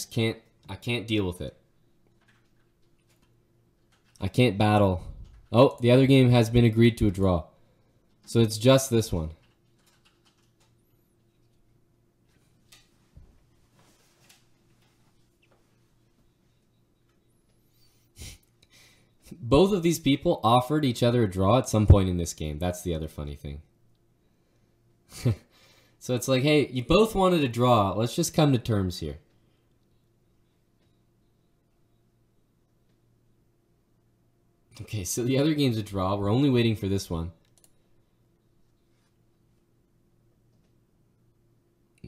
can't deal with it. I can't battle. Oh, the other game has been agreed to a draw. So it's just this one. Both of these people offered each other a draw at some point in this game. That's the other funny thing. So it's like, hey, you both wanted a draw. Let's just come to terms here. Okay, so the other game's a draw. We're only waiting for this one.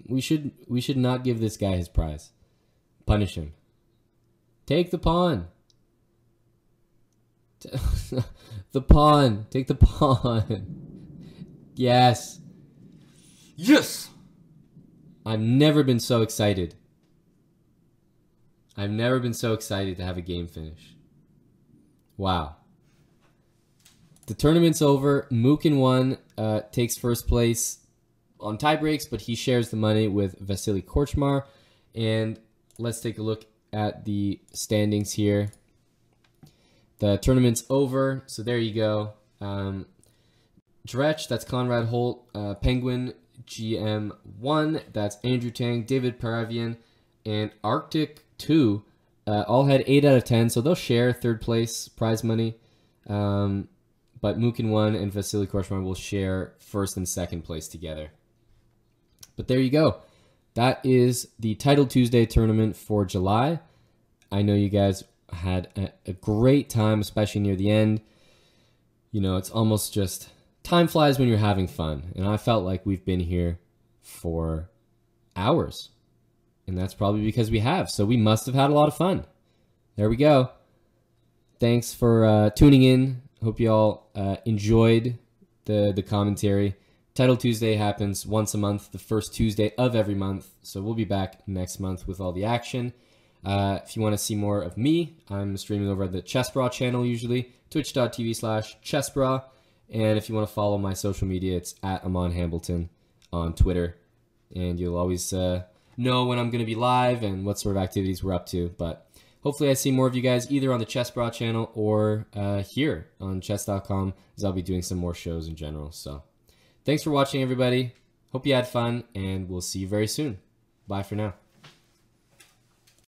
We should not give this guy his prize. Punish him. Take the pawn. The pawn. Take the pawn. Yes. Yes! I've never been so excited. I've never been so excited to have a game finish. Wow. The tournament's over. Mukin won, takes first place on tie breaks, but he shares the money with Vasily Korchmar. And let's take a look at the standings here. The tournament's over, so there you go. Dretch, that's Conrad Holt. Penguin, GM1, that's Andrew Tang, David Paravian, and Arctic 2 all had 8 out of 10, so they'll share third place prize money. But Mukin 1 and Vasily Korchmar will share first and second place together. But there you go. That is the Title Tuesday tournament for July. I know you guys had a great time, especially near the end. You know, it's almost just time flies when you're having fun. And I felt like we've been here for hours. And that's probably because we have. So we must have had a lot of fun. There we go. Thanks for tuning in. Hope you all enjoyed the commentary. Title Tuesday happens once a month, the first Tuesday of every month. So we'll be back next month with all the action. If you want to see more of me, I'm streaming over at the Chessbrah channel usually, twitch.tv/Chessbrah. And if you want to follow my social media, it's at Aman Hambleton on Twitter. And you'll always know when I'm going to be live and what sort of activities we're up to. But hopefully I see more of you guys either on the Chessbrah channel or here on Chess.com, as I'll be doing some more shows in general. So thanks for watching, everybody. Hope you had fun, and we'll see you very soon. Bye for now.